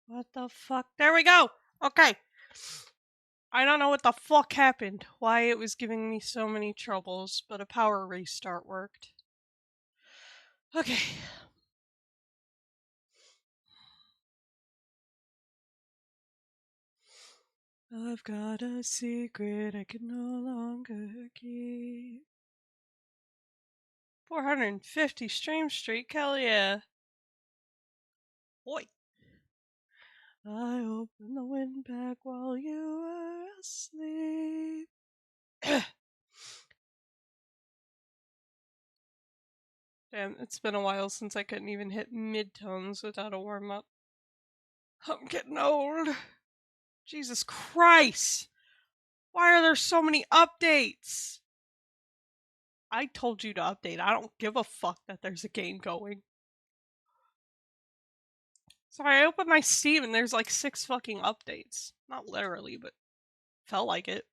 What the fuck? There we go! Okay. I don't know what the fuck happened, why it was giving me so many troubles, but a power restart worked. Okay. I've got a secret I can no longer keep. 450 stream streak, hell yeah. Boy. I opened the wind pack while you were asleep. Damn, it's been a while since I couldn't even hit mid-tones without a warm-up. I'm getting old. Jesus Christ! Why are there so many updates? I told you to update. I don't give a fuck that there's a game going. Sorry, I opened my Steam and there's like 6 fucking updates. Not literally, but felt like it.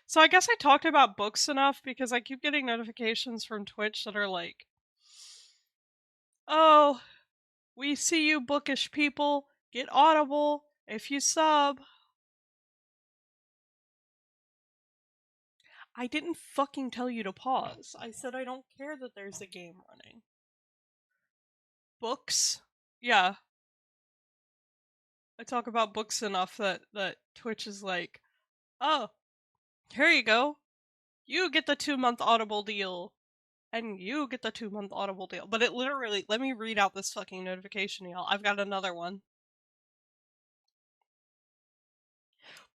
So I guess I talked about books enough because I keep getting notifications from Twitch that are like, oh, we see you bookish people, get Audible if you sub. I didn't fucking tell you to pause. I said I don't care that there's a game running. Books? Yeah. I talk about books enough that Twitch is like, oh, here you go. You get the 2-month Audible deal. And you get the 2-month Audible deal. But it literally, let me read out this fucking notification, y'all. I've got another one.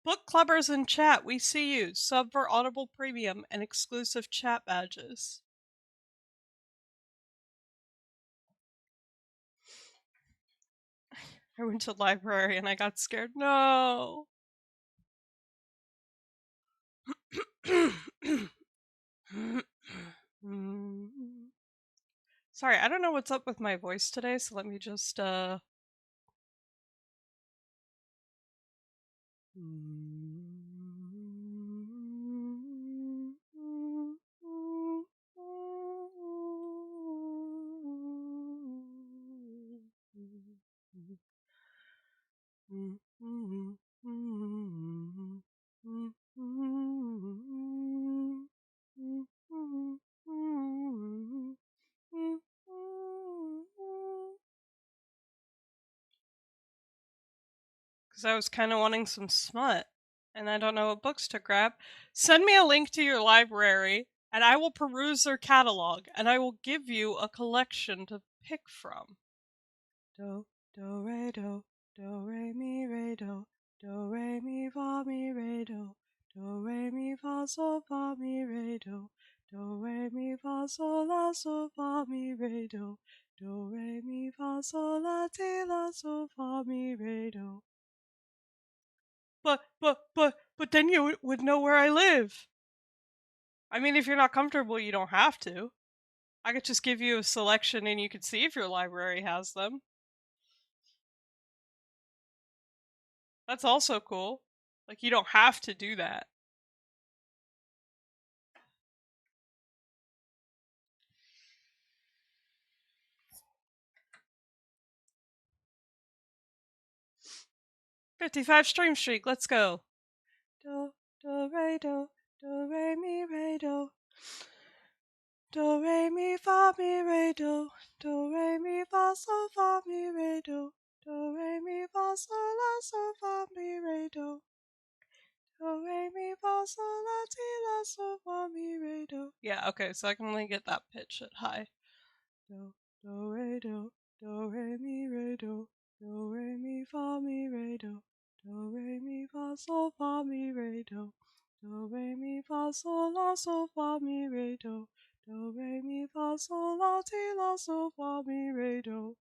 Book clubbers in chat, we see you. Sub for Audible Premium and exclusive chat badges. I went to the library and I got scared. No. Sorry, I don't know what's up with my voice today, so let me just because I was kind of wanting some smut, and I don't know what books to grab. Send me a link to your library, and I will peruse their catalog, and I will give you a collection to pick from. Do, do, re, do, re, mi, re, do, re, mi, fa, mi, re, do, re, mi, fa, sol, fa, mi, re, do, re, mi, fa, sol, la, sol, fa, mi, re, do, re, mi, fa, sol, la, ti, la, sol, fa, mi, re, do. But then you would know where I live. I mean, if you're not comfortable, you don't have to. I could just give you a selection and you could see if your library has them. That's also cool. Like, you don't have to do that. "55 stream streak, let's go." Do, re, mi, re, do. Do, re, mi, fa, mi, re, do. Re, mi, fa, sol, fa, mi, re, do. Re, mi, fa, sol, la, sol, fa, mi, re, do. Re, mi, fa, sol, la, ti, la, sol, fa, mi, re, do. Yeah, okay, so I can only get that pitch at high. Do, re, mi, re, do. Re, mi, fa, mi, re, do. Re, mi, fa, sol, fa, mi, re, do. Re, mi, fa, sol, la, sol, fa, mi, re, do. Re, mi, fa, sol, la, ti, la, sol, fa, mi, re, do.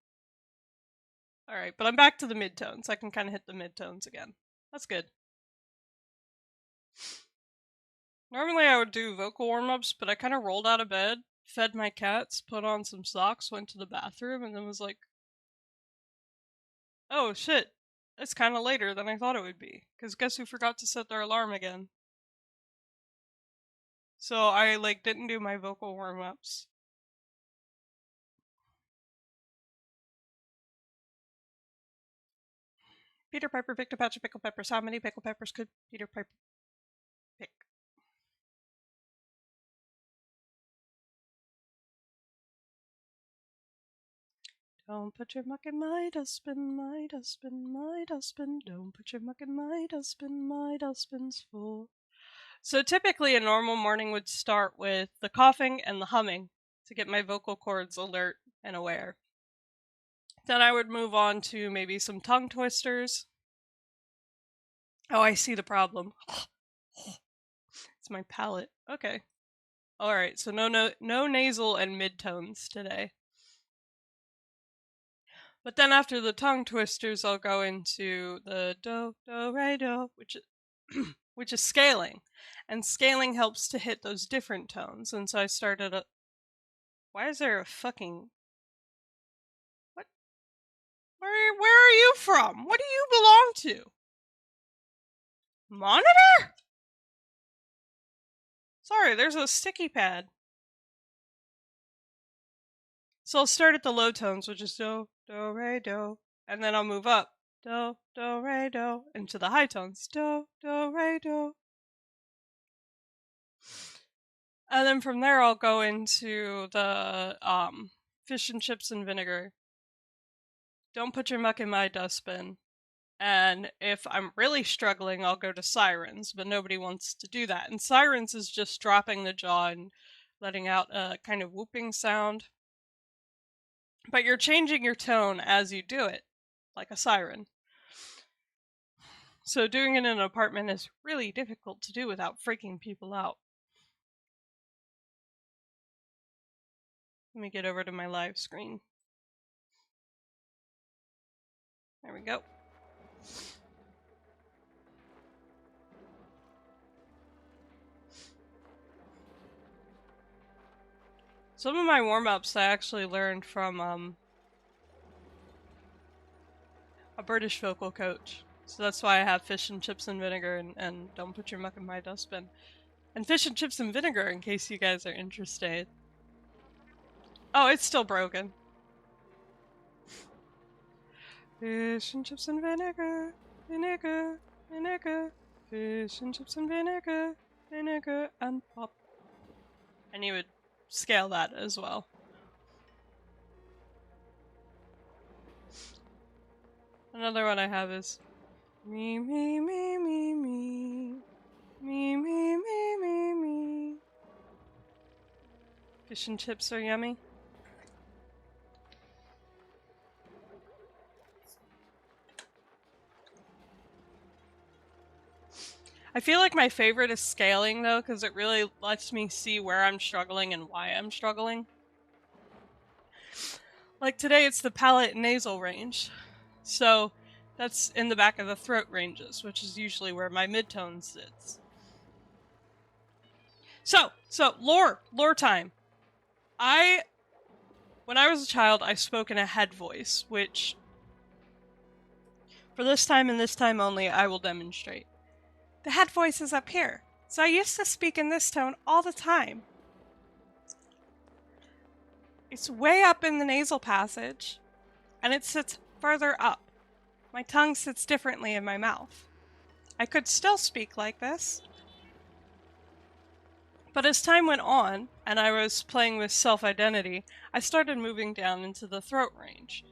Alright, but I'm back to the midtones. I can kind of hit the midtones again. That's good. Normally I would do vocal warm-ups, but I kind of rolled out of bed, fed my cats, put on some socks, went to the bathroom, and then was like, oh shit, it's kind of later than I thought it would be. Because guess who forgot to set their alarm again? So I like didn't do my vocal warm-ups. Peter Piper picked a patch of pickled peppers. How many pickled peppers could Peter Piper pick? Don't put your muck in my dustbin, my dustbin, my dustbin. Don't put your muck in my dustbin, my dustbin's full. So typically a normal morning would start with the coughing and the humming to get my vocal cords alert and aware. Then I would move on to maybe some tongue twisters. Oh, I see the problem. It's my palate. Okay. Alright, so no nasal and midtones today. But then after the tongue twisters, I'll go into the do, do, re, do, which is scaling. And scaling helps to hit those different tones. And so I started a... Why is there a fucking... What? Where are you from? What do you belong to? Monitor? Sorry, there's a sticky pad. So I'll start at the low tones, which is do, do, re, do. And then I'll move up. Do, do, re, do. Into the high tones. Do, do, re, do. And then from there I'll go into the fish and chips and vinegar. Don't put your muck in my dustbin. And if I'm really struggling, I'll go to sirens, but nobody wants to do that. And sirens is just dropping the jaw and letting out a kind of whooping sound. But you're changing your tone as you do it, like a siren. So doing it in an apartment is really difficult to do without freaking people out. Let me get over to my live screen. There we go. Some of my warm-ups I actually learned from a British vocal coach. So that's why I have fish and chips and vinegar and don't put your muck in my dustbin. And fish and chips and vinegar in case you guys are interested. Oh, it's still broken. Fish and chips and vinegar, vinegar, vinegar. Fish and chips and vinegar, vinegar and pop. And you would scale that as well. Another one I have is me, me, me, me, me. Me, me, me, me, me. Fish and chips are yummy. I feel like my favorite is scaling though, because it really lets me see where I'm struggling and why I'm struggling. Like today it's the palate and nasal range. So that's in the back of the throat ranges, which is usually where my midtone sits. So lore time. When I was a child, I spoke in a head voice, which for this time and this time only, I will demonstrate. The head voice is up here, so I used to speak in this tone all the time. It's way up in the nasal passage, and it sits further up. My tongue sits differently in my mouth. I could still speak like this, but as time went on, and I was playing with self-identity, I started moving down into the throat range.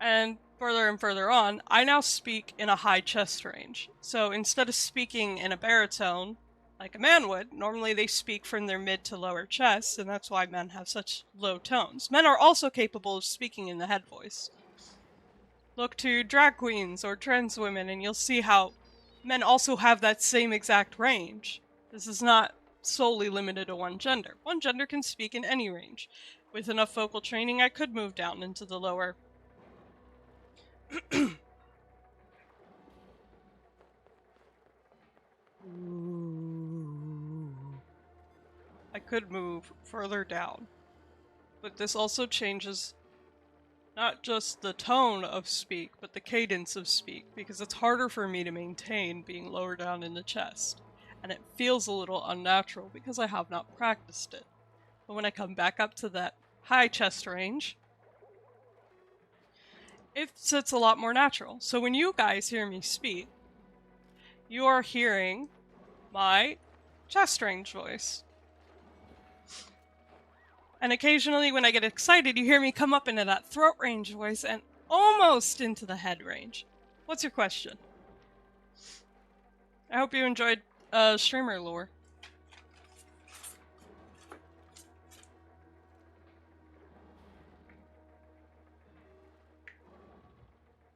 And further on, I now speak in a high chest range. So instead of speaking in a baritone, like a man would, normally they speak from their mid to lower chest, and that's why men have such low tones. Men are also capable of speaking in the head voice. Look to drag queens or trans women, and you'll see how men also have that same exact range. This is not solely limited to one gender. One gender can speak in any range. With enough vocal training, I could move down into the lower. I could move further down. But this also changes not just the tone of speak, but the cadence of speak, because it's harder for me to maintain being lower down in the chest. and it feels a little unnatural because I have not practiced it. But when I come back up to that high chest range, it sits a lot more natural. So when you guys hear me speak, you are hearing my chest range voice. And occasionally when I get excited, you hear me come up into that throat range voice and almost into the head range. What's your question? I hope you enjoyed streamer lore.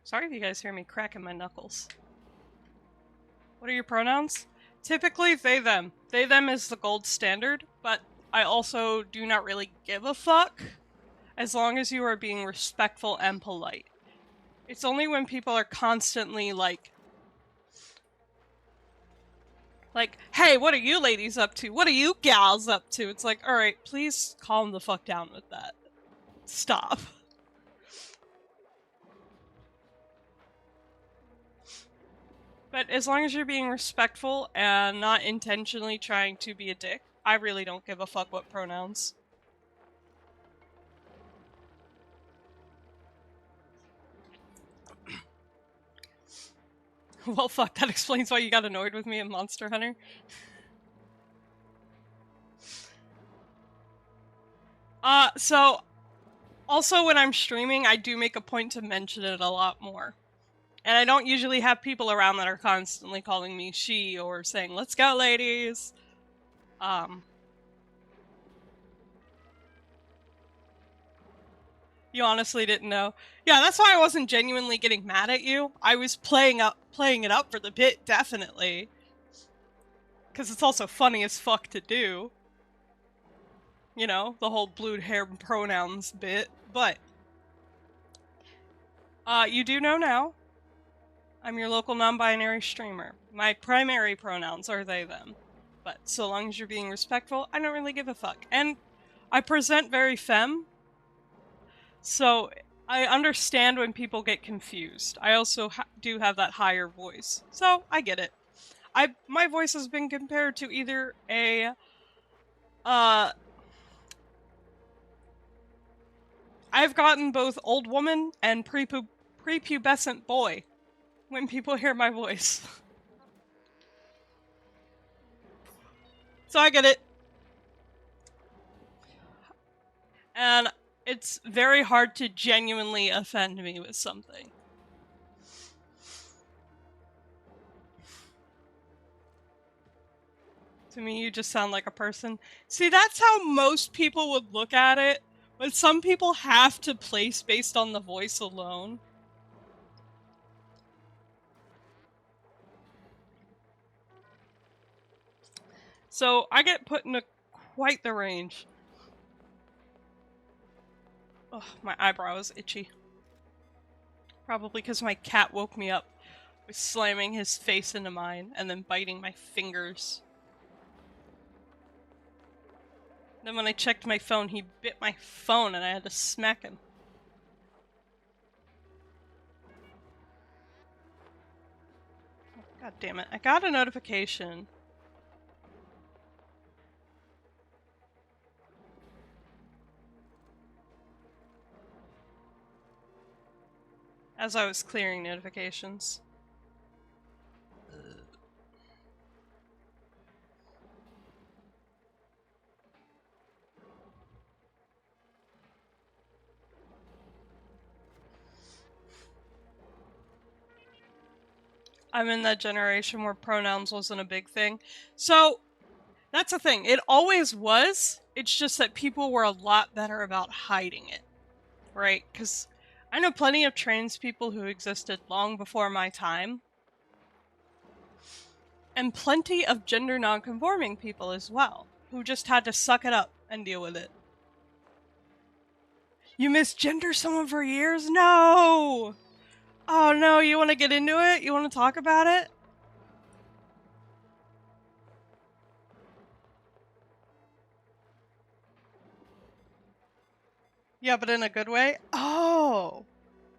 Sorry if you guys hear me cracking my knuckles. What are your pronouns? Typically they, them. They, them is the gold standard, but I also do not really give a fuck as long as you are being respectful and polite. It's only when people are constantly like, hey, what are you ladies up to? What are you gals up to? It's like, alright, please calm the fuck down with that. Stop. But as long as you're being respectful and not intentionally trying to be a dick, I really don't give a fuck what pronouns. Well, fuck, that explains why you got annoyed with me in Monster Hunter. So, also when I'm streaming, I do make a point to mention it a lot more. And I don't usually have people around that are constantly calling me she or saying, let's go, ladies. You honestly didn't know. Yeah, that's why I wasn't genuinely getting mad at you. I was playing it up for the bit, definitely. Because it's also funny as fuck to do. You know, the whole blue hair pronouns bit. But, you do know now. I'm your local non-binary streamer. My primary pronouns are they, them. But so long as you're being respectful, I don't really give a fuck. And I present very femme. So I understand when people get confused. I also do have that higher voice. So I get it. My voice has been compared to either a I've gotten both old woman and prepubescent boy when people hear my voice. So I get it. And it's very hard to genuinely offend me with something. To me, you just sound like a person. See, that's how most people would look at it, but some people have to place based on the voice alone. So I get put in quite the range. Ugh, my eyebrow is itchy. Probably because my cat woke me up with slamming his face into mine and then biting my fingers. Then when I checked my phone, he bit my phone and I had to smack him. Oh, God damn it. I got a notification. As I was clearing notifications. I'm in that generation where pronouns wasn't a big thing. So, that's the thing. It always was. It's just that people were a lot better about hiding it. Right? Because I know plenty of trans people who existed long before my time. And plenty of gender non-conforming people as well, who just had to suck it up and deal with it. You misgender someone for years? No! Oh no, you want to get into it? You want to talk about it? Yeah, but in a good way? Oh!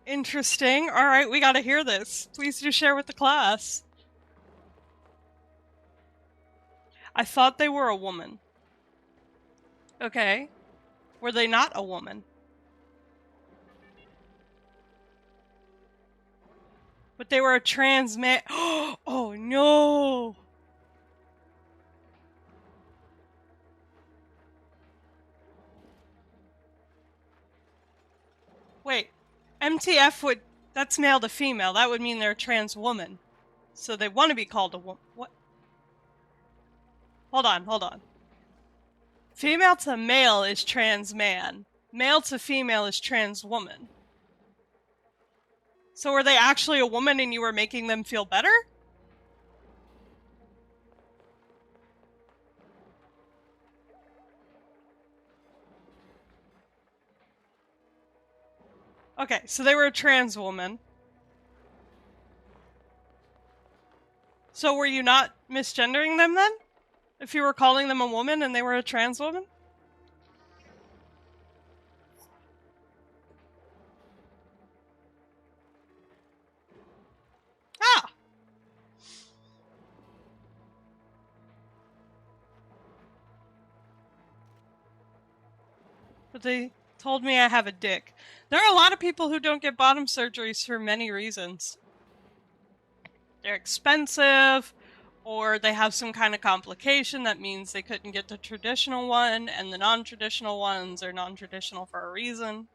Interesting. Alright, we gotta hear this. Please do share with the class. I thought they were a woman. Okay. Were they not a woman? But they were a trans man. Oh no! Wait. MTF would... That's male to female. That would mean they're a trans woman. So they want to be called a woman. What? Hold on. Female to male is trans man. Male to female is trans woman. So were they actually a woman and you were making them feel better? Okay, so they were a trans woman. So were you not misgendering them then? If you were calling them a woman and they were a trans woman? Ah! But they told me I have a dick. There are a lot of people who don't get bottom surgeries for many reasons. They're expensive, or they have some kind of complication that means they couldn't get the traditional one, and the non-traditional ones are non-traditional for a reason.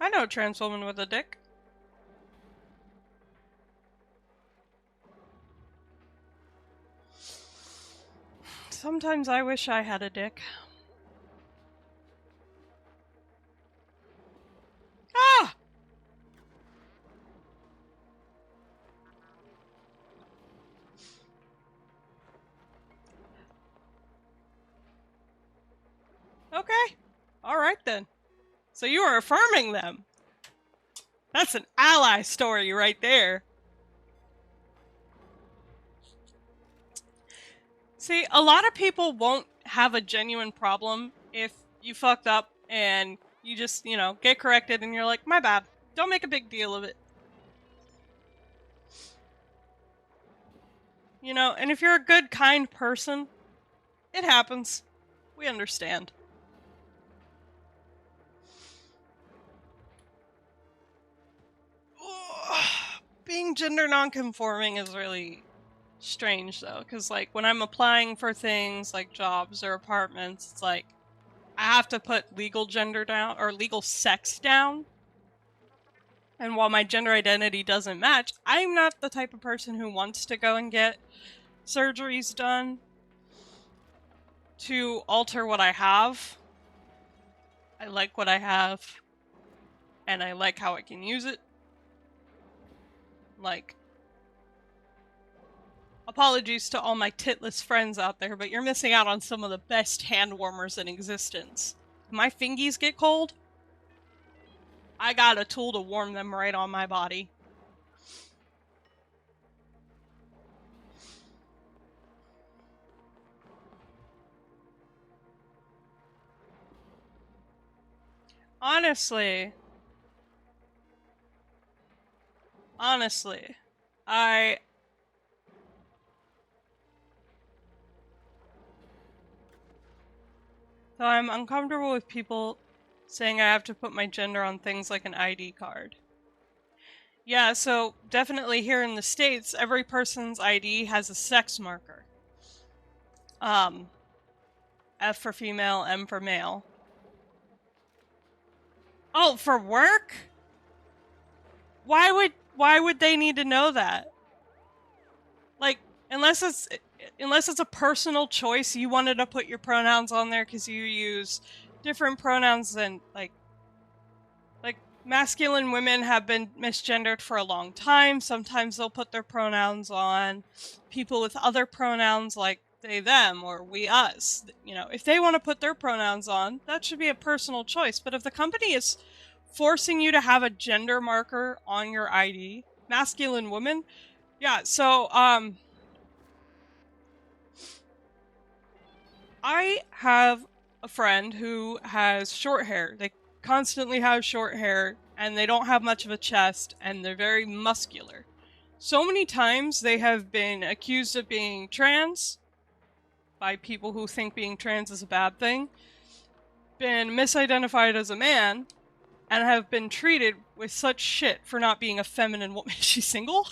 I know a trans woman with a dick. Sometimes I wish I had a dick. Ah! Okay. Alright then. So you are affirming them. That's an ally story right there. See, a lot of people won't have a genuine problem if you fucked up and you just, get corrected and you're like, my bad. Don't make a big deal of it. And if you're a good, kind person, it happens. We understand. Being gender nonconforming is really strange though, because like when I'm applying for things like jobs or apartments, it's like I have to put legal gender down or legal sex down. And while my gender identity doesn't match, I'm not the type of person who wants to go and get surgeries done to alter what I have. I like what I have, and I like how I can use it. Like, apologies to all my titless friends out there, but you're missing out on some of the best hand warmers in existence. If my fingies get cold, I got a tool to warm them right on my body. Honestly, so I'm uncomfortable with people saying I have to put my gender on things like an ID card. Yeah, so definitely here in the States, every person's ID has a sex marker. F for female, M for male. Oh, for work? Why would they need to know that? Like, unless it's a personal choice, you wanted to put your pronouns on there because you use different pronouns than like masculine women have been misgendered for a long time. Sometimes they'll put their pronouns on people with other pronouns like they, them, or we, us. If they want to put their pronouns on, that should be a personal choice. But if the company is forcing you to have a gender marker on your ID, masculine woman, yeah, so, I have a friend who has short hair. They constantly have short hair, and they don't have much of a chest, and they're very muscular. So many times they have been accused of being trans by people who think being trans is a bad thing, been misidentified as a man, and have been treated with such shit for not being a feminine woman. She's single?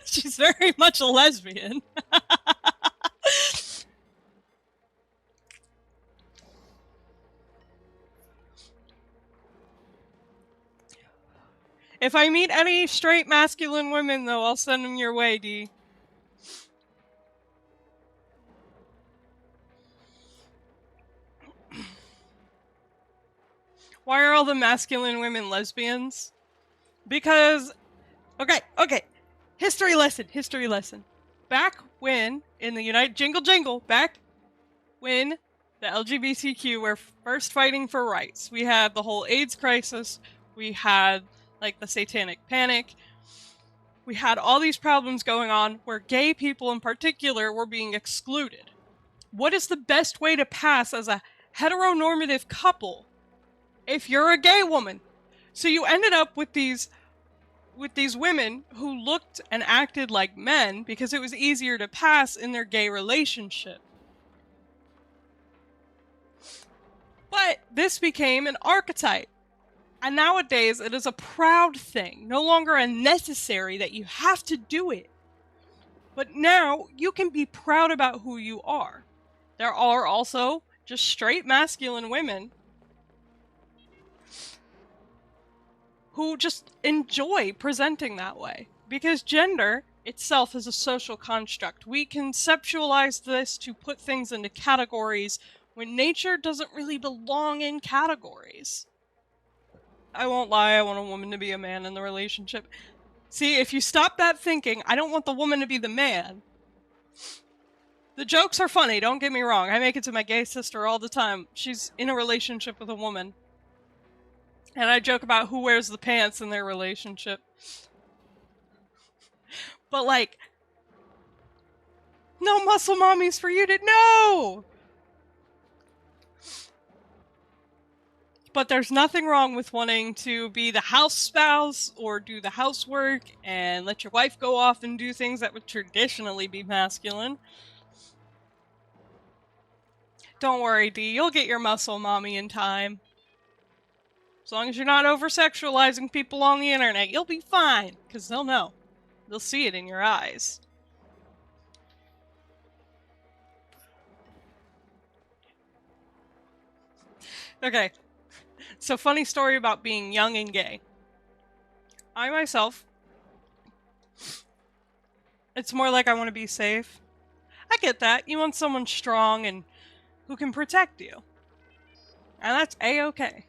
She's very much a lesbian. If I meet any straight masculine women, though, I'll send them your way, D. Why are all the masculine women lesbians? Because, okay, history lesson. Back when, in the Jingle Jingle, back when the LGBTQ were first fighting for rights, we had the whole AIDS crisis, we had, like, the Satanic Panic, we had all these problems going on where gay people in particular were being excluded. What is the best way to pass as a heteronormative couple if you're a gay woman? So you ended up with these women who looked and acted like men because it was easier to pass in their gay relationship. But this became an archetype. And nowadays it is a proud thing, no longer a necessary that you have to do it. But now you can be proud about who you are. There are also just straight masculine women who just enjoy presenting that way. Because gender itself is a social construct. We conceptualize this to put things into categories when nature doesn't really belong in categories. I won't lie, I want a woman to be a man in the relationship. See, if you stop that thinking, I don't want the woman to be the man. The jokes are funny, don't get me wrong. I make it to my gay sister all the time. She's in a relationship with a woman. And I joke about who wears the pants in their relationship. But, like, no muscle mommies for you to know! But there's nothing wrong with wanting to be the house spouse or do the housework and let your wife go off and do things that would traditionally be masculine. Don't worry, D, you'll get your muscle mommy in time. As long as you're not over-sexualizing people on the internet, you'll be fine, because they'll know. They'll see it in your eyes. Okay, so funny story about being young and gay. I myself, it's more like I want to be safe. I get that. You want someone strong and who can protect you. And that's A-okay.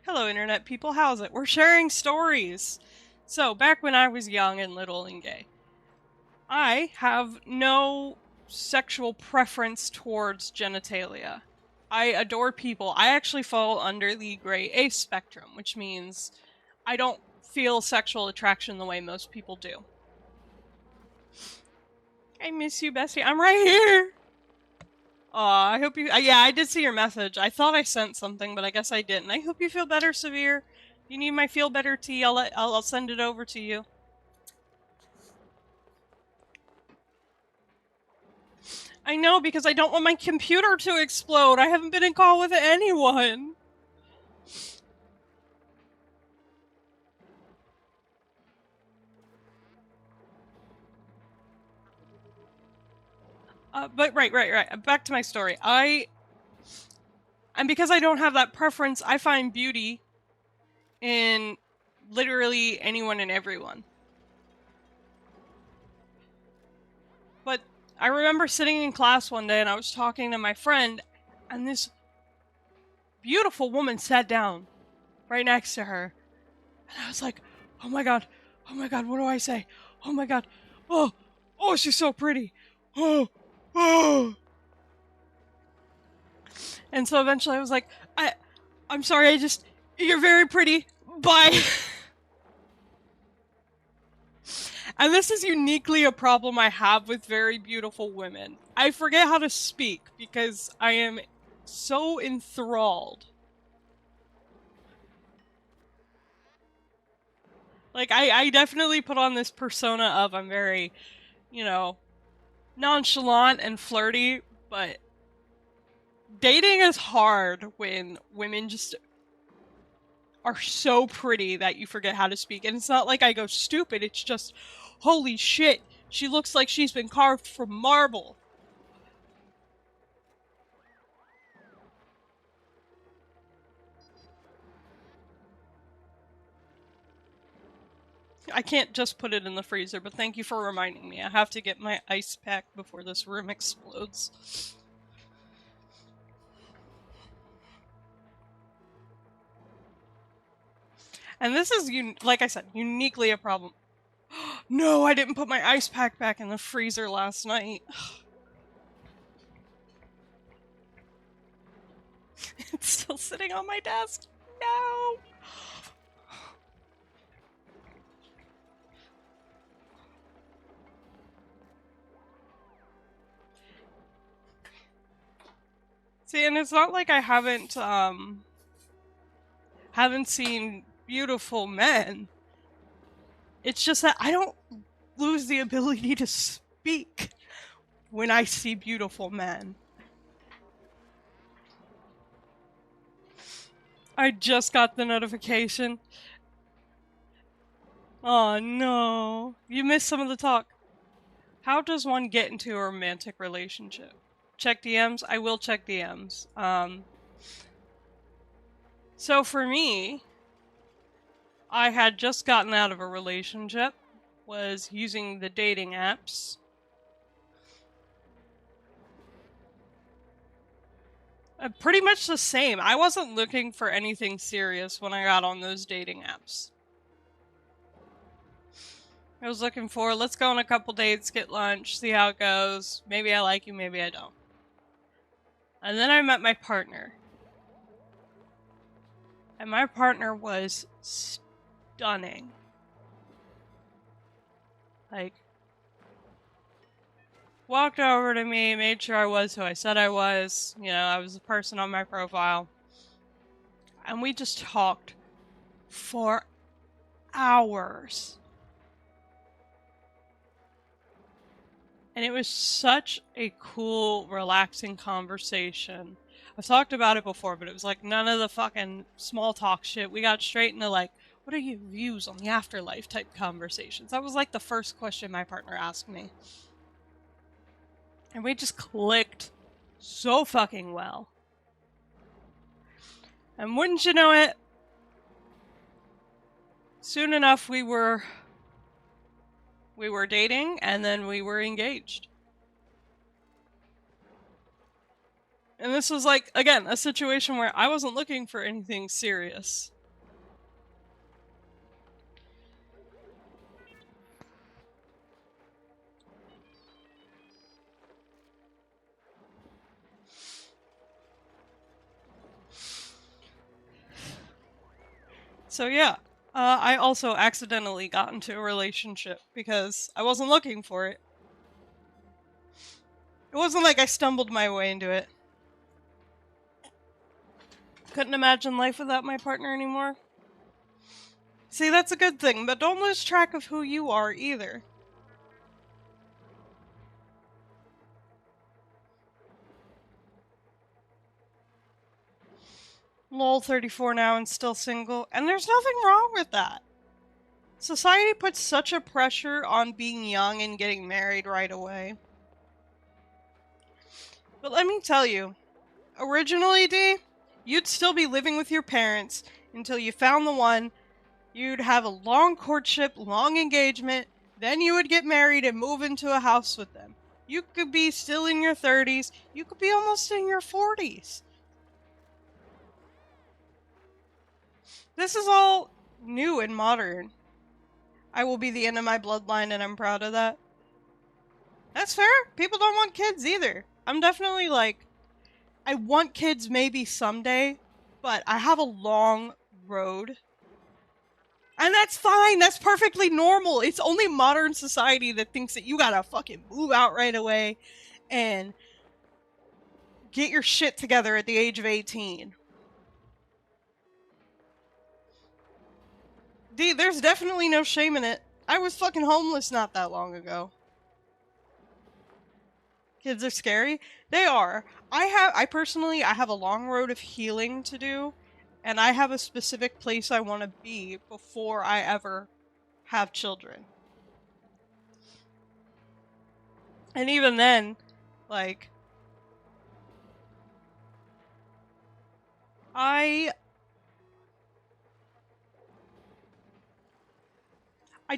Hello, internet people. How's it? We're sharing stories. So, back when I was young and little and gay, I have no sexual preference towards genitalia. I adore people. I actually fall under the gray ace spectrum, which means I don't feel sexual attraction the way most people do. I miss you, bestie. I'm right here! Aw, I hope you- yeah, I did see your message. I thought I sent something, but I guess I didn't. I hope you feel better, Severe. If you need my feel better tea, I'll send it over to you. I know, because I don't want my computer to explode. I haven't been in call with anyone. But right. Back to my story. And because I don't have that preference, I find beauty in literally anyone and everyone. But I remember sitting in class one day and I was talking to my friend, and this beautiful woman sat down right next to her. And I was like, oh my god, what do I say? Oh my god, oh, she's so pretty. Oh. And so eventually I was like, I'm sorry, you're very pretty, bye. And this is uniquely a problem I have with very beautiful women. I forget how to speak because I am so enthralled. Like, I definitely put on this persona of I'm very, you know, nonchalant and flirty, but dating is hard when women just are so pretty that you forget how to speak. And it's not like I go stupid, it's just, holy shit, she looks like she's been carved from marble. I can't just put it in the freezer, but thank you for reminding me. I have to get my ice pack before this room explodes. And this is, like I said, uniquely a problem. No, I didn't put my ice pack back in the freezer last night. It's still sitting on my desk. No! See, and it's not like I haven't seen beautiful men. It's just that I don't lose the ability to speak when I see beautiful men. I just got the notification. Oh no. You missed some of the talk. How does one get into a romantic relationship? Check DMs? I will check DMs. So for me, I had just gotten out of a relationship, was using the dating apps. Pretty much the same. I wasn't looking for anything serious when I got on those dating apps. I was looking for, let's go on a couple dates, get lunch, see how it goes. Maybe I like you, maybe I don't. And then I met my partner. And my partner was stunning. Like, walked over to me, made sure I was who I said I was. You know, I was the person on my profile. And we just talked for hours. And it was such a cool, relaxing conversation. I've talked about it before, but it was like none of the fucking small talk shit. We got straight into like, what are your views on the afterlife type conversations? That was like the first question my partner asked me. And we just clicked so fucking well. And wouldn't you know it, soon enough we were dating, and then we were engaged. And this was like, again, a situation where I wasn't looking for anything serious. So yeah, I also accidentally got into a relationship because I wasn't looking for it. It wasn't like I stumbled my way into it. Couldn't imagine life without my partner anymore. See, that's a good thing, but don't lose track of who you are either. Lol, 34 now and still single, and there's nothing wrong with that. Society puts such a pressure on being young and getting married right away. But let me tell you, originally, D, you'd still be living with your parents until you found the one. You'd have a long courtship, long engagement, then you would get married and move into a house with them. You could be still in your 30s, you could be almost in your 40s. This is all new and modern. I will be the end of my bloodline, and I'm proud of that. That's fair. People don't want kids either. I'm definitely like, I want kids maybe someday, but I have a long road. And that's fine. That's perfectly normal. It's only modern society that thinks that you gotta fucking move out right away and get your shit together at the age of 18. There's definitely no shame in it. I was fucking homeless not that long ago. Kids are scary. They are. I personally have a long road of healing to do, and I have a specific place I want to be before I ever have children. And even then, like, I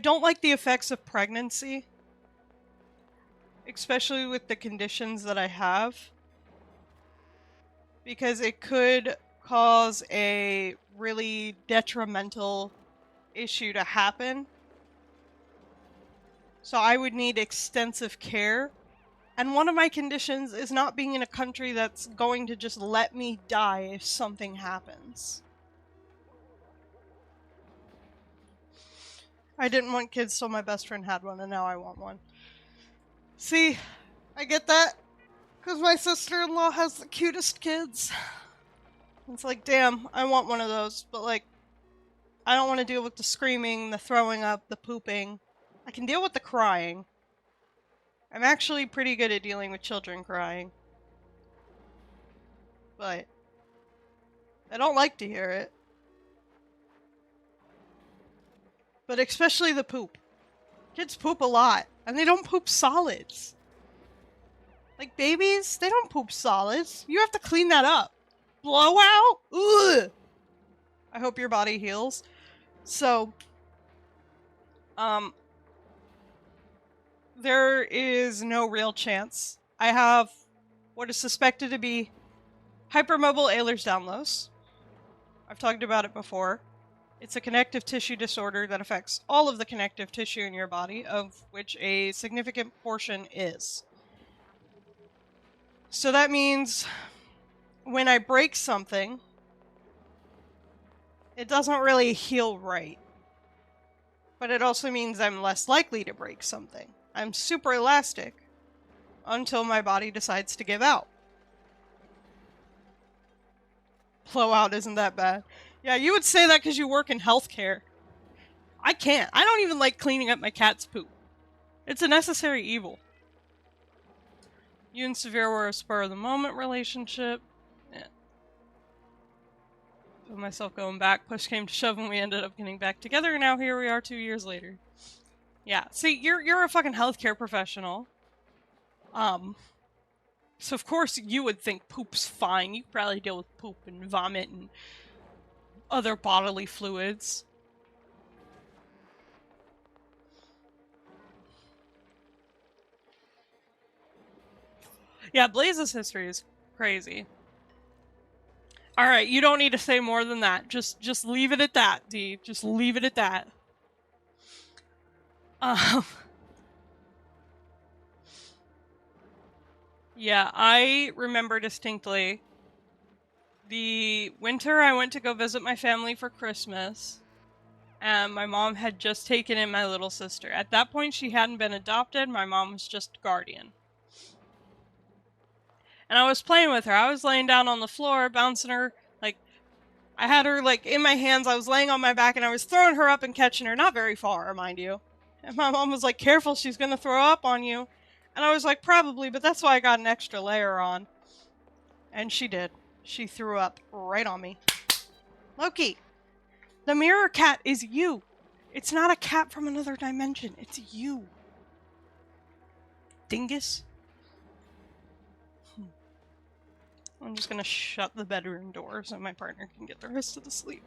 don't like the effects of pregnancy, especially with the conditions that I have, because it could cause a really detrimental issue to happen. So I would need extensive care. And one of my conditions is not being in a country that's going to just let me die if something happens. I didn't want kids, so my best friend had one, and now I want one. See, I get that, because my sister-in-law has the cutest kids. It's like, damn, I want one of those, but like, I don't want to deal with the screaming, the throwing up, the pooping. I can deal with the crying. I'm actually pretty good at dealing with children crying. But I don't like to hear it. But especially the poop. Kids poop a lot, and they don't poop solids. Like babies, they don't poop solids. You have to clean that up. Blowout? Ugh! I hope your body heals. So, there is no real chance. I have what is suspected to be hypermobile Ehlers-Danlos. I've talked about it before. It's a connective tissue disorder that affects all of the connective tissue in your body, of which a significant portion is. So that means when I break something, it doesn't really heal right. But it also means I'm less likely to break something. I'm super elastic until my body decides to give out. Blowout isn't that bad. Yeah, you would say that because you work in healthcare. I can't. I don't even like cleaning up my cat's poop. It's a necessary evil. You and Severe were a spur-of-the-moment relationship. Yeah. Feel myself going back. Push came to shove and we ended up getting back together, and now here we are 2 years later. Yeah, see, you're a fucking healthcare professional. So of course you would think poop's fine. You probably deal with poop and vomit and other bodily fluids. Yeah, Blaze's history is crazy. Alright, you don't need to say more than that. Just leave it at that, D. Just leave it at that. Yeah, I remember distinctly the winter I went to go visit my family for Christmas, and my mom had just taken in my little sister. At that point, she hadn't been adopted. My mom was just guardian. And I was playing with her. I was laying down on the floor, bouncing her. Like, I had her, like, in my hands. I was laying on my back, and I was throwing her up and catching her. Not very far, mind you. And my mom was like, careful, she's gonna throw up on you. And I was like, probably, but that's why I got an extra layer on. And she did. She threw up right on me. Loki, the mirror cat is you. It's not a cat from another dimension. It's you. Dingus. I'm just gonna shut the bedroom door so my partner can get the rest of the sleep.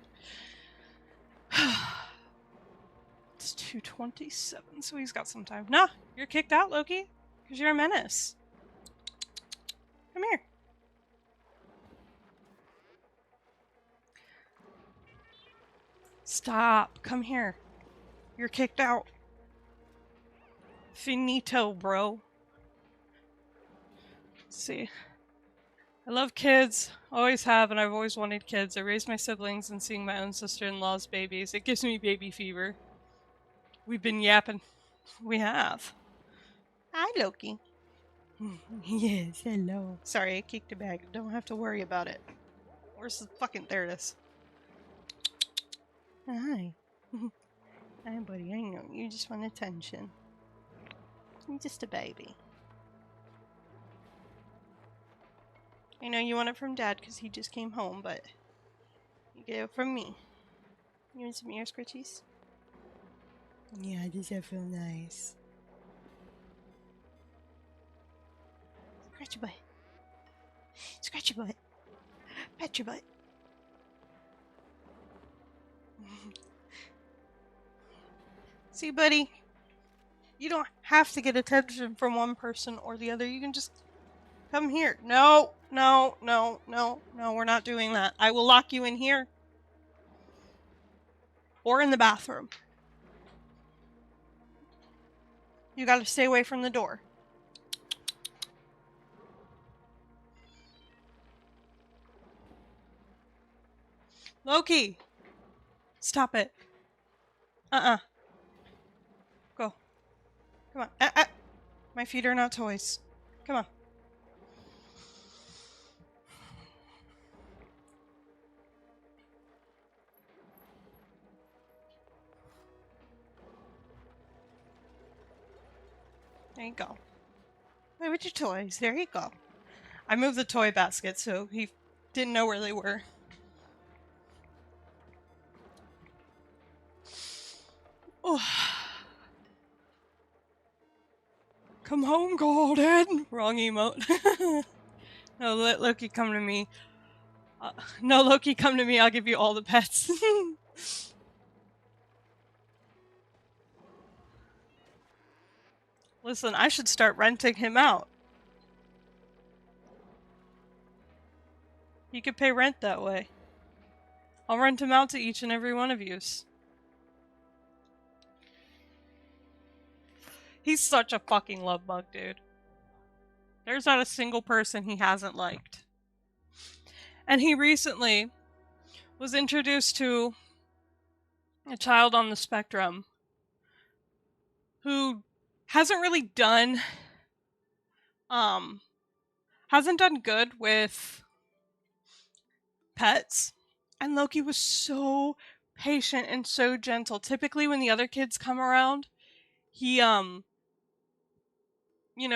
It's 2:27, so he's got some time. Nah, you're kicked out, Loki, because you're a menace. Come here. Stop. Come here. You're kicked out. Finito, bro. Let's see. I love kids. Always have, and I've always wanted kids. I raised my siblings, and seeing my own sister-in-law's babies, it gives me baby fever. We've been yapping. We have. Hi, Loki. Yes, hello. Sorry, I kicked a bag. Don't have to worry about it. Where's the fucking... There it is. Hi. Hey, buddy, I know. You just want attention. You're just a baby. I know you want it from Dad because he just came home, but you get it from me. You want some ear scratchies? Yeah, does that feel nice? Scratch your butt. Scratch your butt. Pat your butt. See, buddy? You don't have to get attention from one person or the other. You can just come here. No, no, no, no, no, we're not doing that. I will lock you in here. Or in the bathroom. You gotta stay away from the door. Loki! Stop it. Go. Come on. My feet are not toys. Come on. There you go. Play with your toys. There you go. I moved the toy basket so he didn't know where they were. Oh. Come home, Golden! Wrong emote. No, let Loki come to me. No, Loki, come to me. I'll give you all the pets. Listen, I should start renting him out. You could pay rent that way. I'll rent him out to each and every one of yous. He's such a fucking love bug, dude. There's not a single person he hasn't liked. And he recently was introduced to a child on the spectrum who hasn't really done good with pets. And Loki was so patient and so gentle. Typically when the other kids come around, he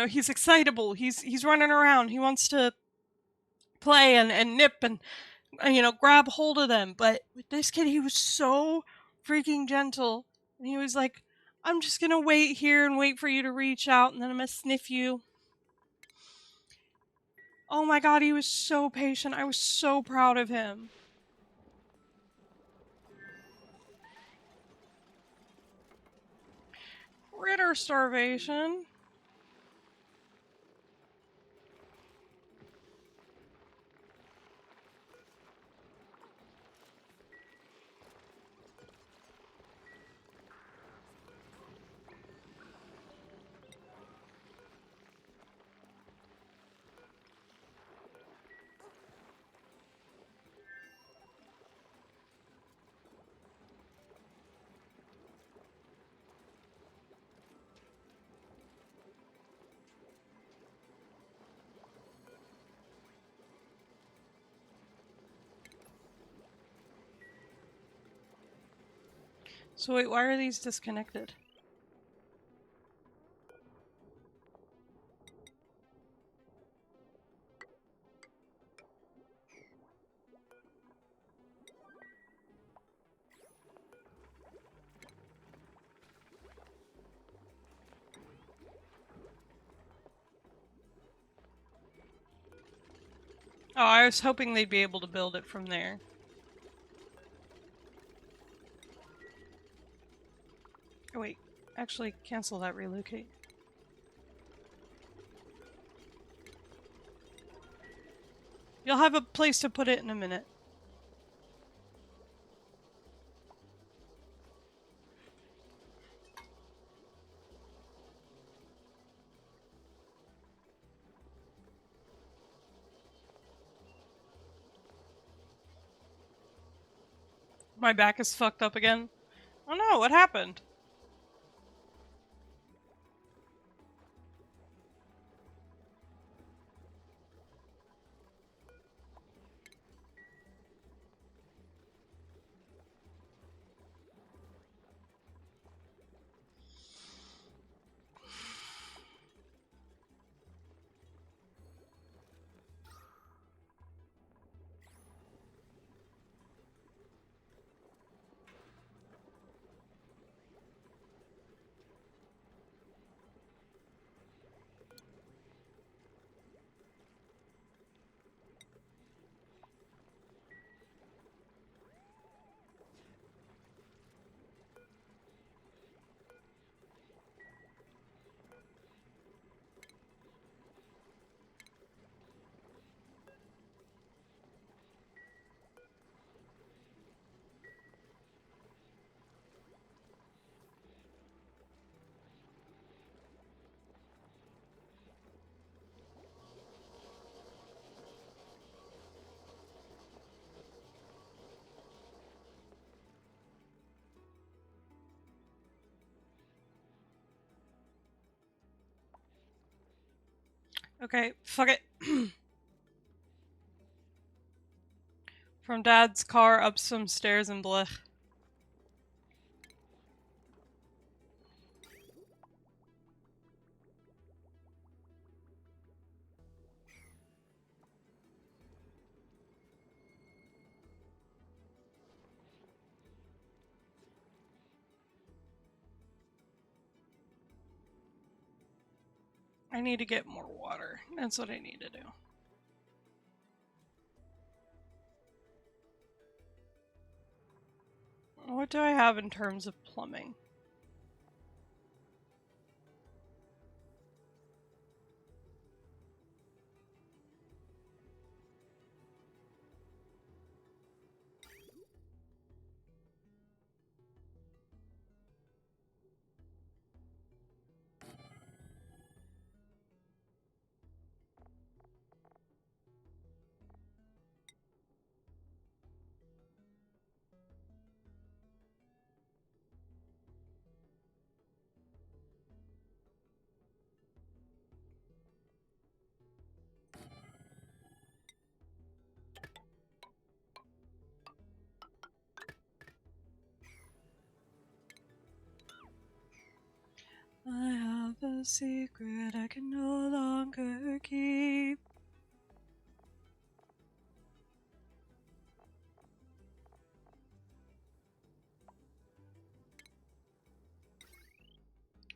he's excitable. He's running around. He wants to play and nip and grab hold of them. But with this kid, he was so freaking gentle. And he was like, I'm just gonna wait here and wait for you to reach out, and then I'm gonna sniff you. Oh my god, he was so patient. I was so proud of him. Critter starvation. So wait, why are these disconnected? Oh, I was hoping they'd be able to build it from there. Oh wait, actually cancel that relocate. You'll have a place to put it in a minute. My back is fucked up again. Oh no, what happened? Okay, fuck it. From Dad's car up some stairs and blech. I need to get more water. That's what I need to do. What do I have in terms of plumbing? I have a secret I can no longer keep.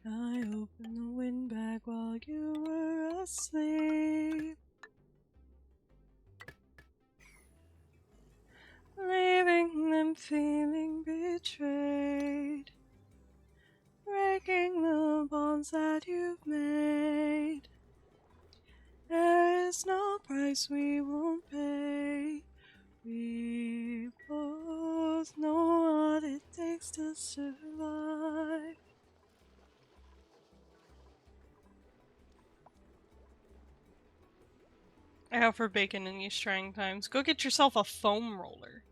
I opened the windbag while you were asleep, leaving them feeling betrayed, breaking the bonds that you've made. There is no price we won't pay. We both know what it takes to survive. I hope for bacon in these trying times. Go get yourself a foam roller.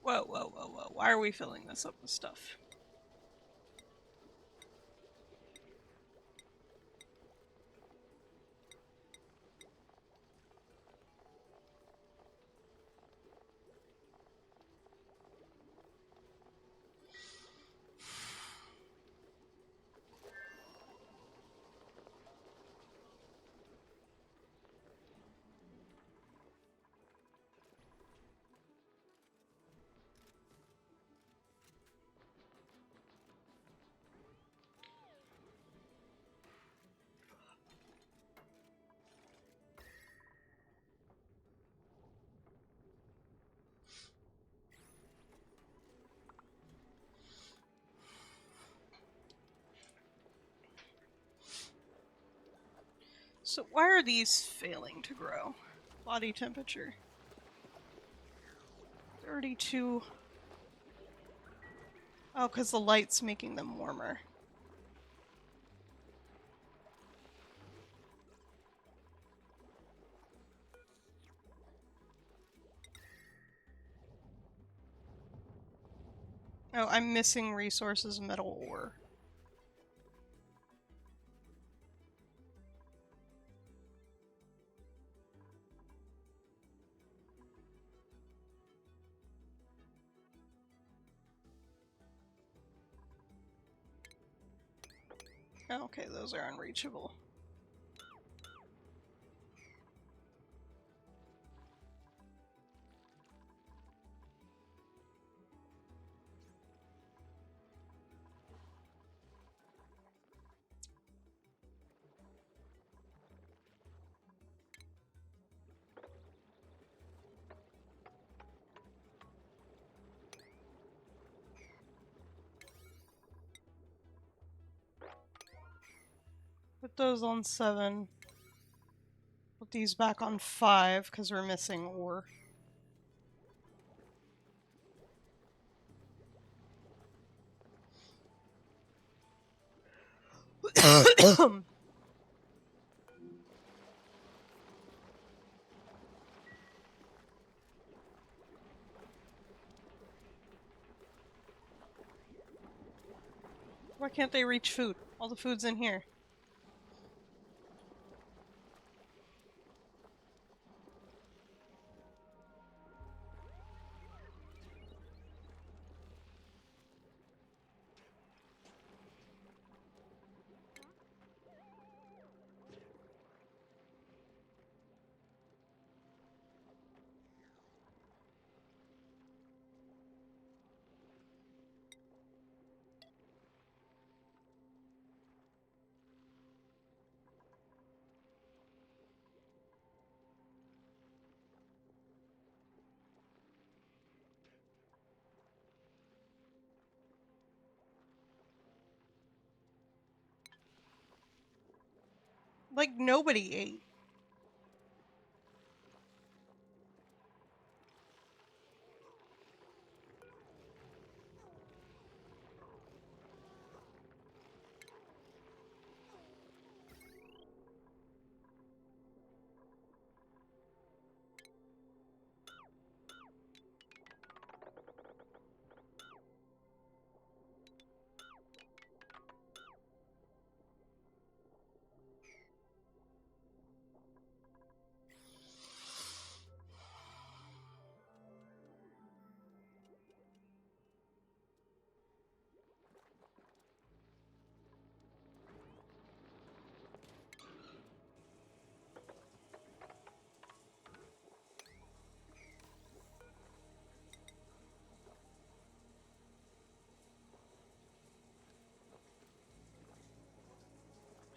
Whoa, whoa, whoa, whoa. Why are we filling this up with stuff? So why are these failing to grow? Body temperature. 32. Oh, because the light's making them warmer. Oh, I'm missing resources metal ore. Oh, okay, those are unreachable. But put those on 7. Put these back on 5 because we're missing ore. Why can't they reach food? All the food's in here. Like, nobody ate.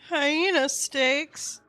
Hyena steaks.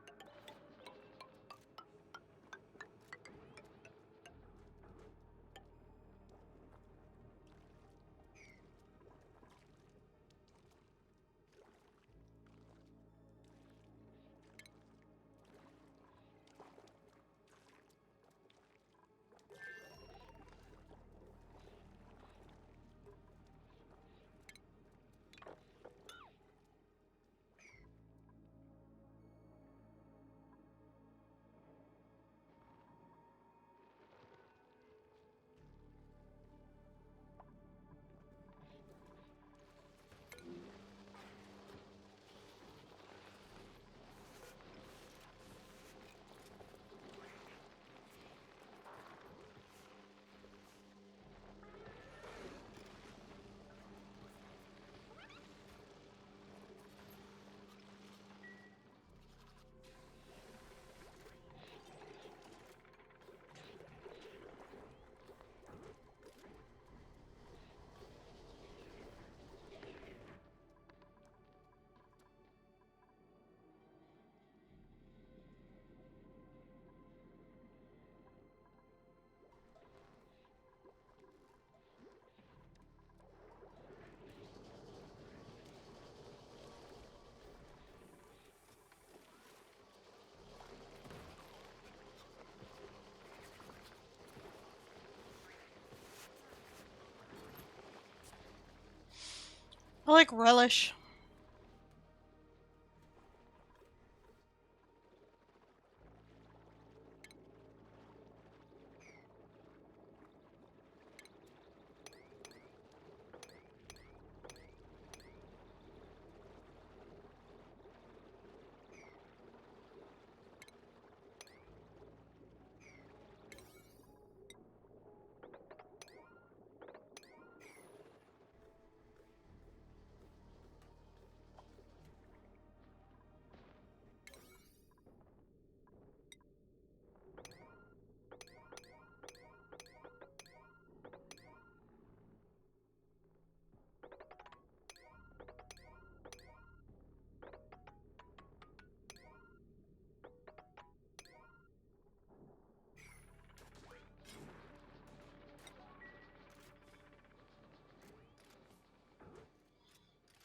I like relish.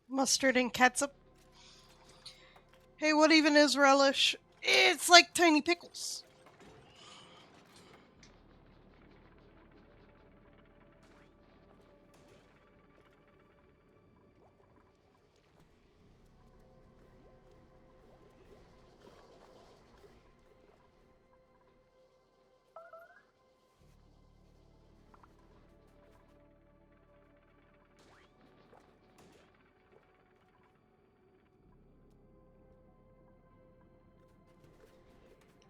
Mustard and ketchup. Hey, what even is relish? It's like tiny pickles.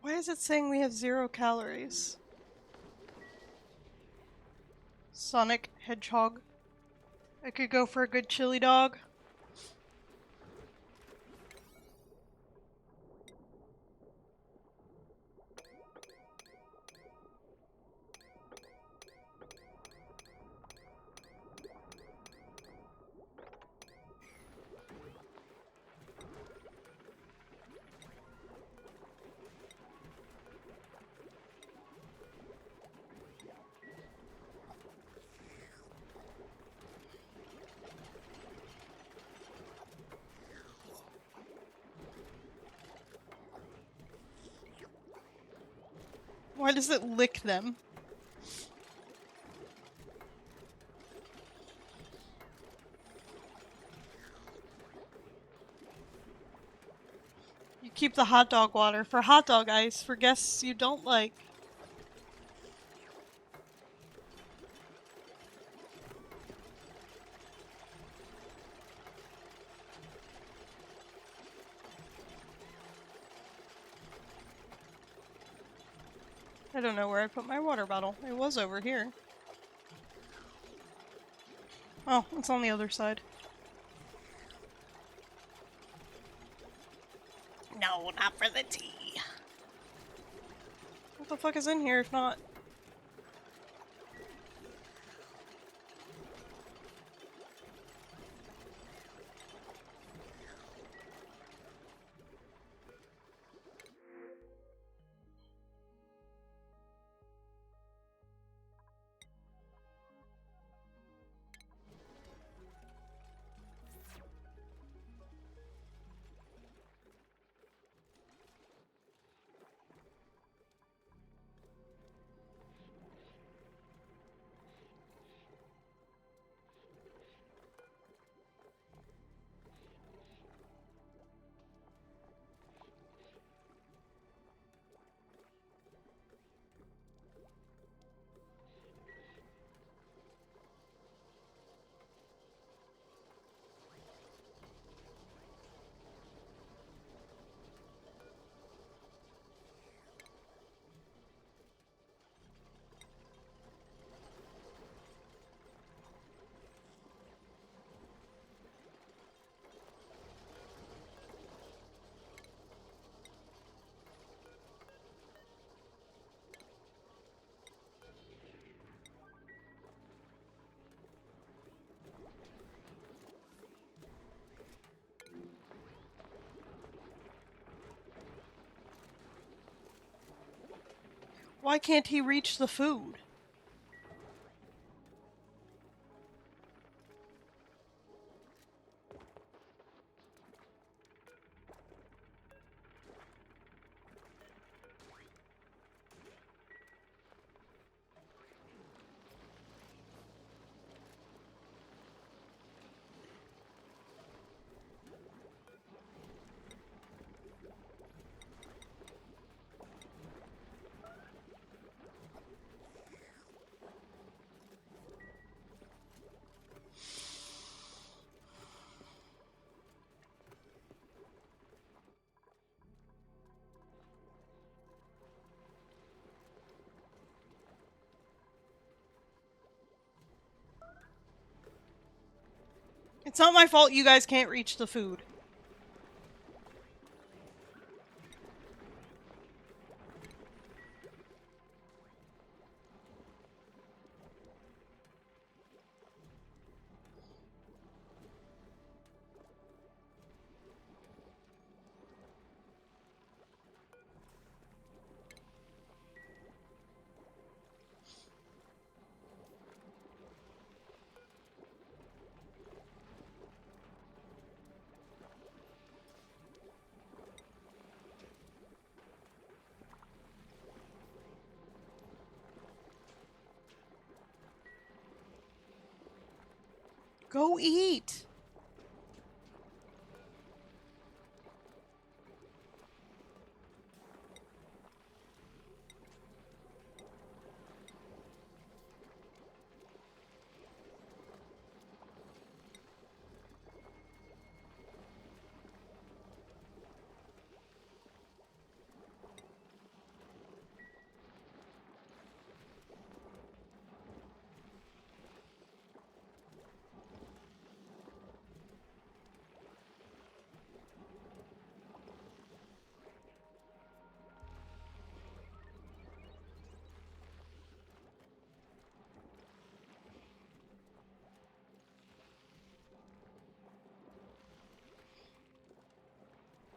Why is it saying we have 0 calories? Sonic Hedgehog. I could go for a good chili dog. Why does it lick them? You keep the hot dog water for hot dog ice for guests you don't like. I don't know where I put my water bottle. It was over here. Oh, it's on the other side. No, not for the tea. What the fuck is in here if not? Why can't he reach the food? It's not my fault you guys can't reach the food. Go eat.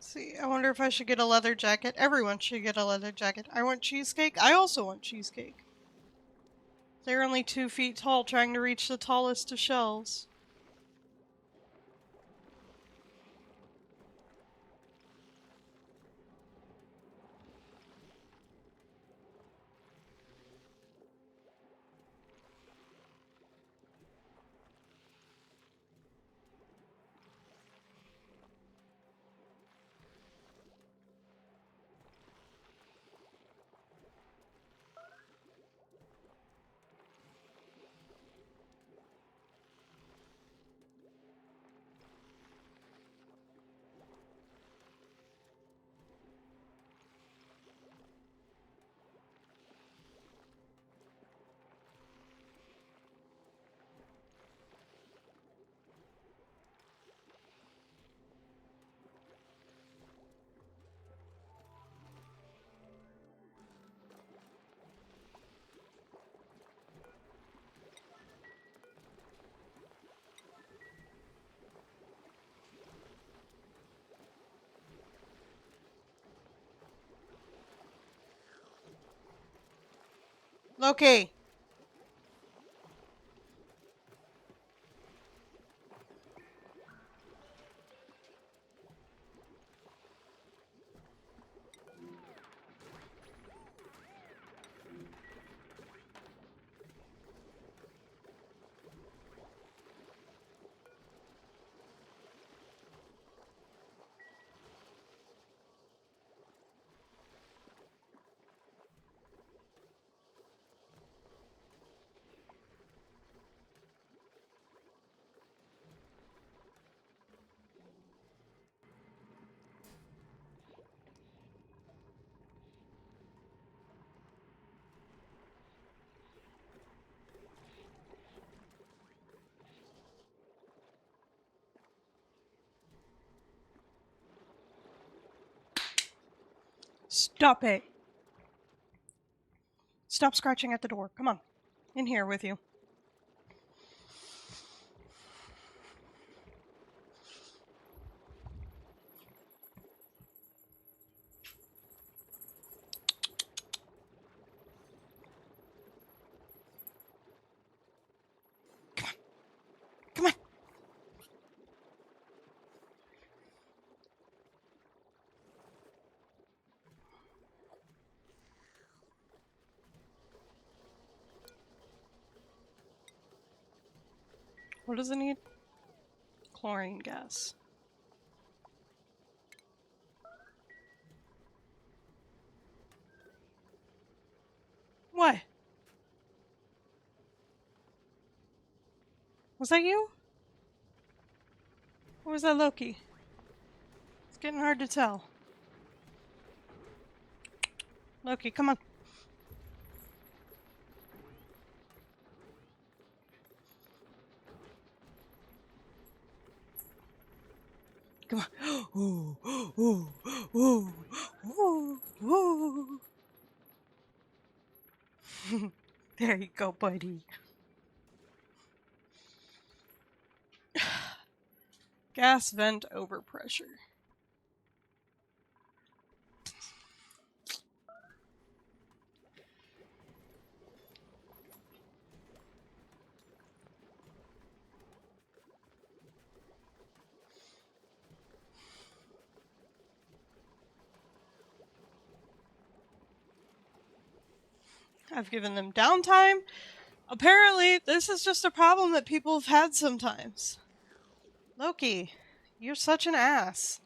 See, I wonder if I should get a leather jacket. Everyone should get a leather jacket. I want cheesecake. I also want cheesecake. They're only 2 feet tall, trying to reach the tallest of shelves. Loki! Stop it! Stop scratching at the door. Come on. In here with you. Come on. What does it need? Chlorine gas. What? Was that you? Or was that Loki? It's getting hard to tell. Loki, come on. Come on. Ooh, ooh, ooh, ooh, ooh. There you go, buddy. Gas vent overpressure. I've given them downtime. Apparently, this is just a problem that people have had sometimes. Loki, you're such an ass.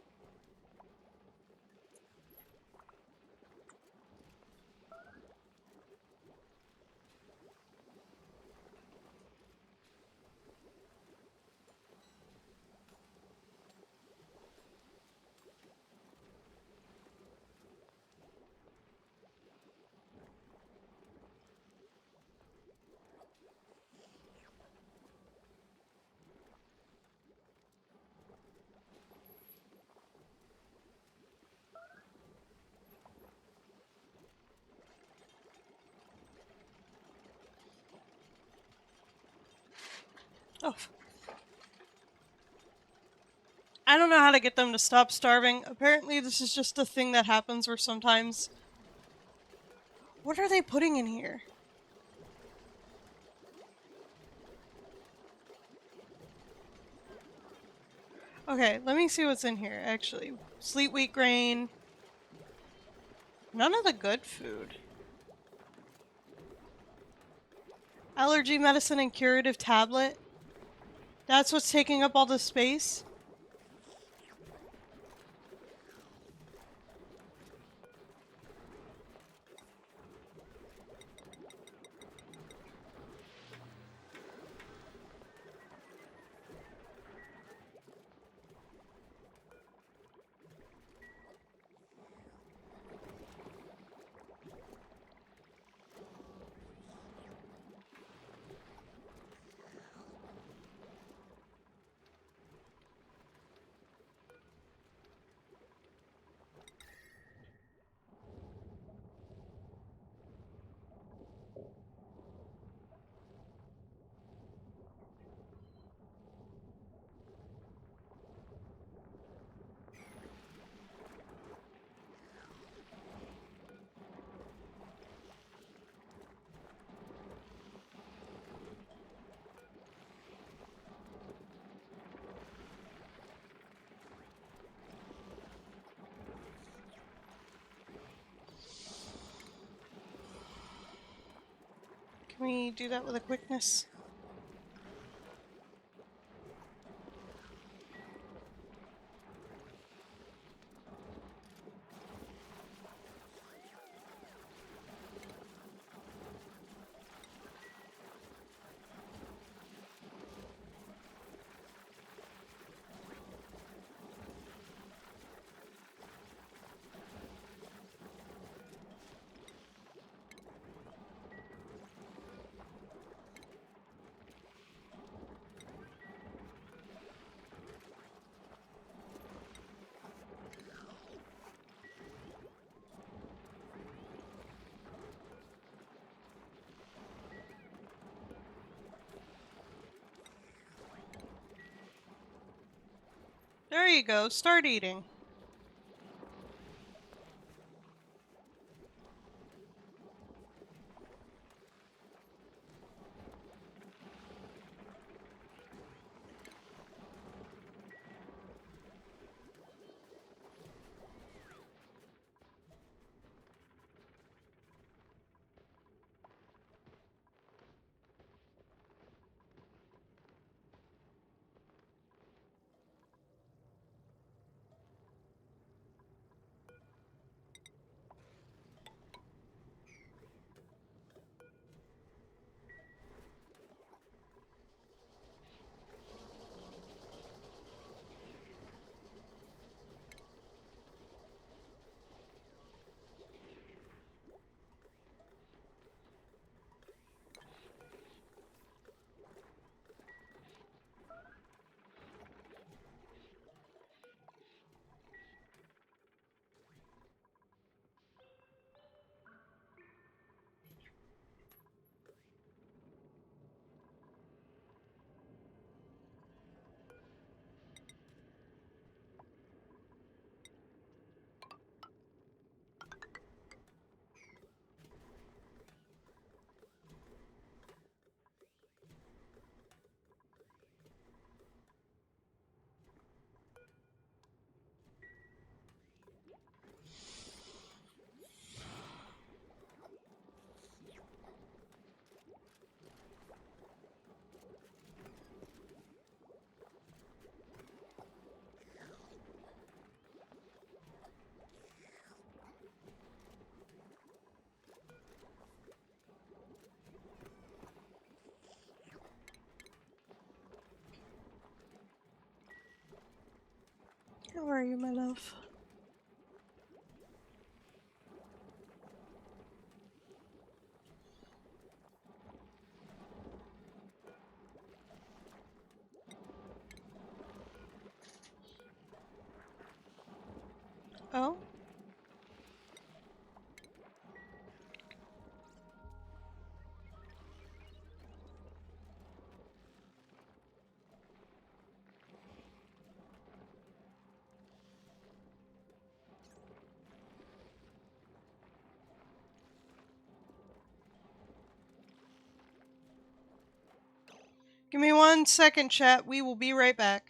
Oh. I don't know how to get them to stop starving. Apparently, this is just a thing that happens where sometimes. What are they putting in here? Okay, let me see what's in here, actually. Sleep wheat grain. None of the good food. Allergy medicine and curative tablet. That's what's taking up all the space? Can we do that with a quickness? There you go, start eating. How are you, my love? Oh? Give me 1 second, chat. We will be right back.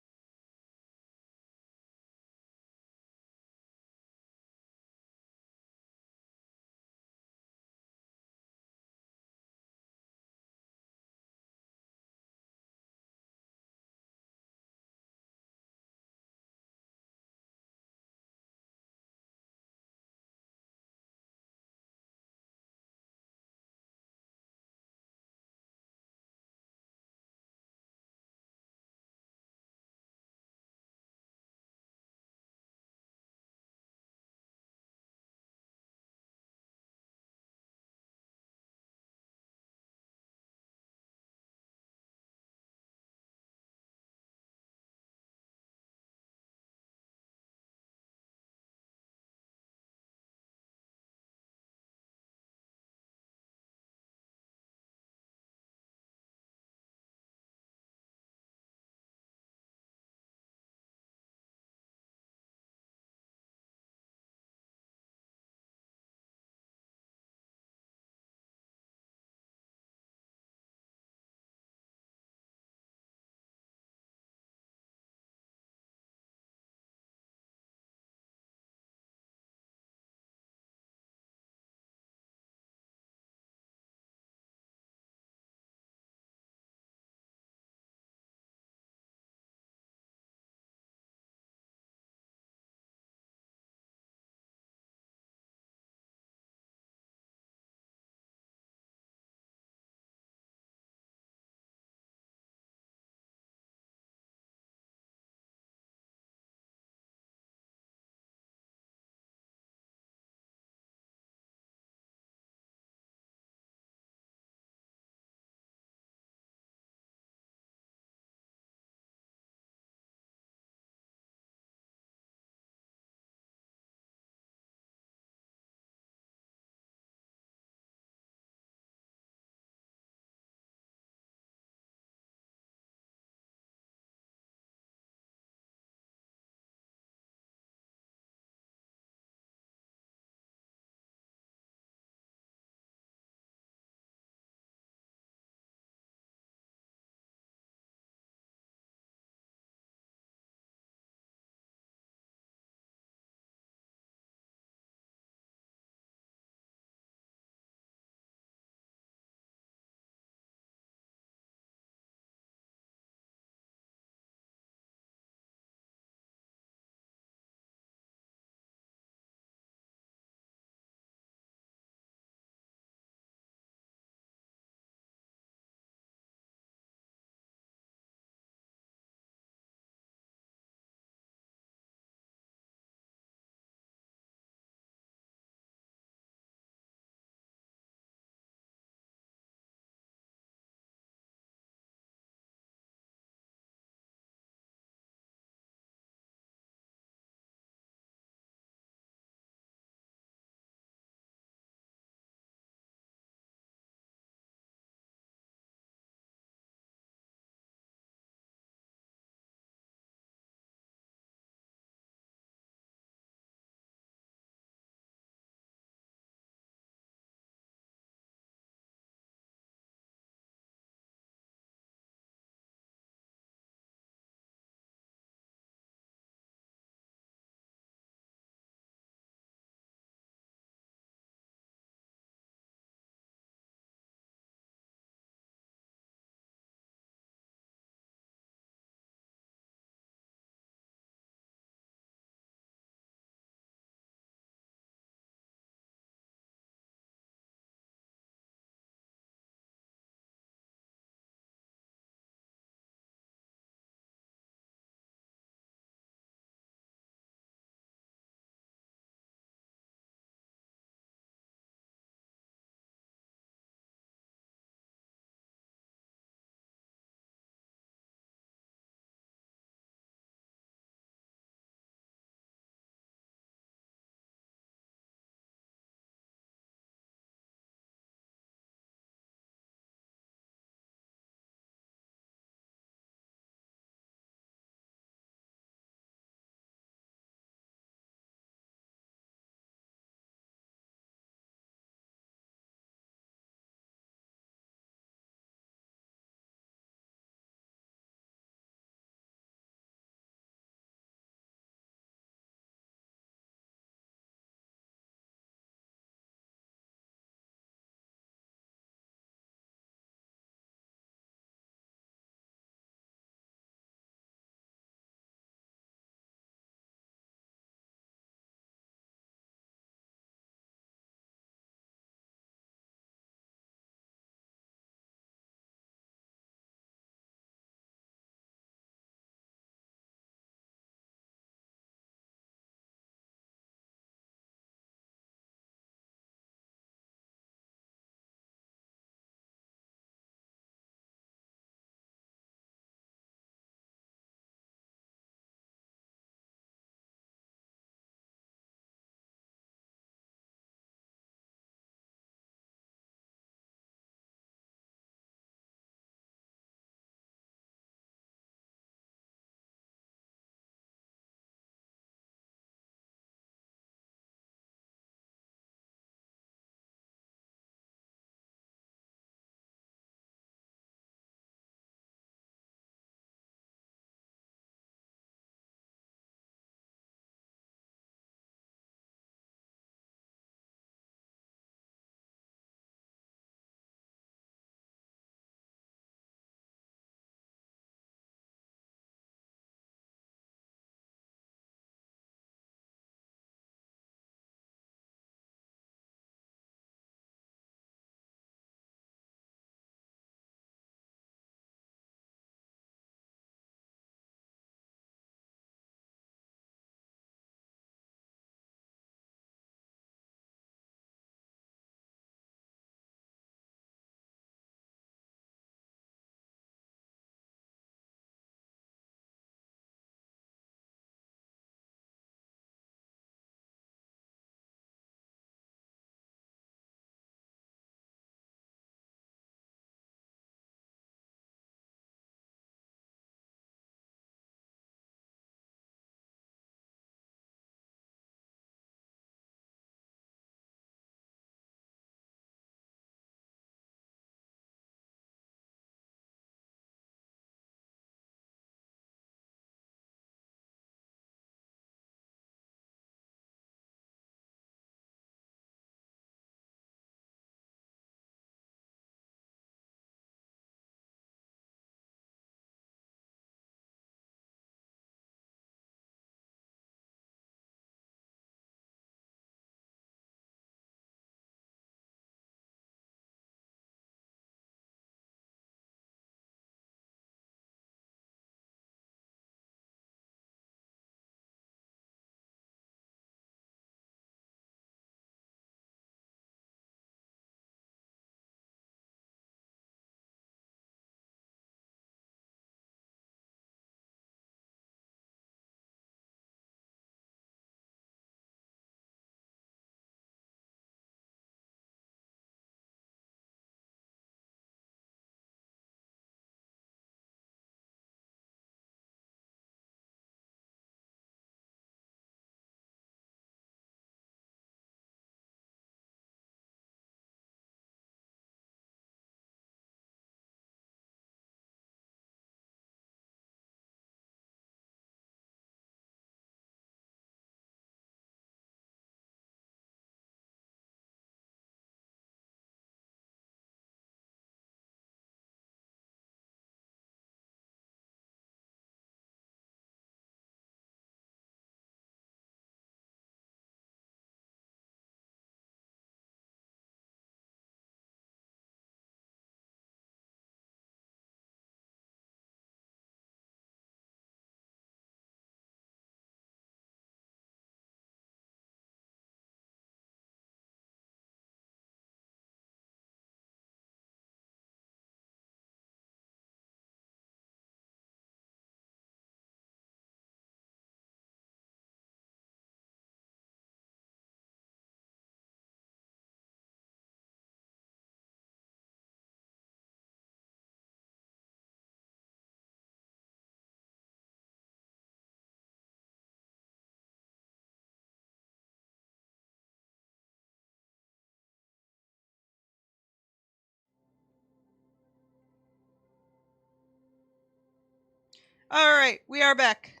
Alright, we are back.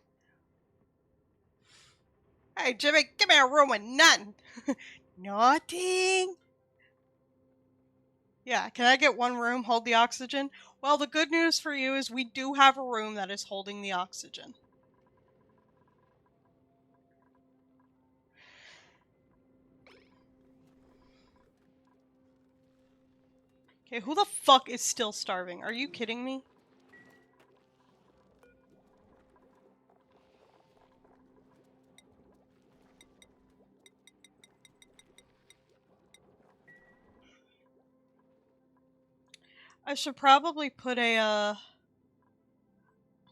Hey, Jimmy, give me a room with nothing. Nothing. Yeah, can I get one room, hold the oxygen? Well, the good news for you is we do have a room that is holding the oxygen. Okay, who the fuck is still starving? Are you kidding me? I should probably put a,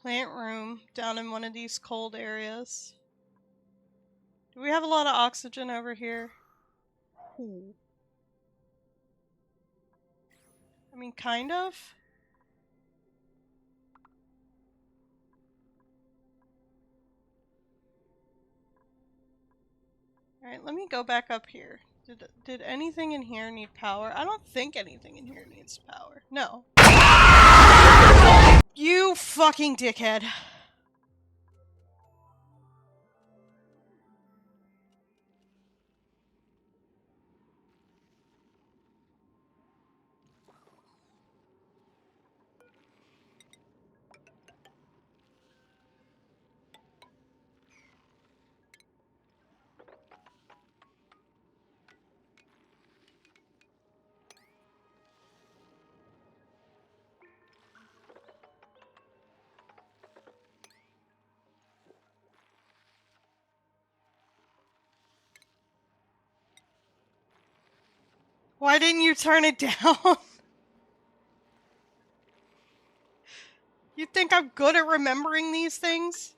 plant room down in one of these cold areas. Do we have a lot of oxygen over here? Ooh. I mean, kind of. Alright, let me go back up here. Did anything in here need power? I don't think anything in here needs power. No. You fucking dickhead. Why didn't you turn it down? You think I'm good at remembering these things?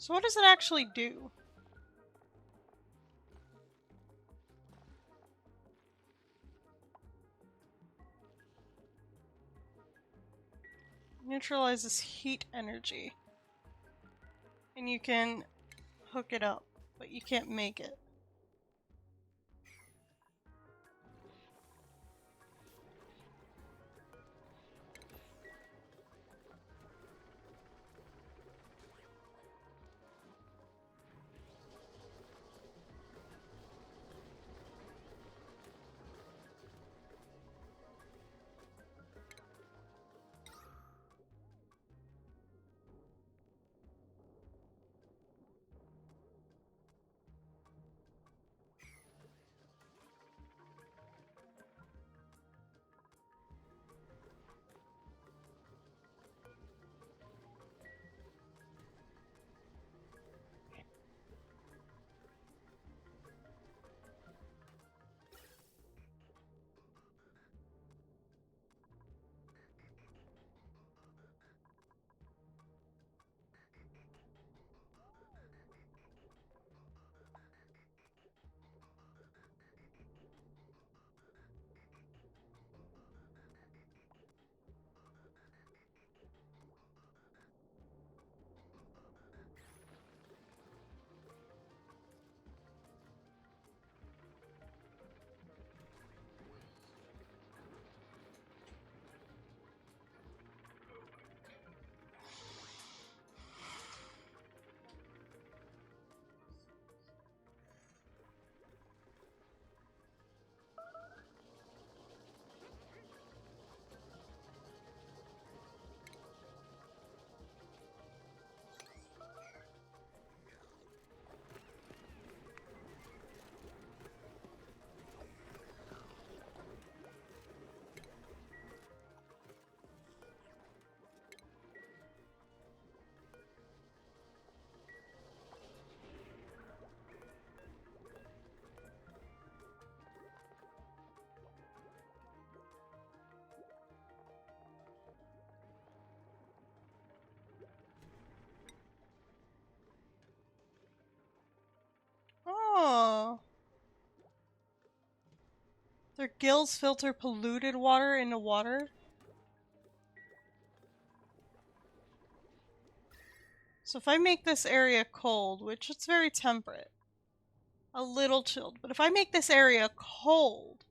So what does it actually do? Neutralizes heat energy. And you can hook it up, but you can't make it. Oh. Their gills filter polluted water into water? So if I make this area cold, which it's very temperate, a little chilled, but if I make this area cold,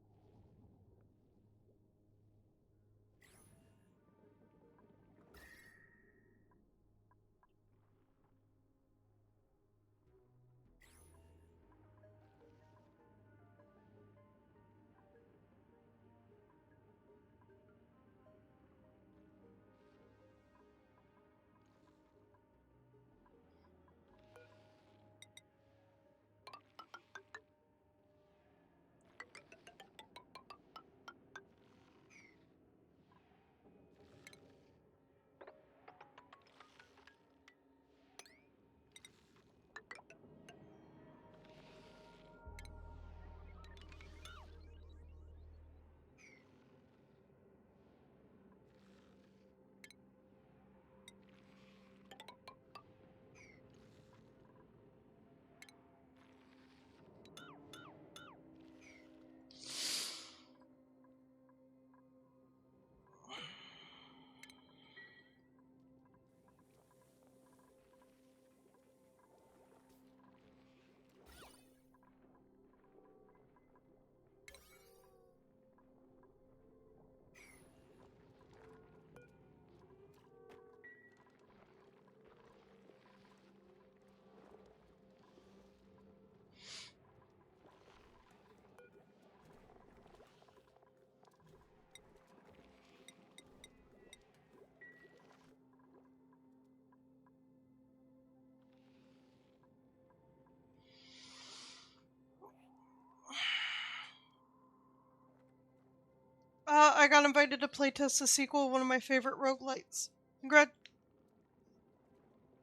I got invited to playtest the sequel of one of my favorite roguelites.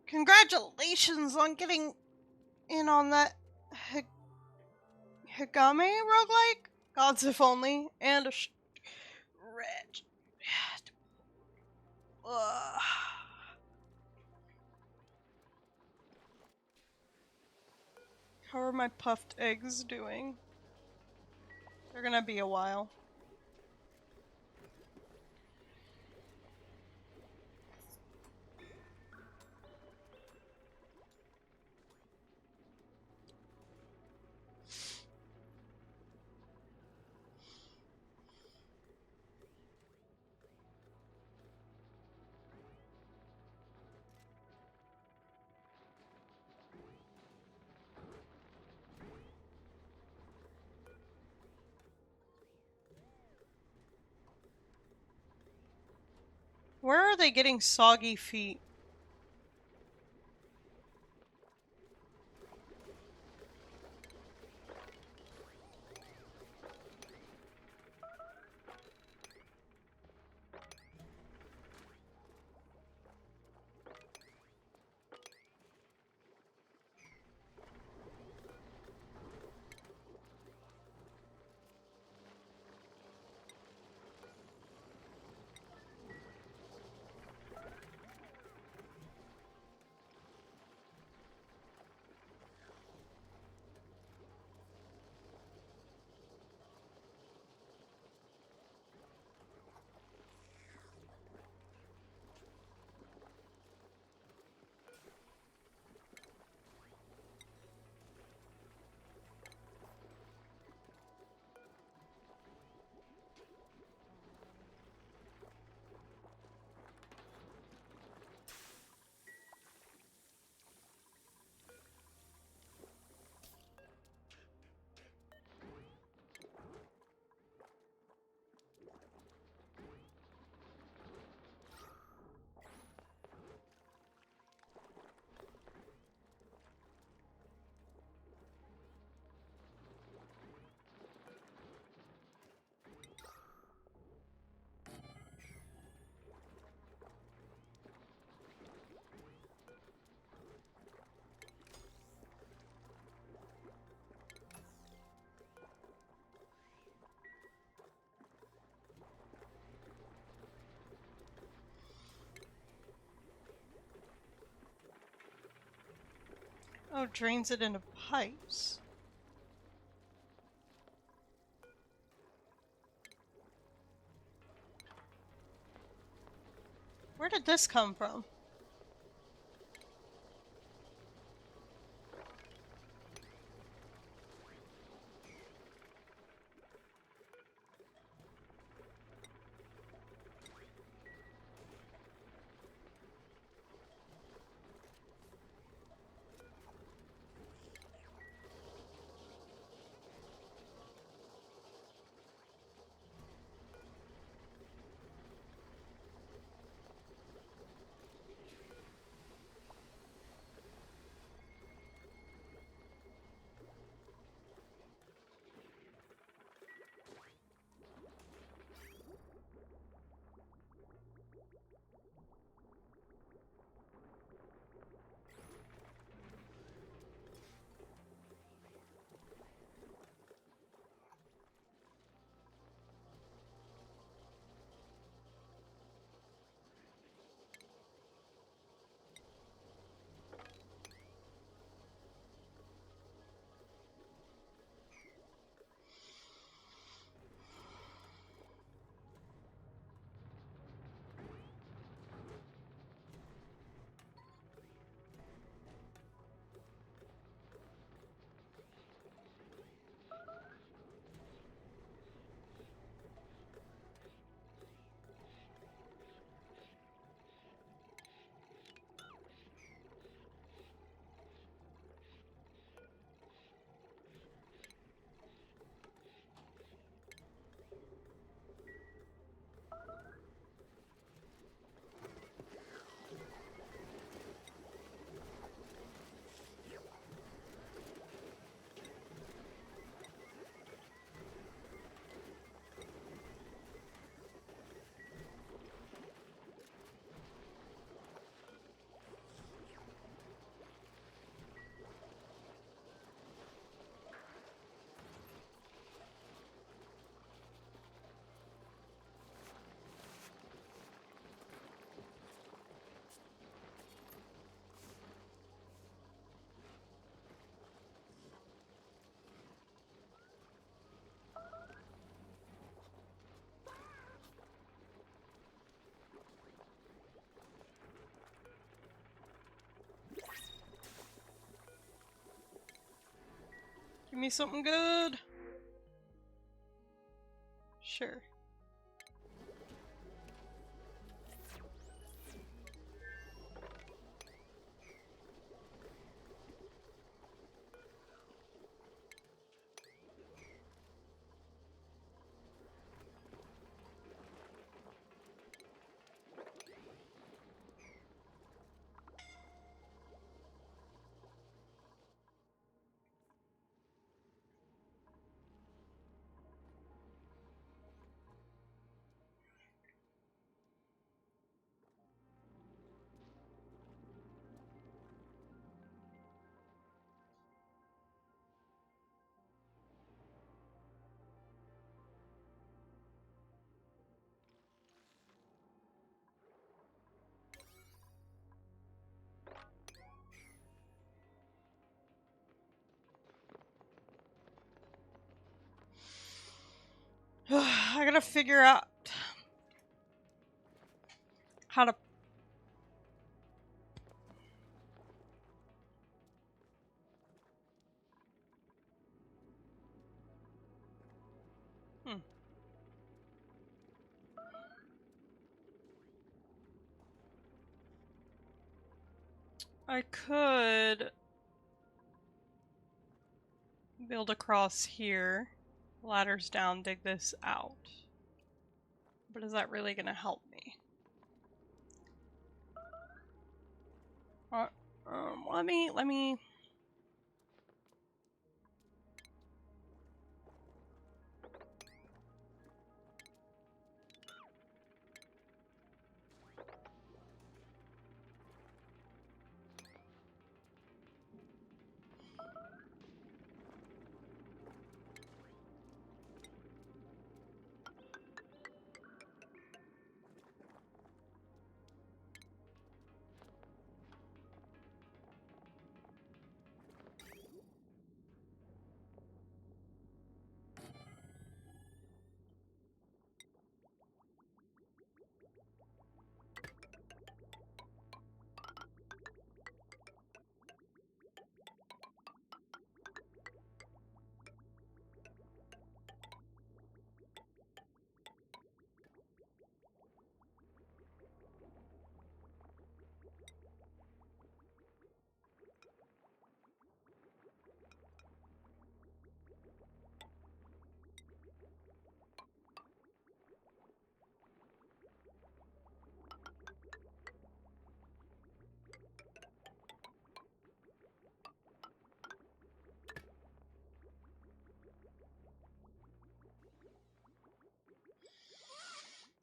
Congratulations on getting in on that Higame roguelike? Gods if only. And a red. Ugh. How are my puffed eggs doing? They're gonna be a while. Where are they getting soggy feet? Oh, drains it into pipes. Where did this come from? me something good. Sure. I gotta figure out how to... I could build across here, ladders down, dig this out. But is that really gonna help me? Let me...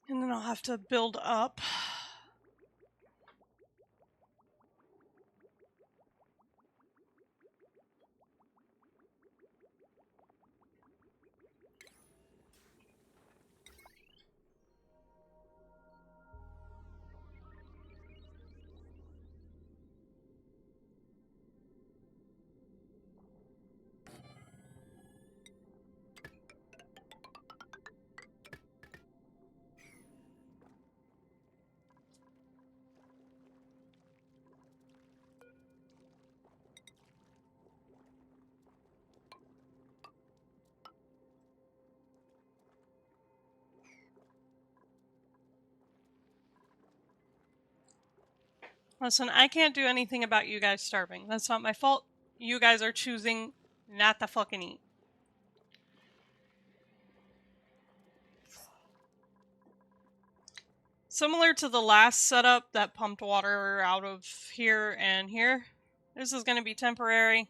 And then I'll have to build up. Listen, I can't do anything about you guys starving. That's not my fault. You guys are choosing not to fucking eat. Similar to the last setup that pumped water out of here and here, this is going to be temporary.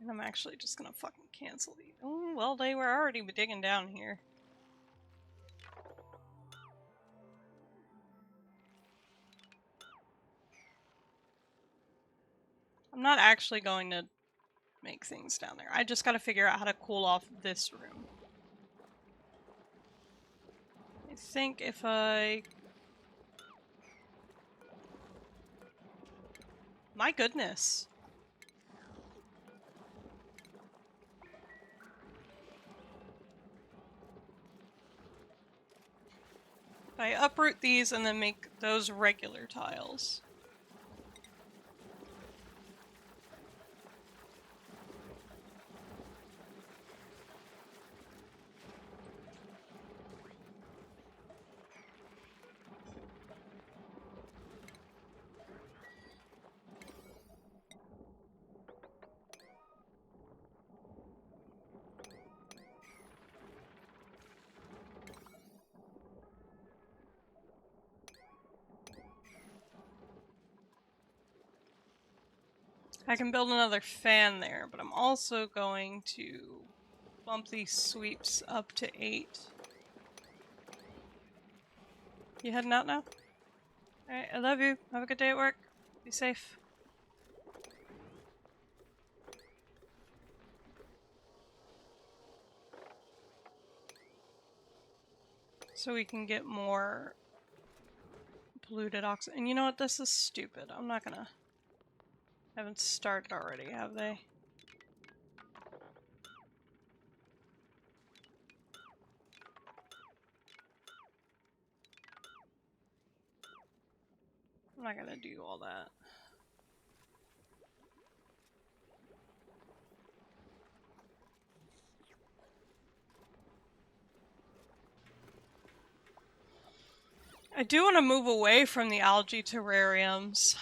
And I'm actually just going to fucking cancel these. Oh, well, they were already digging down here. I'm not actually going to make things down there. I just got to figure out how to cool off this room. I think if I... My goodness. I uproot these and then make those regular tiles. I can build another fan there, but I'm also going to bump these sweeps up to 8. You heading out now? Alright, I love you. Have a good day at work. Be safe. So we can get more polluted oxygen. And you know what? This is stupid. I'm not gonna... Haven't started already, have they? I'm not gonna do all that. I do want to move away from the algae terrariums.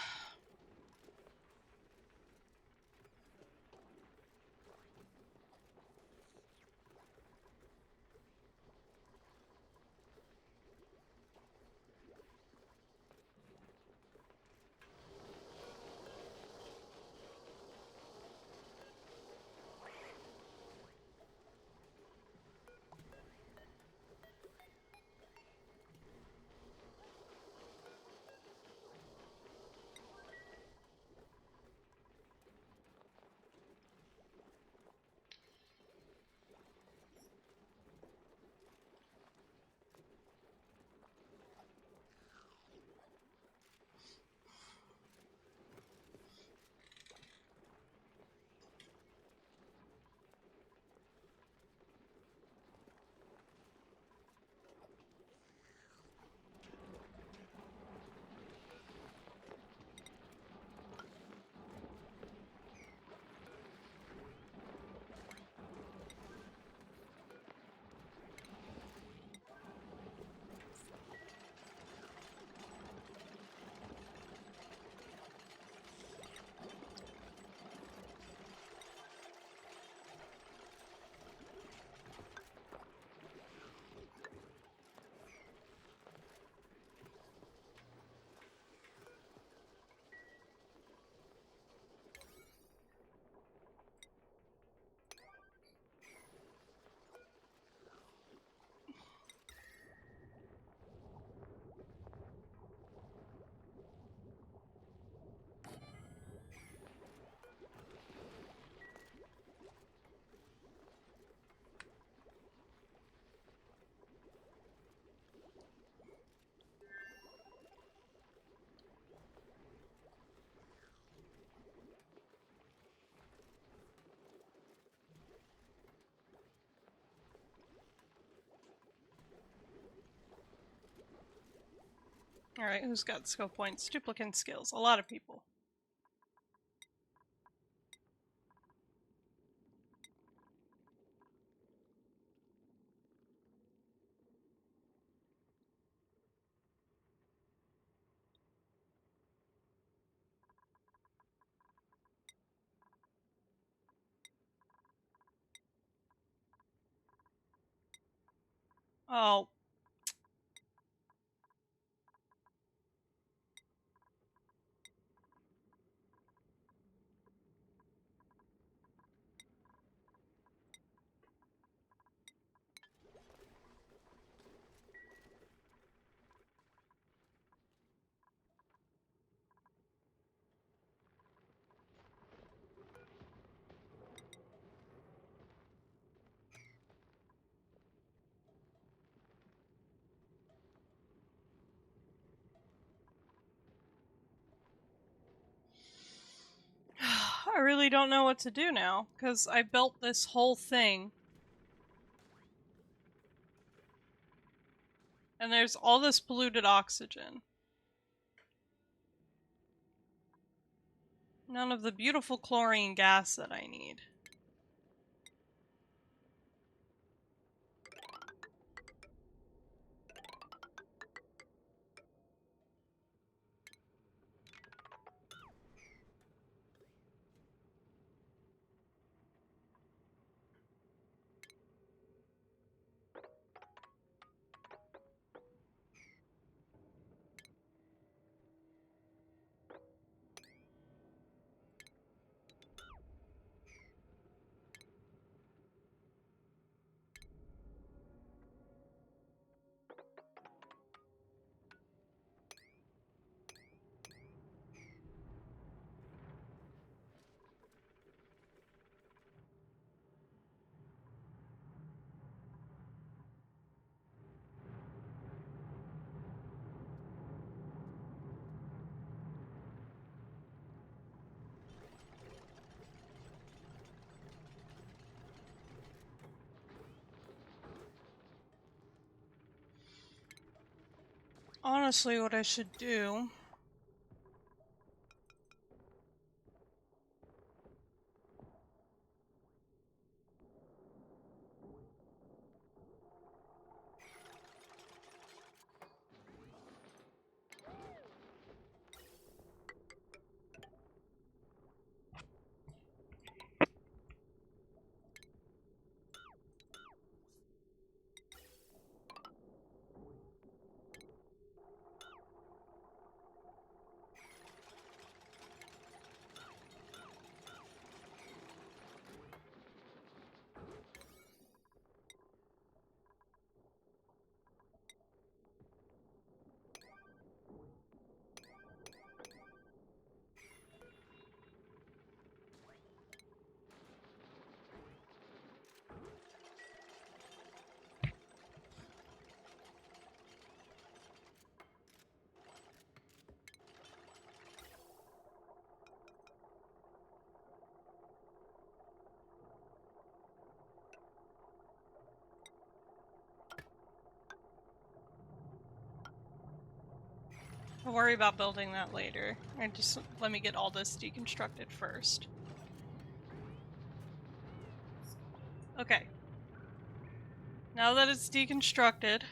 Alright, who's got skill points? Duplicant skills. A lot of people. Oh. I really don't know what to do now, because I built this whole thing. And there's all this polluted oxygen. None of the beautiful chlorine gas that I need. Honestly, what I should do... I'll worry about building that later. And just let me get all this deconstructed first. Okay. Now that it's deconstructed...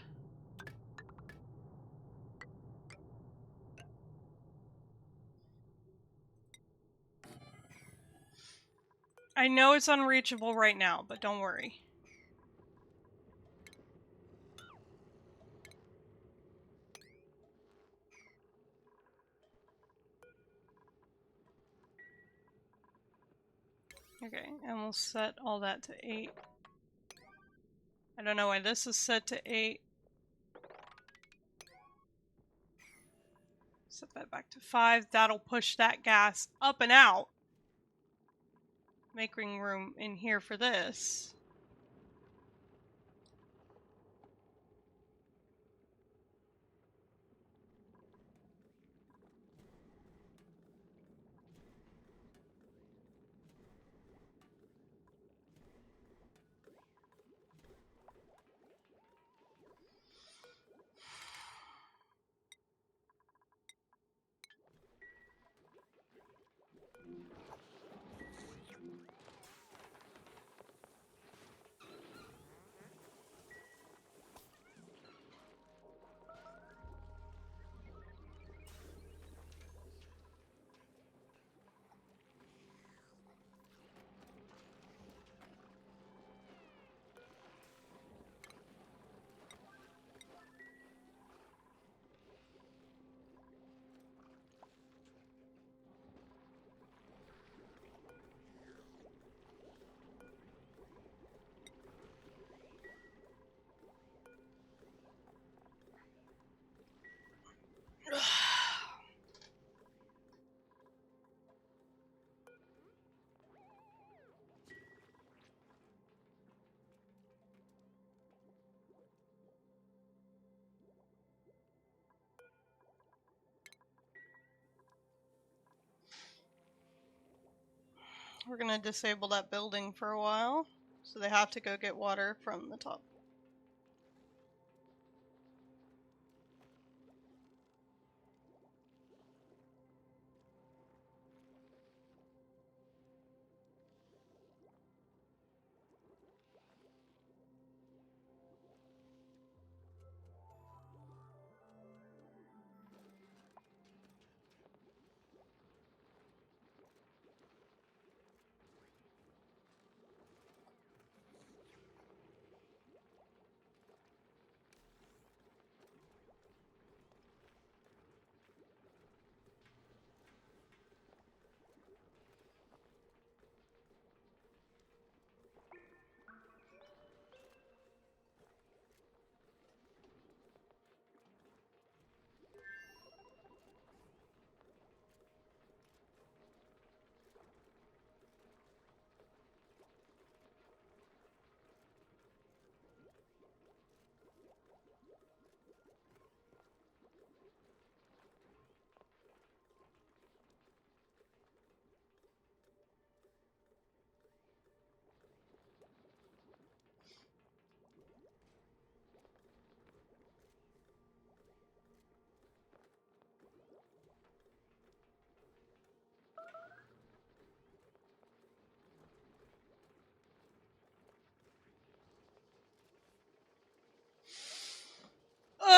I know it's unreachable right now, but don't worry. Okay, and we'll set all that to 8. I don't know why this is set to 8. Set that back to 5. That'll push that gas up and out. Making room in here for this. We're gonna disable that building for a while, so they have to go get water from the top.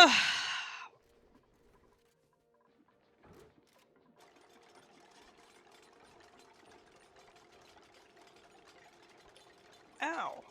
Ugh. Ow.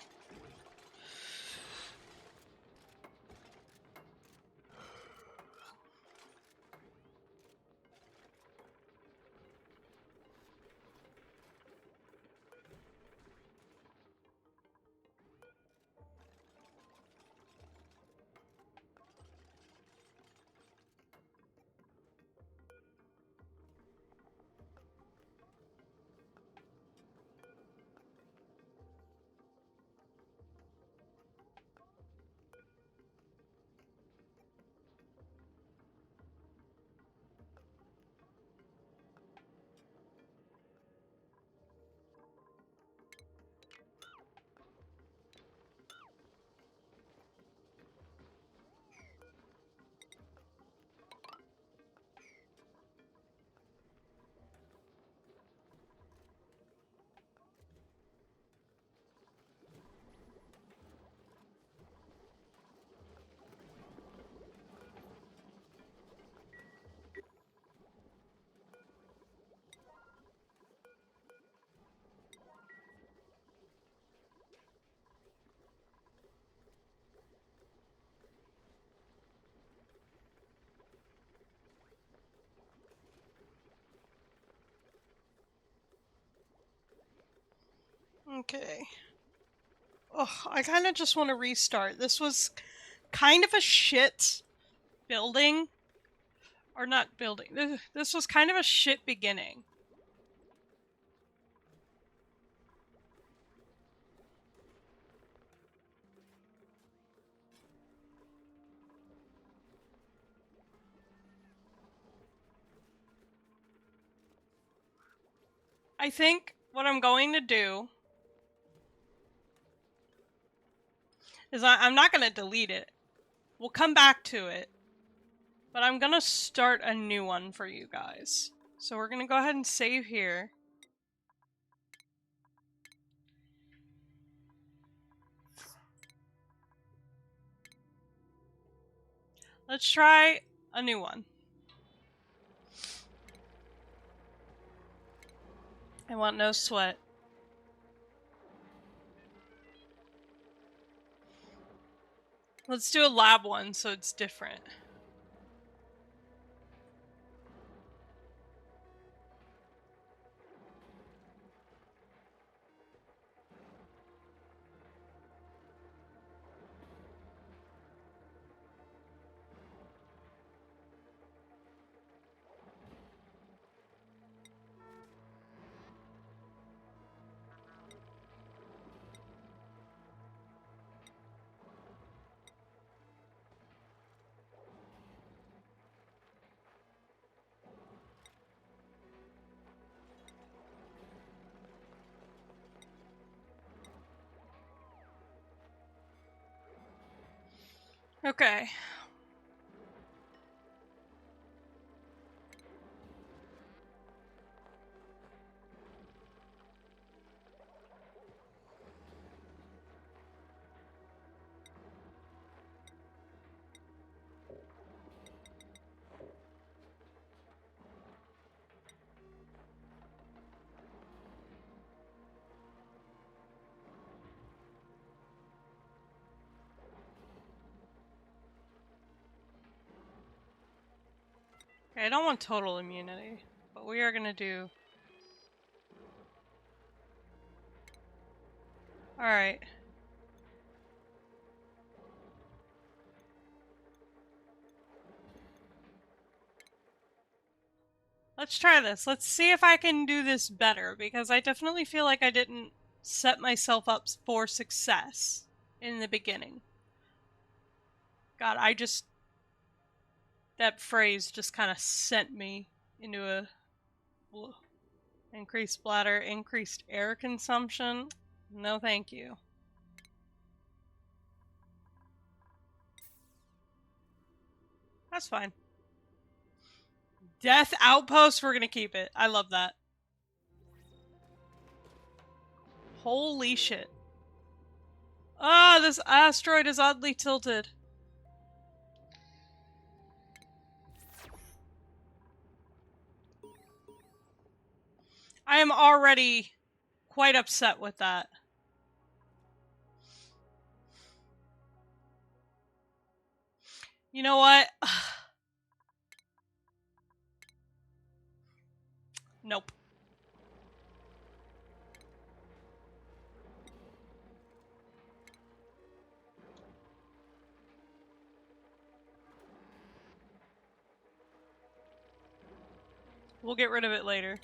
Okay. Oh, I kind of just want to restart. This was kind of a shit building. Or not building. This was kind of a shit beginning. I think what I'm going to do is I'm not going to delete it. We'll come back to it. But I'm going to start a new one for you guys. So we're going to go ahead and save here. Let's try a new one. I want no sweat. Let's do a lab one so it's different. Okay. Okay, I don't want total immunity, but we are gonna do... Alright. Let's try this. Let's see if I can do this better, because I definitely feel like I didn't set myself up for success in the beginning. God, that phrase just kind of sent me into a... Increased bladder, increased air consumption. No thank you. That's fine. Death Outpost, we're gonna keep it. I love that. Holy shit. Ah, this asteroid is oddly tilted. I am already quite upset with that. You know what? Nope. We'll get rid of it later.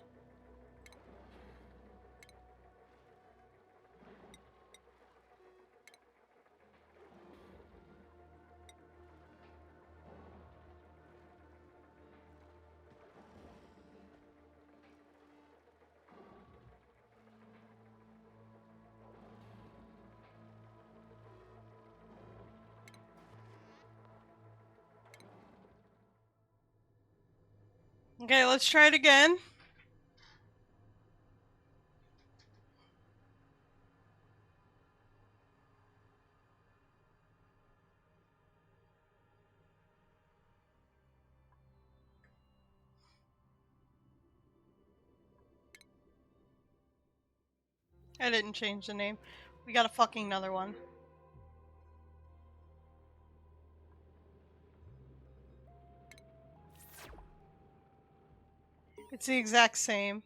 Okay, let's try it again. I didn't change the name. We got a fucking another one. It's the exact same.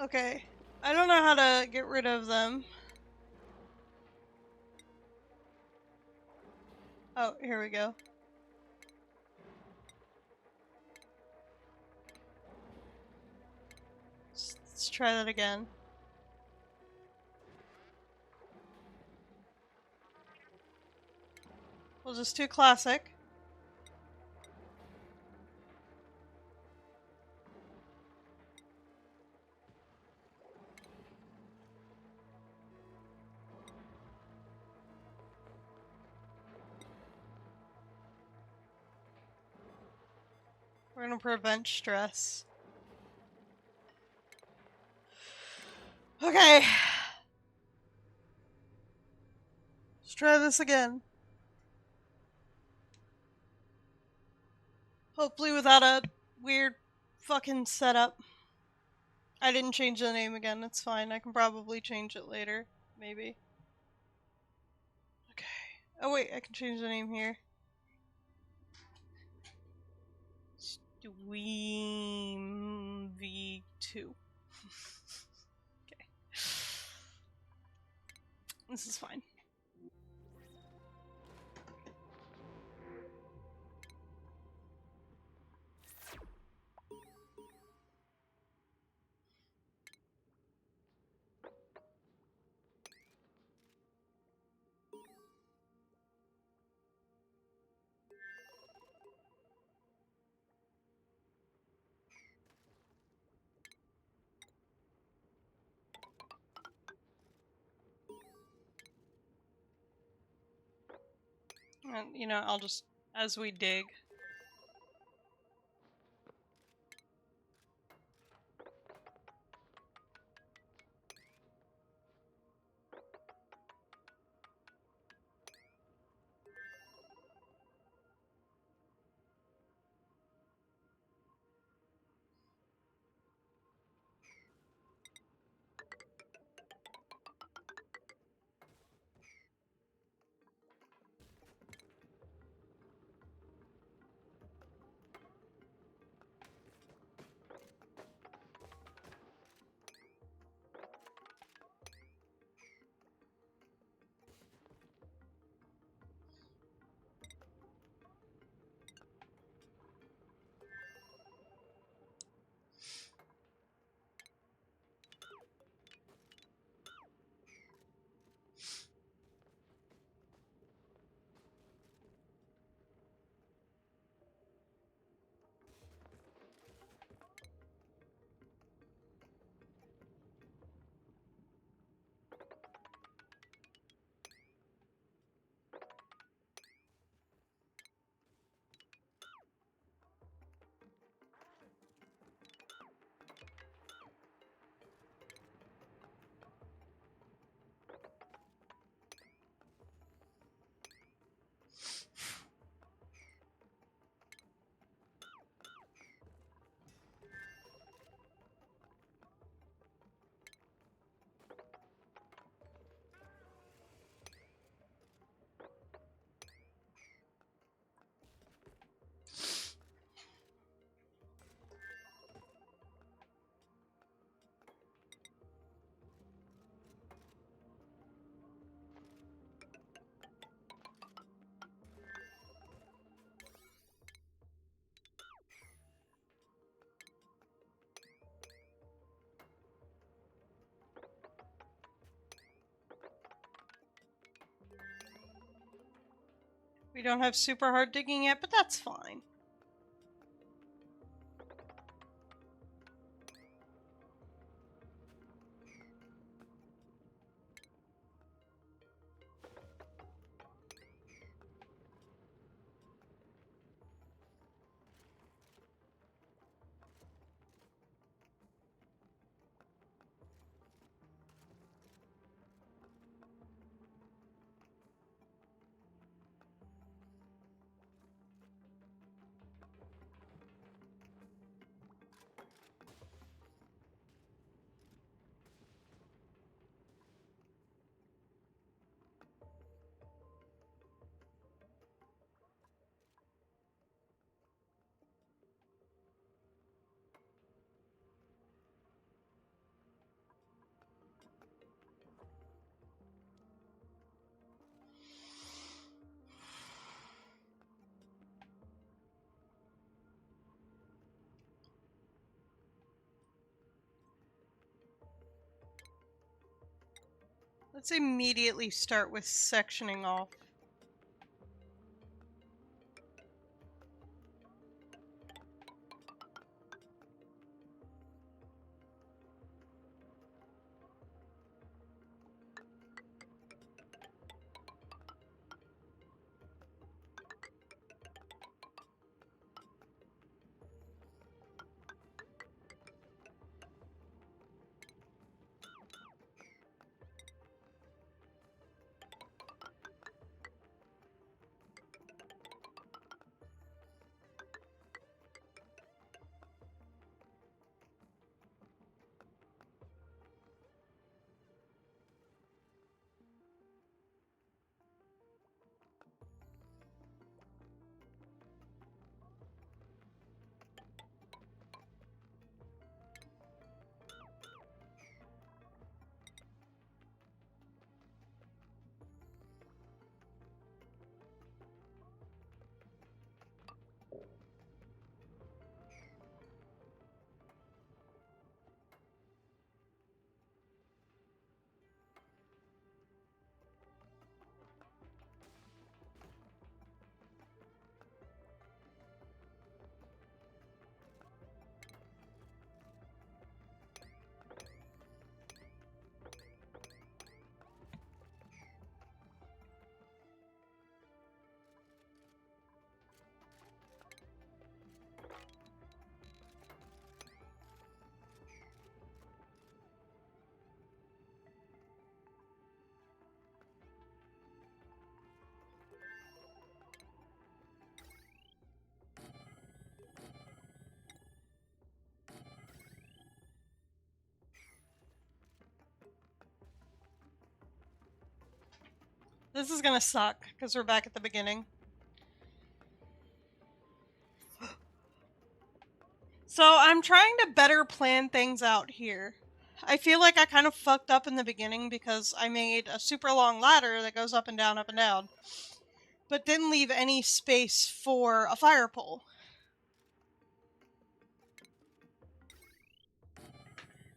Okay. I don't know how to get rid of them. Oh, here we go. Let's try that again. We'll just do classic. We're gonna prevent stress. Okay. Let's try this again. Hopefully without a weird fucking setup. I didn't change the name again, it's fine. I can probably change it later. Maybe. Okay. Oh wait, I can change the name here. Stream V2. Okay. This is fine. And, you know, I'll just, as we dig. We don't have super hard digging yet, but that's fine. Let's immediately start with sectioning off. This is gonna suck, because we're back at the beginning. So I'm trying to better plan things out here. I feel like I kind of fucked up in the beginning because I made a super long ladder that goes up and down, but didn't leave any space for a fire pole.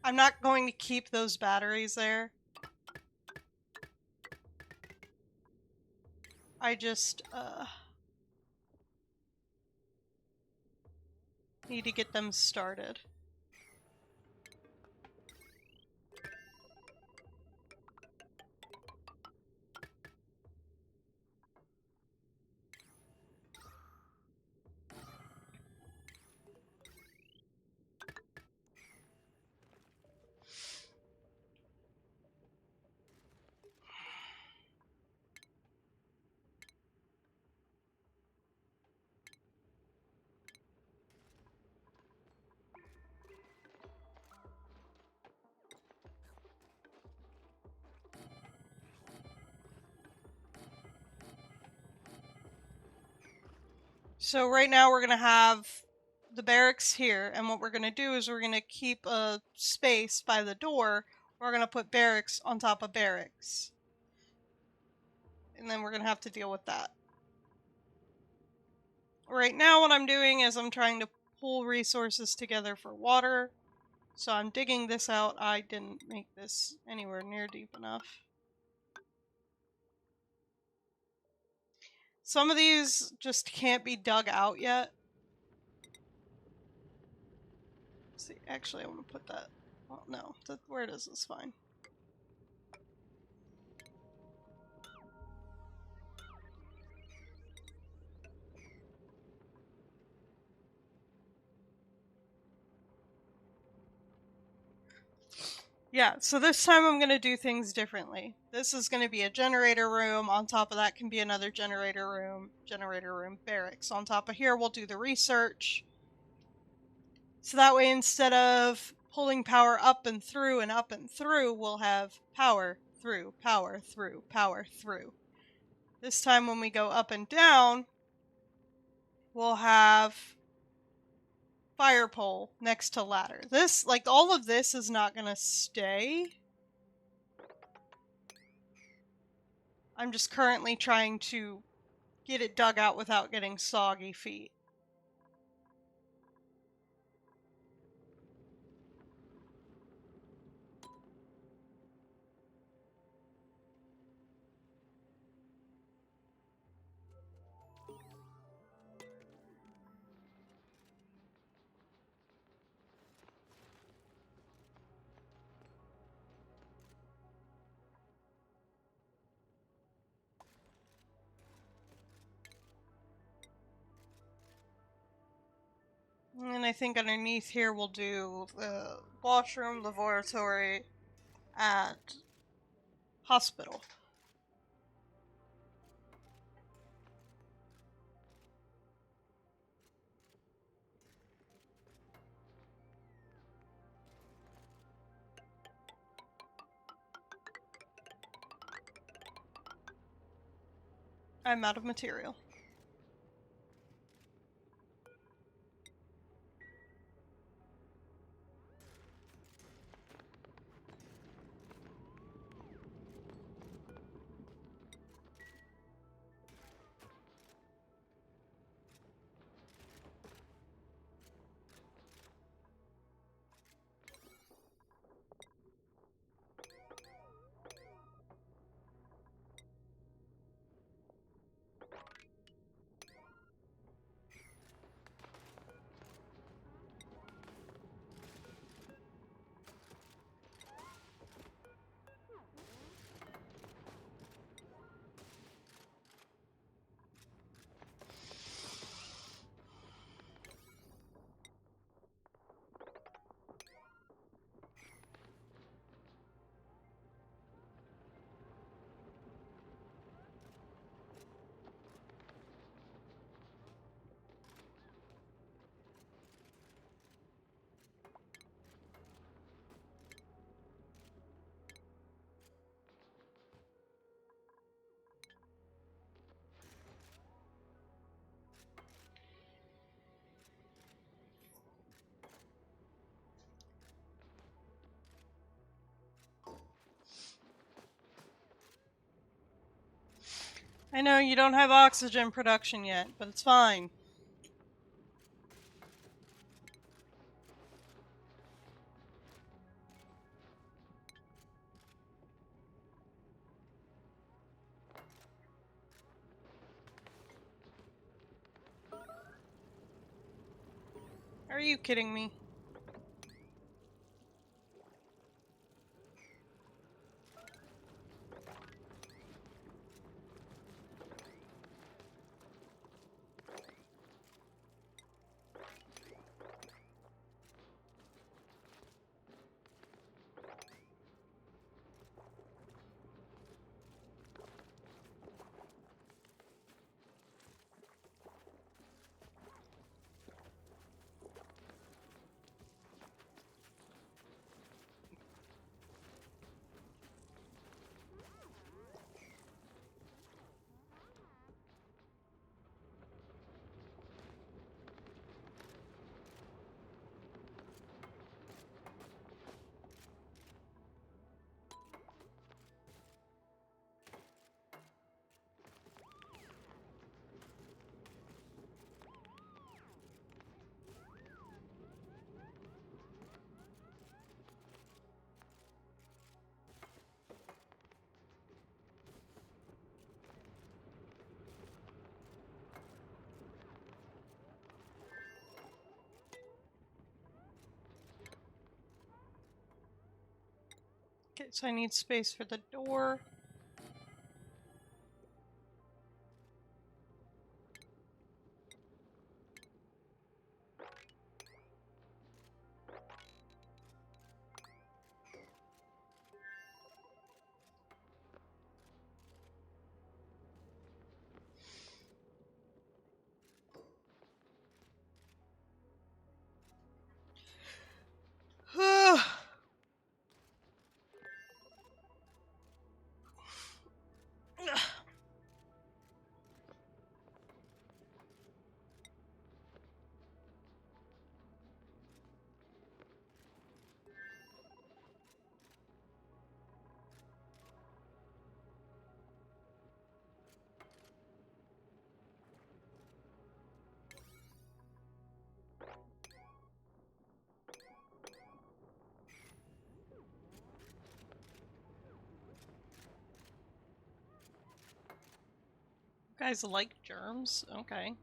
I'm not going to keep those batteries there. I just, need to get them started. So right now we're gonna have the barracks here, and what we're gonna do is we're gonna keep a space by the door. We're gonna put barracks on top of barracks. And then we're gonna have to deal with that. Right now what I'm doing is I'm trying to pull resources together for water. So I'm digging this out. I didn't make this anywhere near deep enough. Some of these just can't be dug out yet. See, actually, I want to put that. Well, no, where it is fine. Yeah, so this time I'm going to do things differently. This is going to be a generator room. On top of that can be another generator room barracks. On top of here, we'll do the research. So that way, instead of pulling power up and through, we'll have power through, power through, power through. This time when we go up and down, we'll have fire pole next to ladder. This, like, all of this is not gonna stay. I'm just currently trying to get it dug out without getting soggy feet. And I think underneath here we'll do the washroom, laboratory, and hospital. I'm out of material. I know you don't have oxygen production yet, but it's fine. Are you kidding me? Okay, so I need space for the door. Guys like germs? Okay.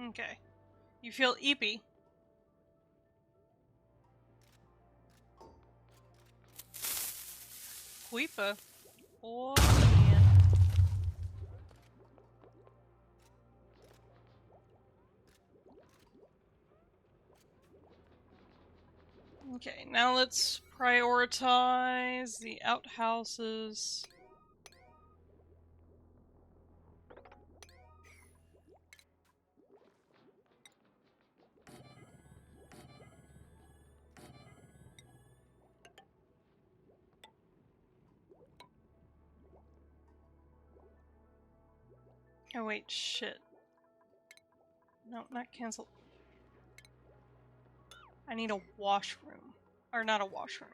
Okay. You feel eepy. Weepa. Oh, man. Okay, now let's prioritize the outhouses. Oh wait, shit. No, not cancel. I need a washroom. Or not a washroom.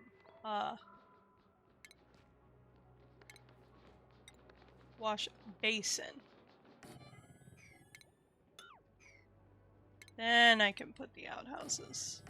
Wash basin. Then I can put the outhouses.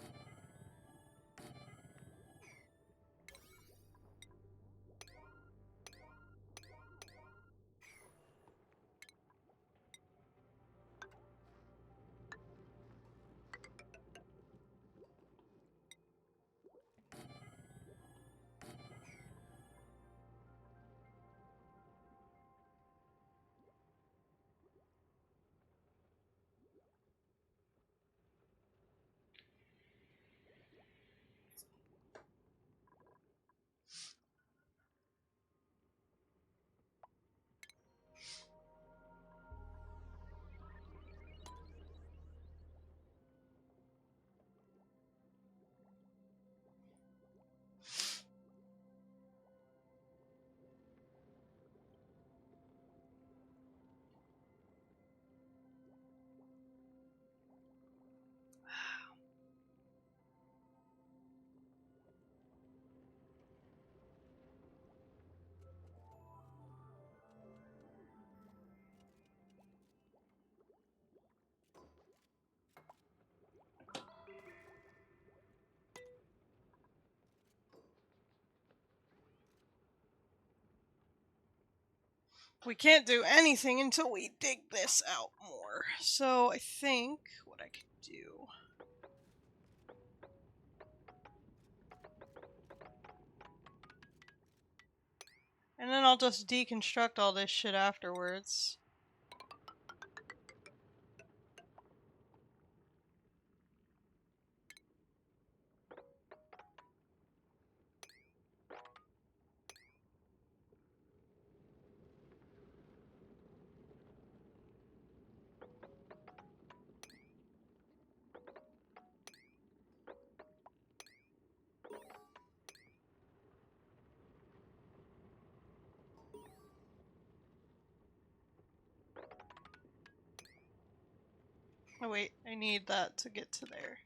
We can't do anything until we dig this out more. So I think what I could do... And then I'll just deconstruct all this shit afterwards. Oh wait, I need that to get to there.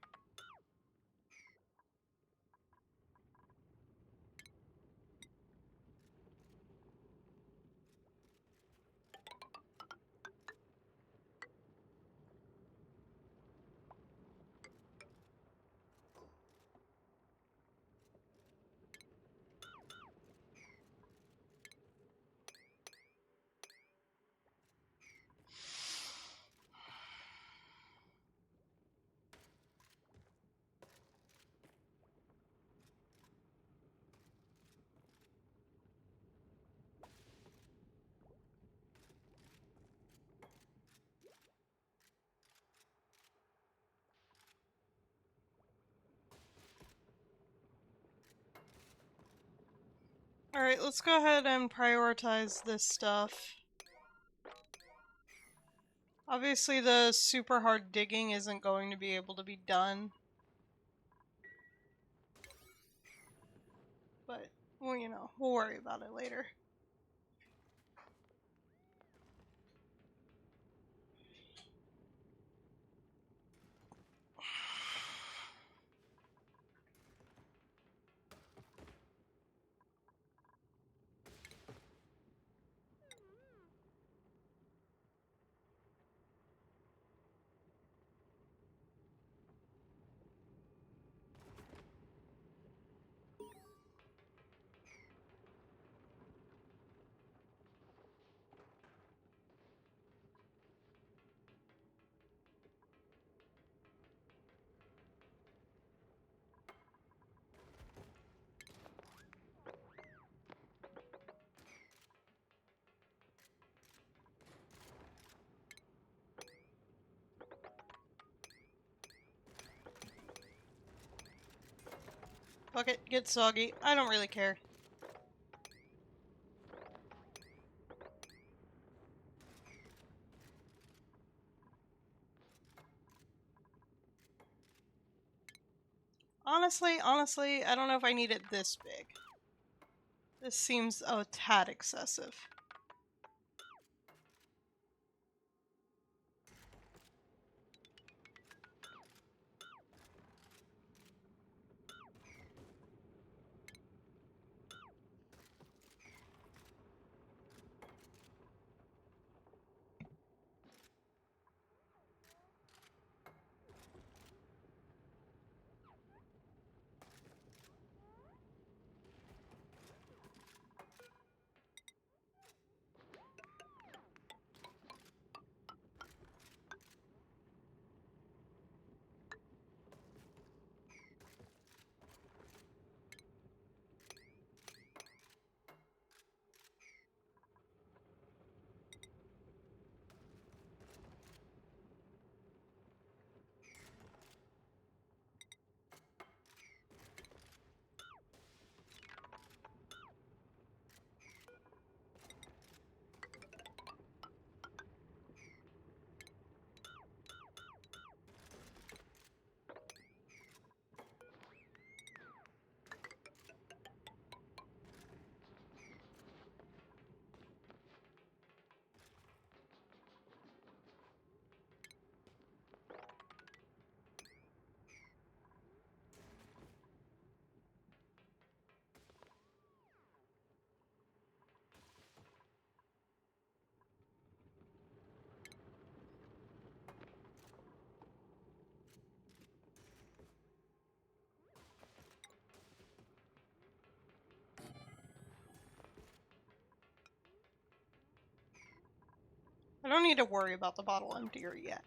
Alright, let's go ahead and prioritize this stuff. Obviously the super hard digging isn't going to be able to be done. But, well, you know, we'll worry about it later. Fuck it, get soggy. I don't really care. Honestly, I don't know if I need it this big. This seems a tad excessive. I don't need to worry about the bottle emptier yet.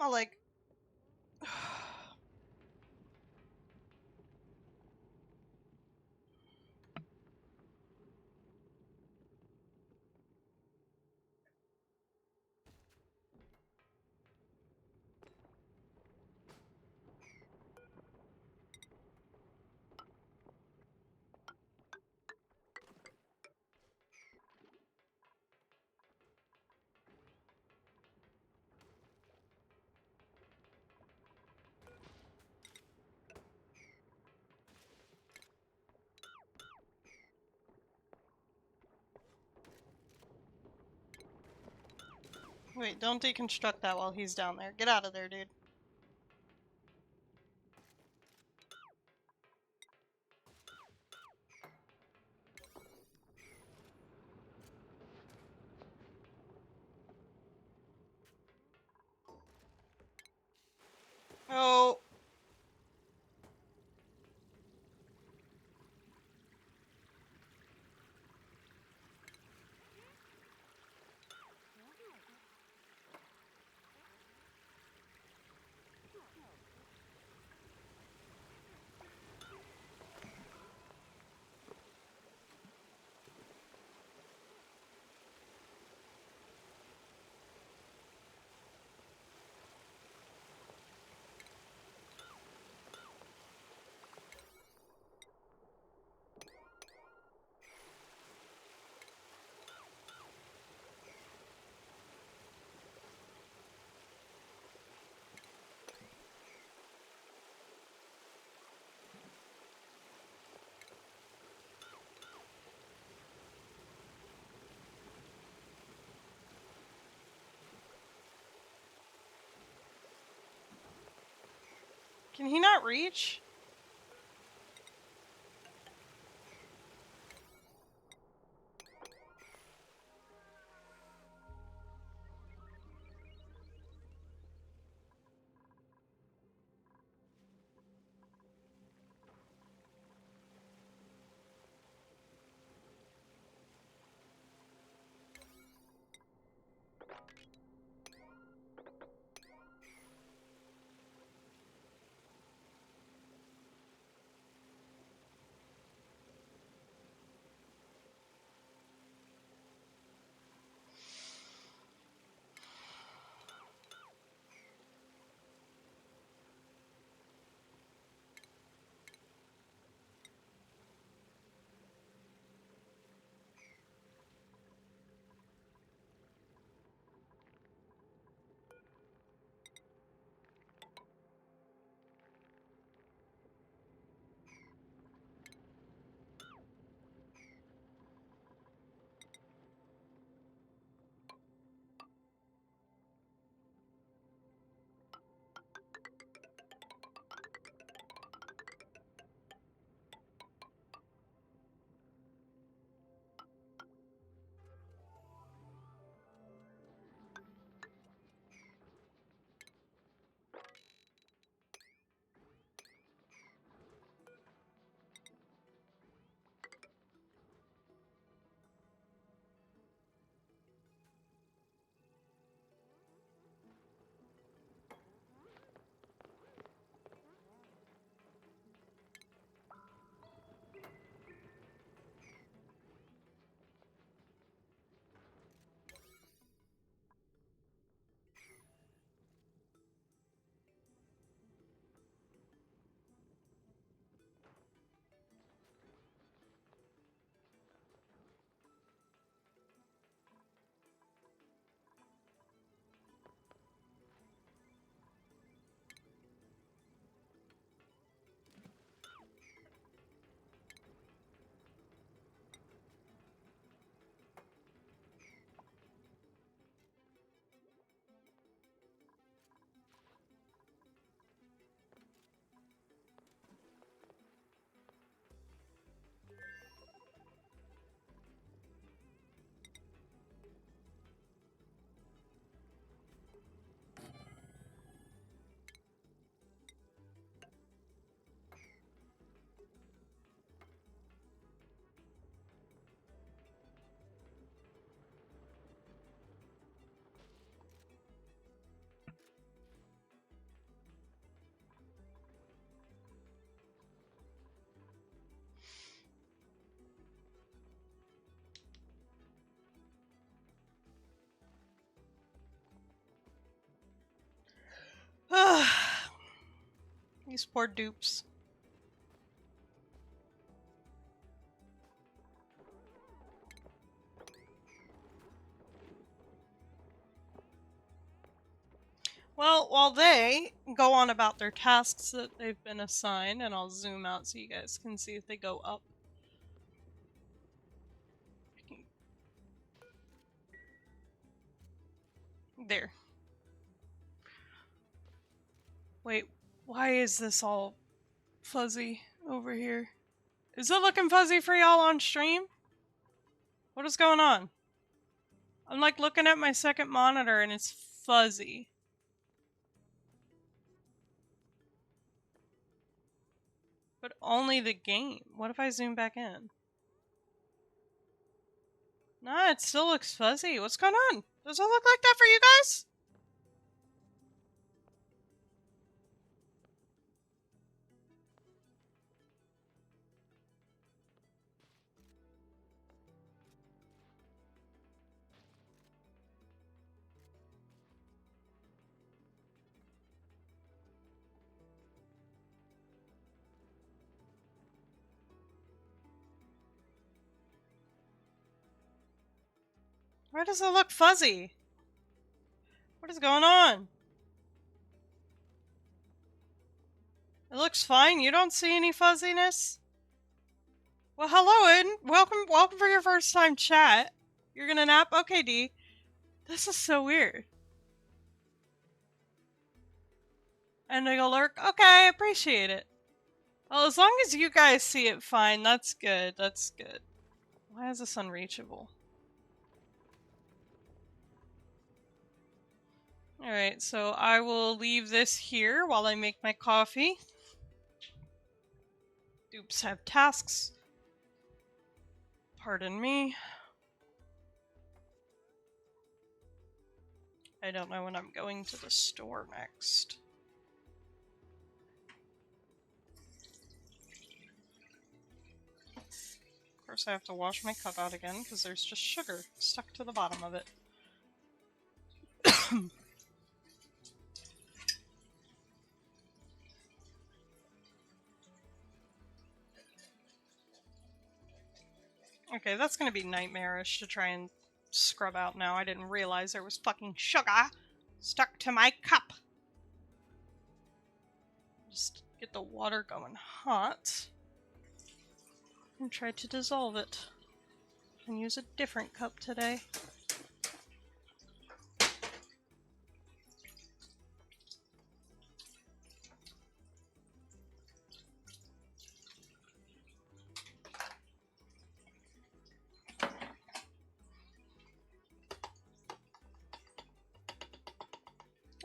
I'll like... Wait, don't deconstruct that while he's down there. Get out of there, dude. Oh. Can he not reach? These poor dupes. Well, while they go on about their tasks that they've been assigned, and I'll zoom out so you guys can see if they go up. There. Wait, why is this all fuzzy over here? Is it looking fuzzy for y'all on stream? What is going on? I'm like looking at my second monitor and it's fuzzy. But only the game. What if I zoom back in? Nah, it still looks fuzzy. What's going on? Does it look like that for you guys? Why does it look fuzzy? What is going on? It looks fine. You don't see any fuzziness? Well, hello, Ed. Welcome for your first time chat. You're gonna nap? Okay, D. This is so weird. And they go lurk? Okay, I appreciate it. Well, as long as you guys see it fine, that's good. That's good. Why is this unreachable? Alright, so I will leave this here while I make my coffee. Dupes have tasks. Pardon me. I don't know when I'm going to the store next. Of course I have to wash my cup out again because there's just sugar stuck to the bottom of it. Okay, that's gonna be nightmarish to try and scrub out now. I didn't realize there was fucking sugar stuck to my cup. Just get the water going hot and try to dissolve it. And use a different cup today.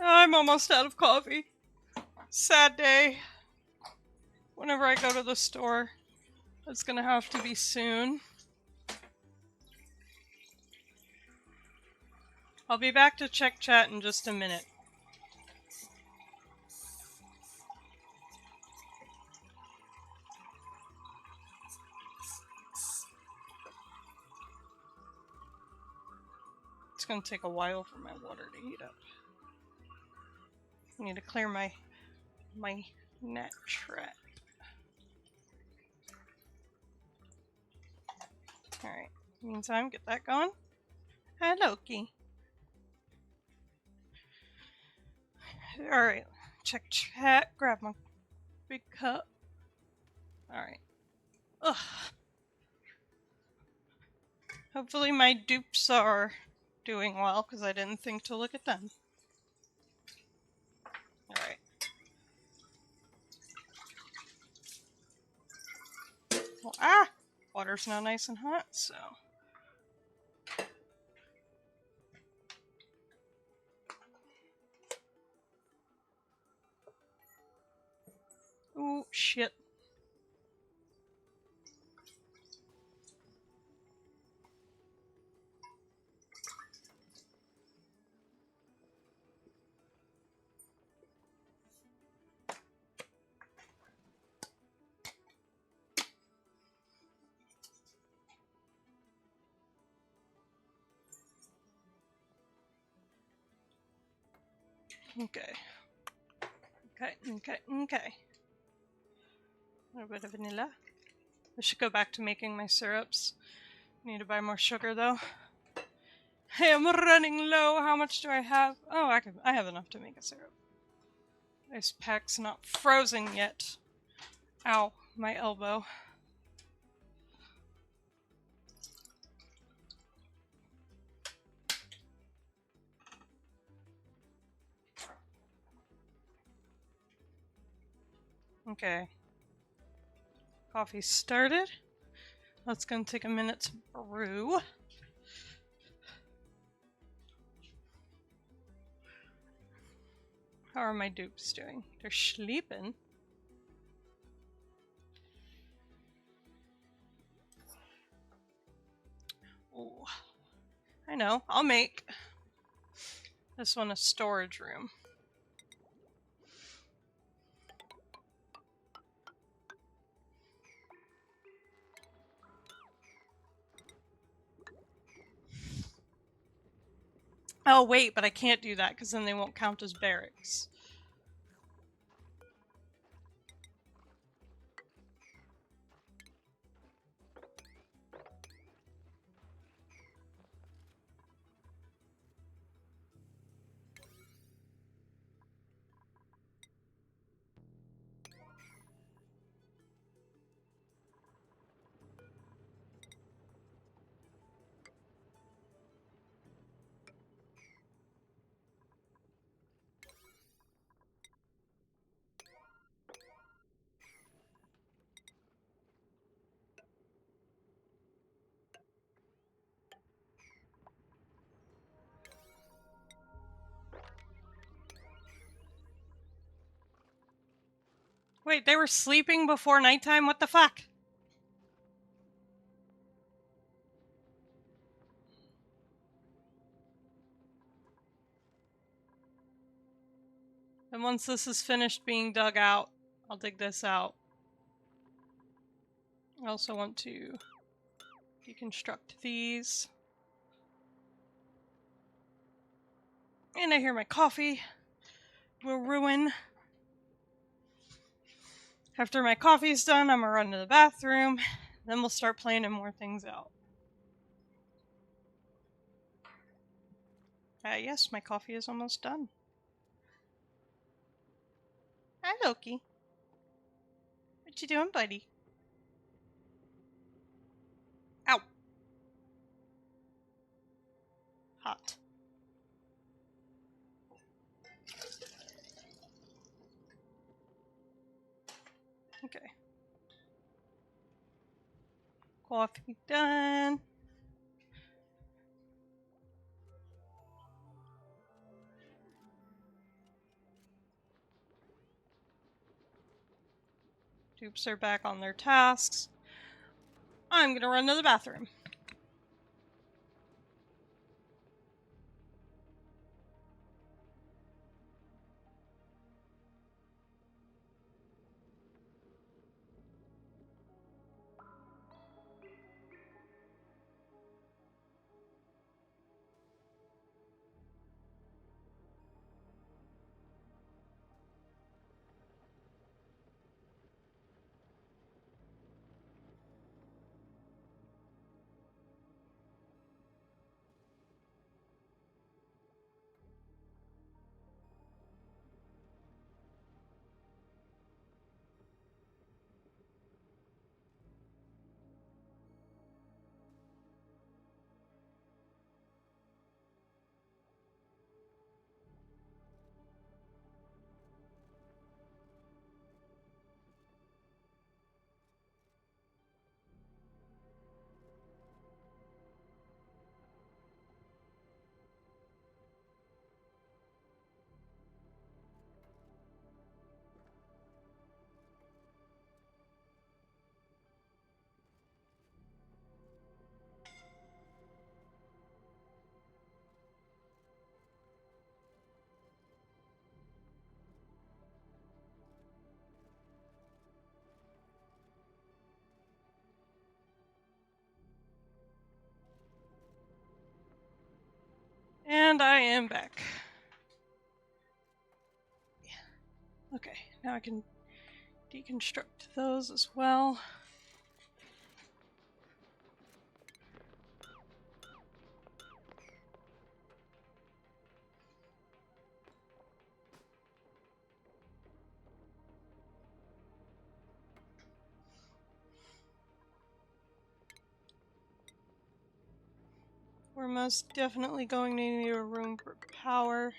I'm almost out of coffee. Sad day. Whenever I go to the store, it's gonna have to be soon. I'll be back to check chat in just a minute. It's gonna take a while for my water to heat up. I need to clear my net trap. Alright, meantime, get that going. Hi, Loki. Alright, check chat, grab my big cup. Alright. Ugh. Hopefully my dupes are doing well, because I didn't think to look at them. Alright. Well, water's now nice and hot, so... Ooh, shit. Okay. Okay. A little bit of vanilla. I should go back to making my syrups. Need to buy more sugar though. Hey, I'm running low. How much do I have? Oh, I have enough to make a syrup. This pack's not frozen yet. Ow, my elbow. Okay. Coffee started. That's gonna take a minute to brew. How are my dupes doing? They're sleeping. Oh, I know. I'll make this one a storage room. Oh, wait, but I can't do that because then they won't count as barracks. Wait, they were sleeping before nighttime? What the fuck? And once this is finished being dug out, I'll dig this out. I also want to deconstruct these. And I hear my coffee will ruin. After my coffee's done, I'm gonna run to the bathroom. Then we'll start planning more things out. Yes, my coffee is almost done. Hi, Loki. What you doing, buddy? Ow. Hot. Okay. Coffee done. Dupes are back on their tasks. I'm gonna run to the bathroom. And I am back. Okay, now I can deconstruct those as well. We're most definitely going to need a room for power.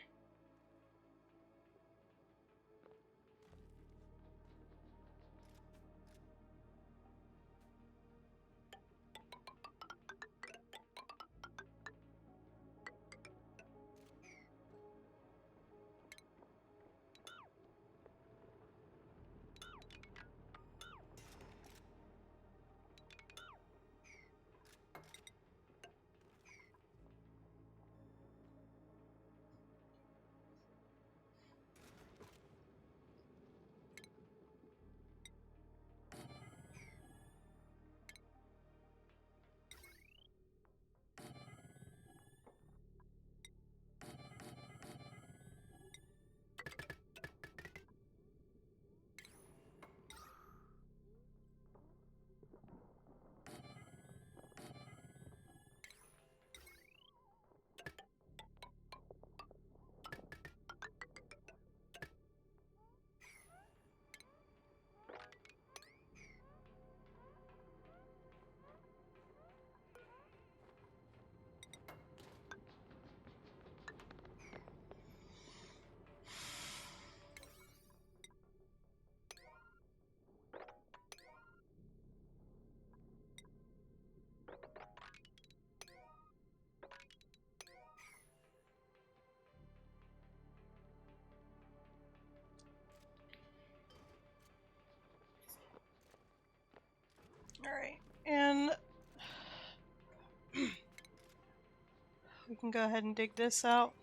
Alright, and we can go ahead and dig this out.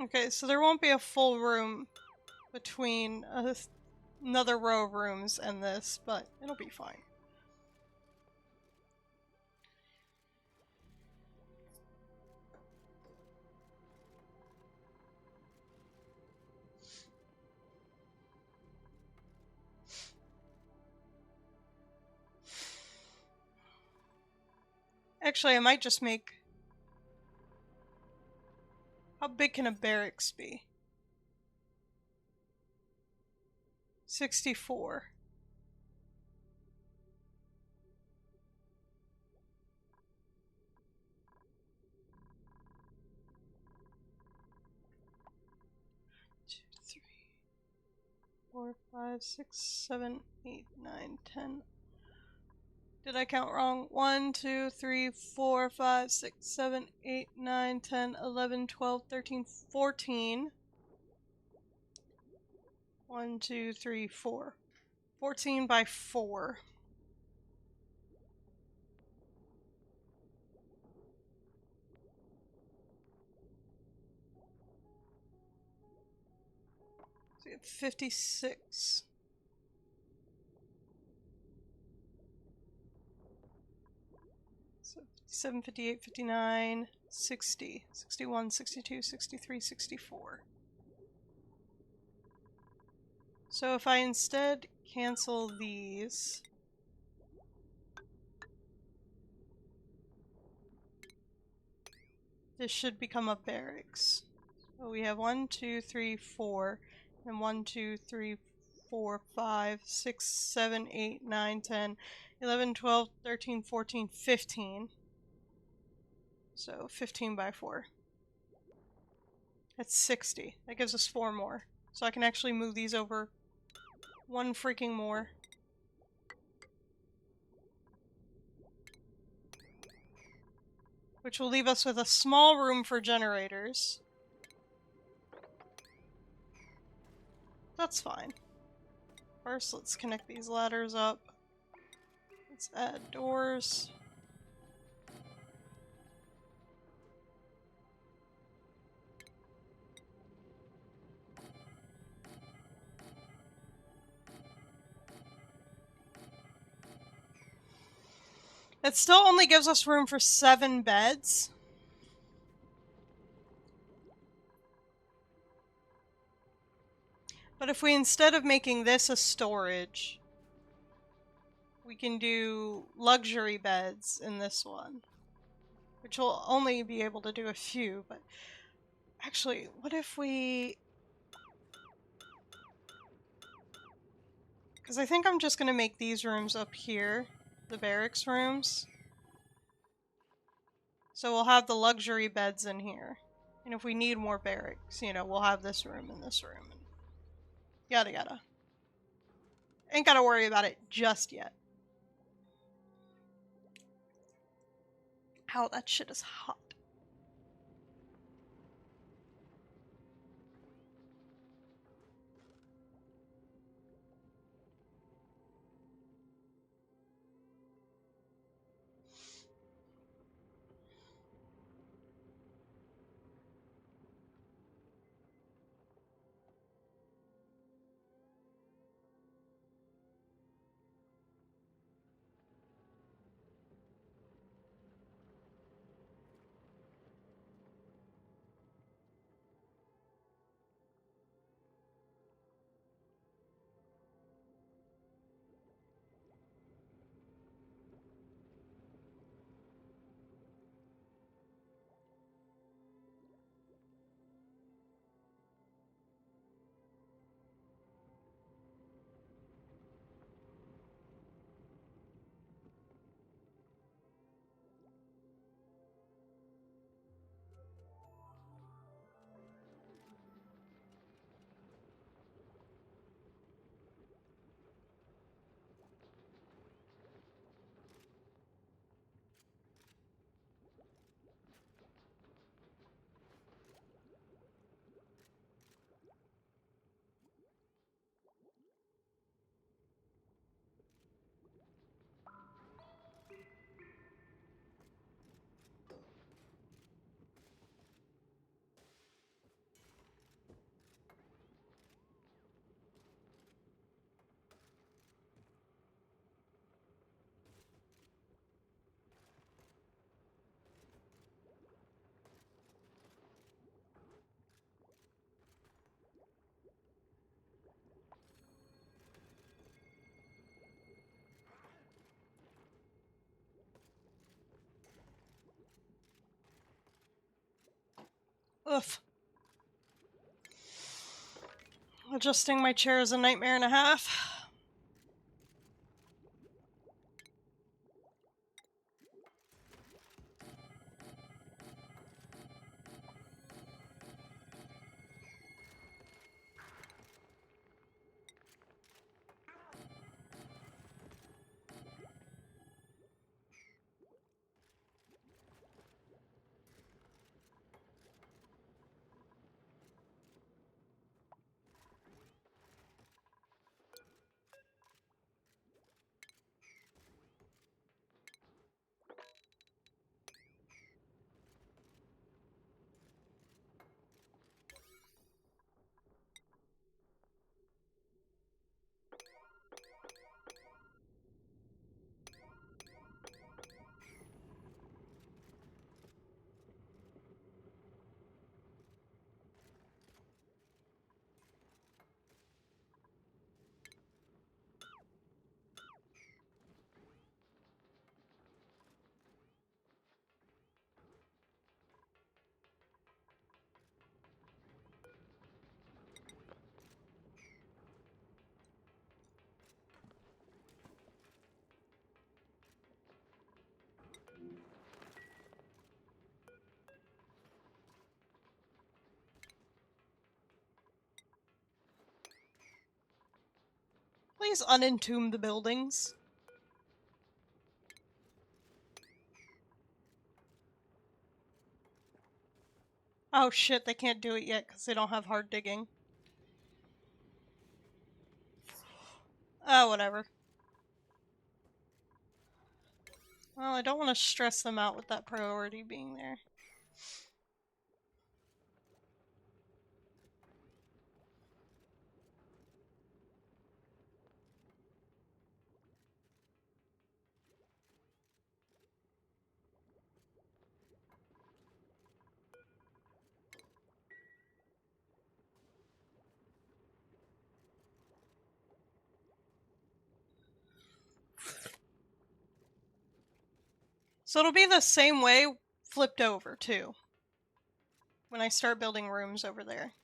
Okay, so there won't be a full room between another row of rooms and this, but it'll be fine. Actually, I might just make... How big can a barracks be? 64. Two, 3, 4, 5, 6, 7, 8, 9, 10. Did I count wrong? 1, 2, 3, 4, 5, 6, 7, 8, 9, 10, 11, 12, 13, 14. 1, 2, 3, 4. 14 by 4. So we have 56. So 57, 58, 59, 60, 61, 62, 63, 64. So if I instead cancel these, this should become a barracks. So we have 1, 2, 3, 4, and 1, 2, 3, 4, 5, 6, 7, 8, 9, 10, 11, 12, 13, 14, 15. So 15 by 4. That's 60. That gives us 4 more. So I can actually move these over 1 freaking more. Which will leave us with a small room for generators. That's fine. First, let's connect these ladders up. Let's add doors. It still only gives us room for 7 beds. But if we, instead of making this a storage, we can do luxury beds in this one. Which will only be able to do a few, but... Actually, what if we... Because I think I'm just going to make these rooms up here, the barracks rooms. So we'll have the luxury beds in here. And if we need more barracks, you know, we'll have this room and this room. And yada yada. Ain't gotta worry about it just yet. Ow, that shit is hot. Oof. Adjusting my chair is a nightmare and a half. Please unentomb the buildings. Oh shit, they can't do it yet because they don't have hard digging. Oh, whatever. Well, I don't want to stress them out with that priority being there. So it'll be the same way flipped over, too. When I start building rooms over there.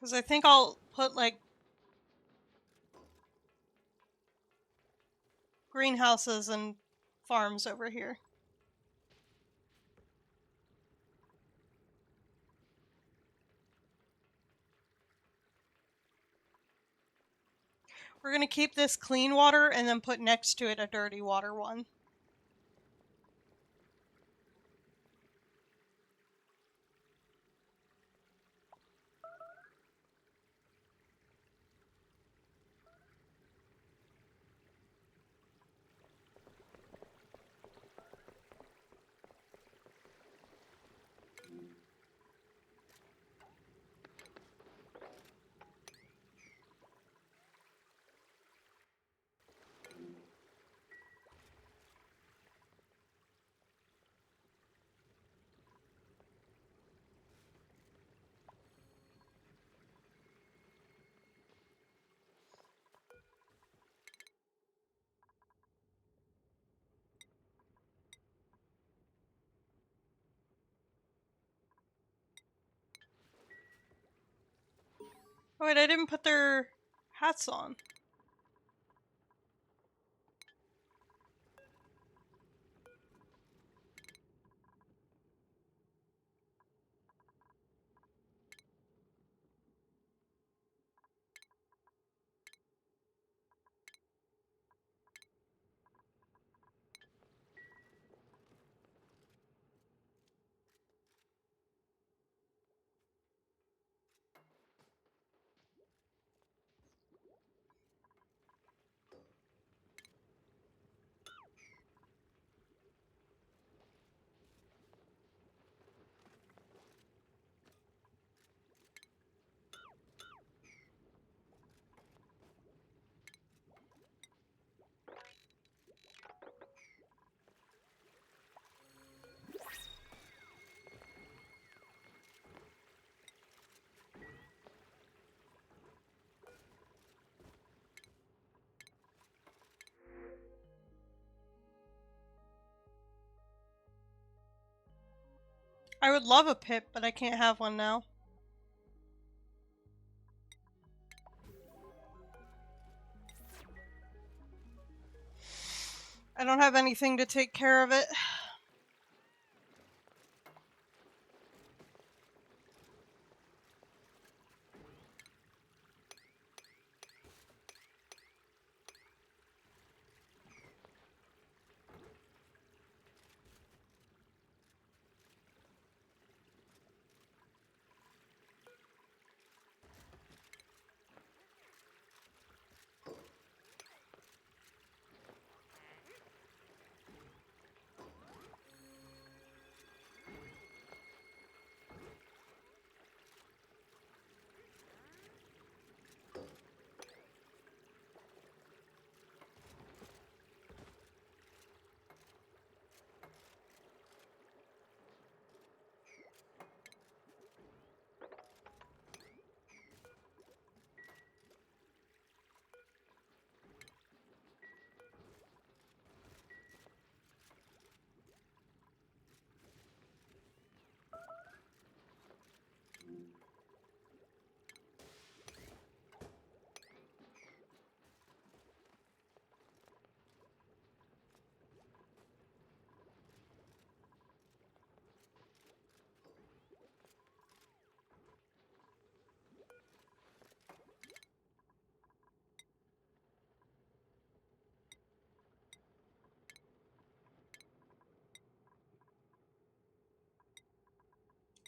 Because I think I'll put, like, greenhouses and farms over here. We're gonna keep this clean water and then put next to it a dirty water one. Oh wait, I didn't put their hats on. I would love a pit, but I can't have one now. I don't have anything to take care of it.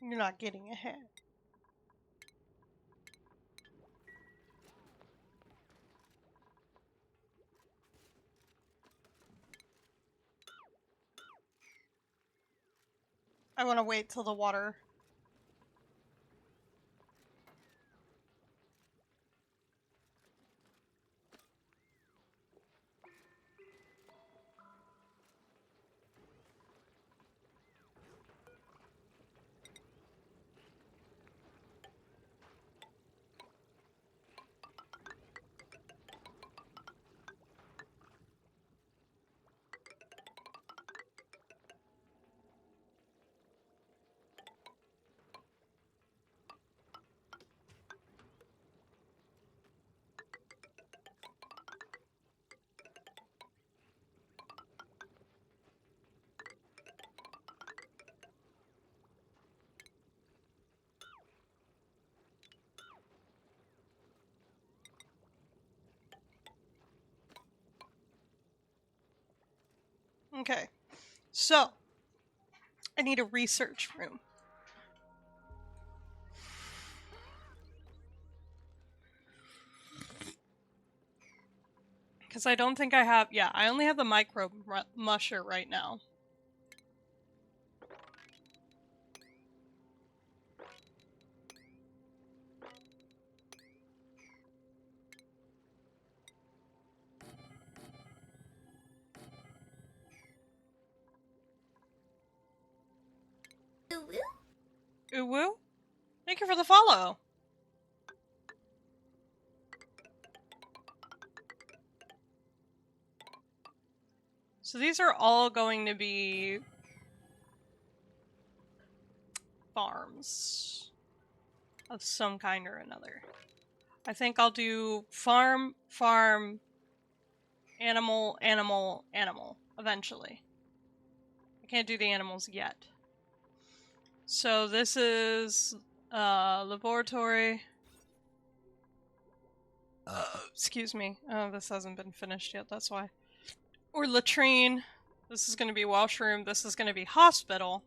You're not getting ahead. I want to wait till the water. Okay, so I need a research room. Because I don't think I have... Yeah, I only have the micro musher right now. Uwu? Thank you for the follow. So these are all going to be farms of some kind or another. I think I'll do farm, animal, eventually. I can't do the animals yet. So this is laboratory. Excuse me. Oh, this hasn't been finished yet, that's why. Or latrine. This is going to be washroom. This is going to be hospital.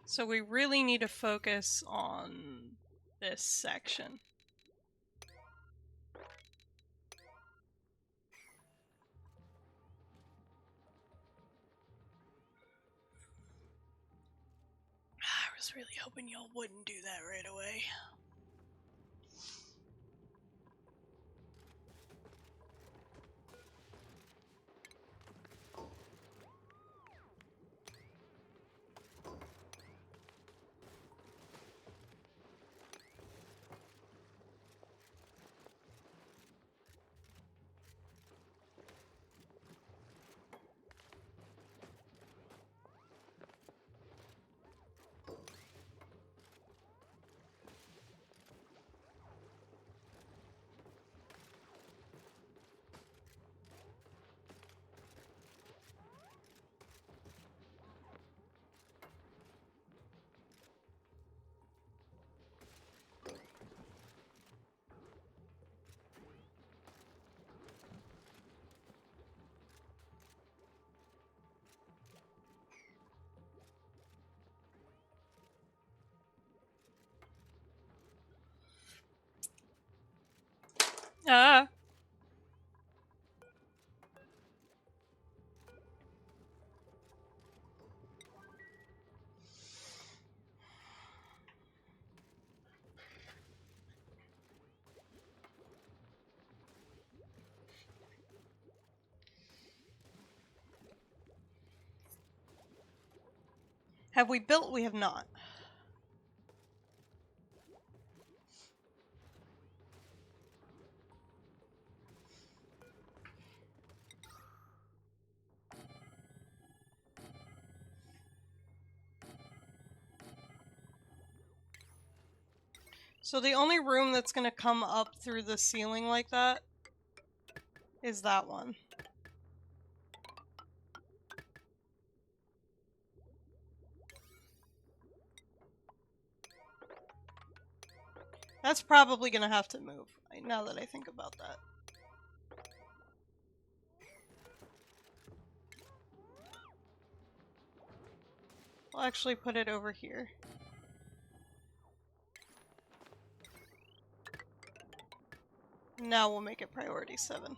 So we really need to focus on this section. I was really hoping y'all wouldn't do that right away. Ah. Have we built? We have not. So the only room that's going to come up through the ceiling like that is that one. That's probably going to have to move, now that I think about that. We'll actually put it over here. Now we'll make it priority 7.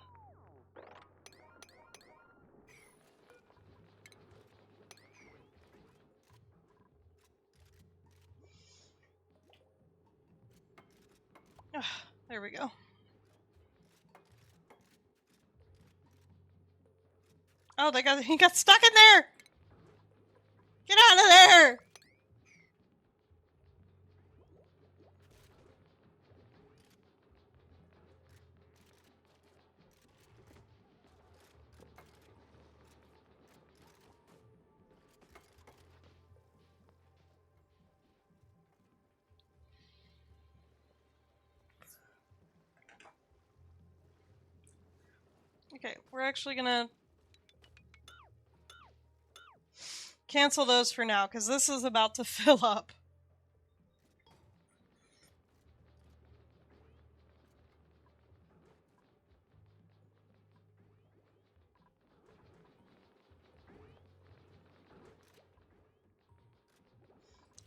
There we go. Oh, he got stuck in there! Get out of there! Okay, we're actually gonna cancel those for now, because this is about to fill up.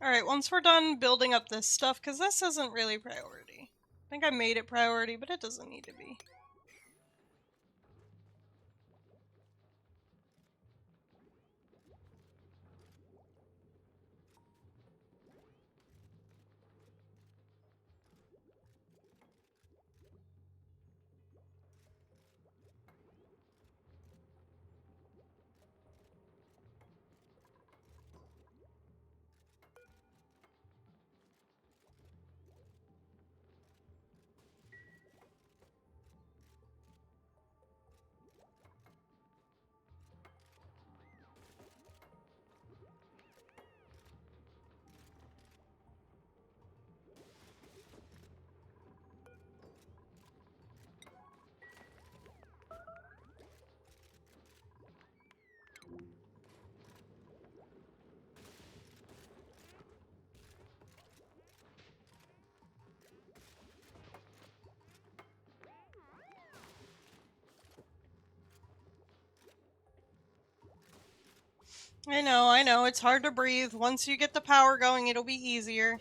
Alright, once we're done building up this stuff, because this isn't really priority. I think I made it priority, but it doesn't need to be. I know, it's hard to breathe. Once you get the power going, it'll be easier.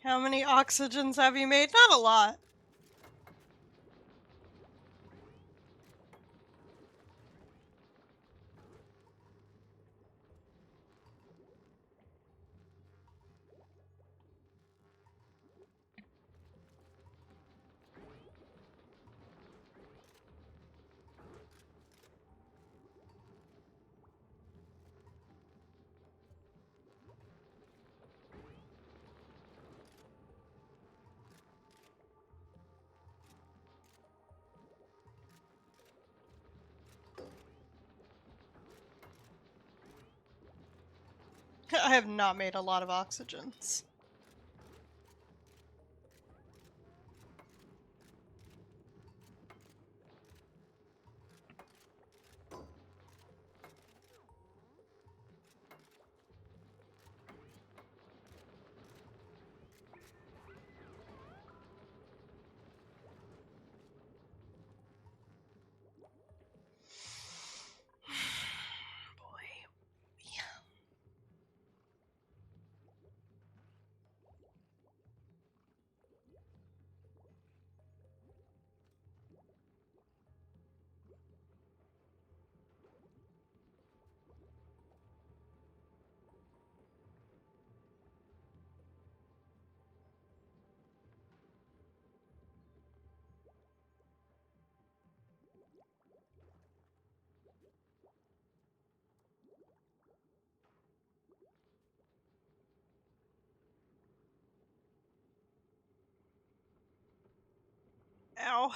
How many oxygens have you made? Not a lot. I have not made a lot of oxygens. Ow.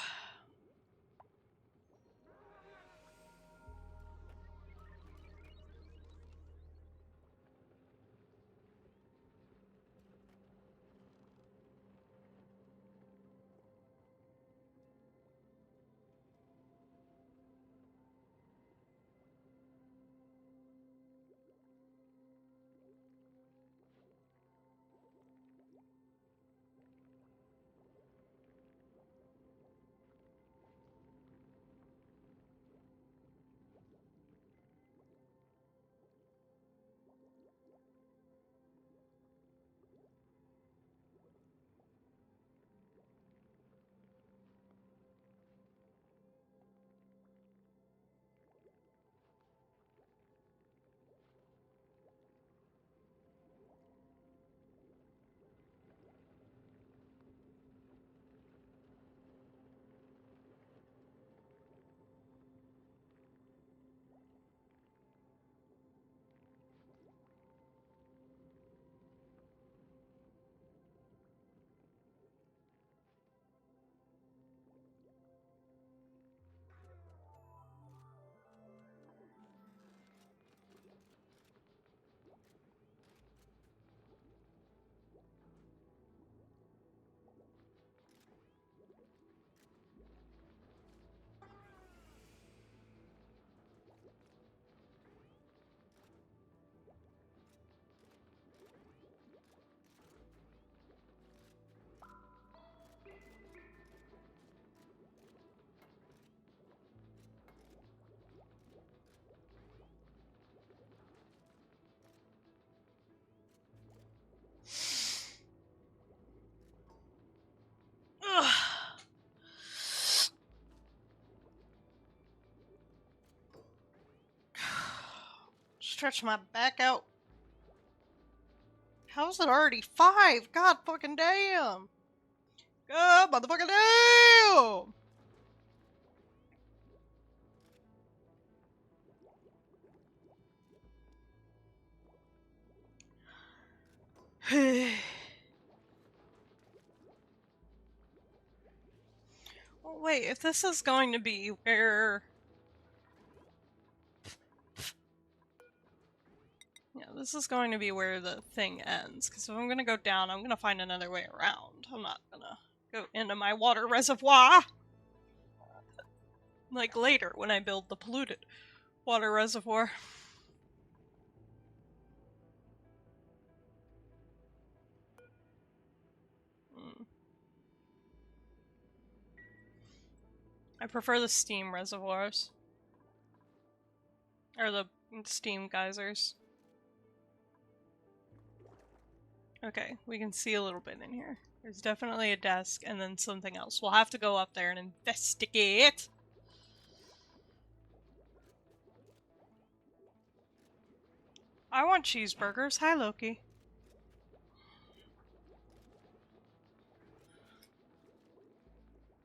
Ugh. Stretch my back out. How's it already 5? God fucking damn. God motherfucking damn. Well, wait, if this is going to be where... Yeah, this is going to be where the thing ends, because if I'm gonna go down, I'm gonna find another way around. I'm not gonna go into my water reservoir! Like later, when I build the polluted water reservoir. I prefer the steam reservoirs. Or the steam geysers. Okay, we can see a little bit in here. There's definitely a desk and then something else. We'll have to go up there and investigate. I want cheeseburgers. Hi, Loki.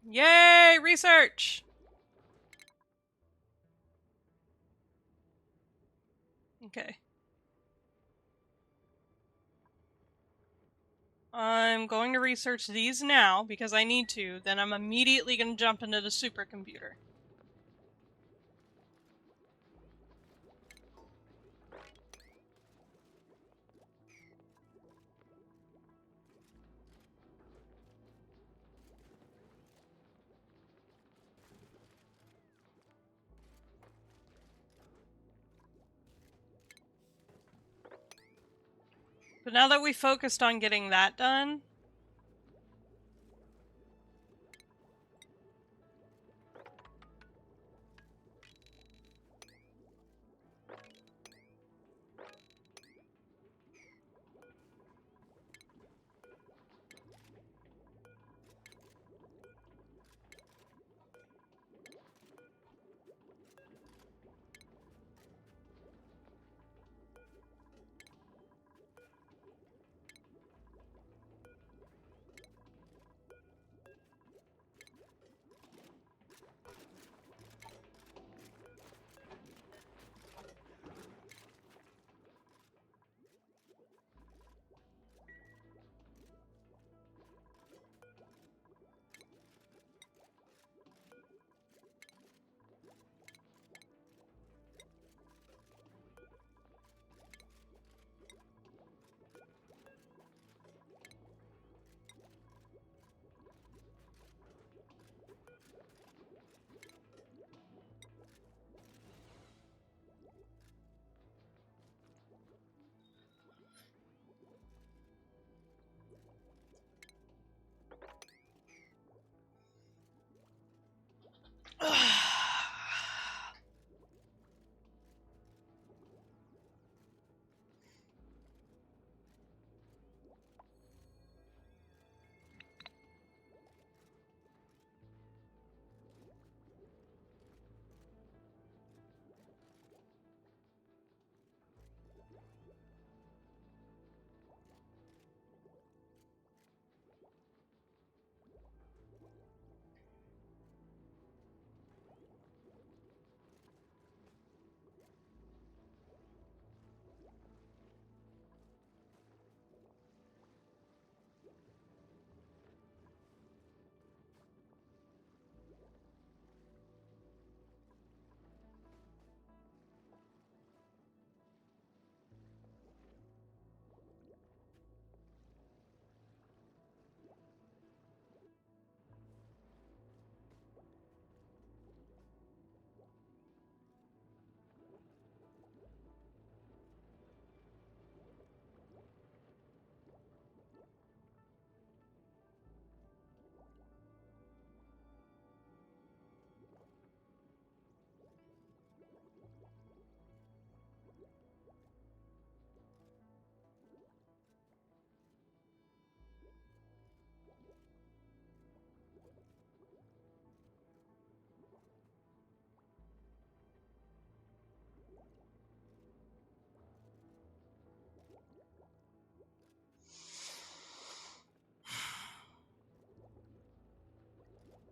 Yay! Research! Okay. I'm going to research these now because I need to. Then I'm immediately going to jump into the supercomputer. But now that we focused on getting that done...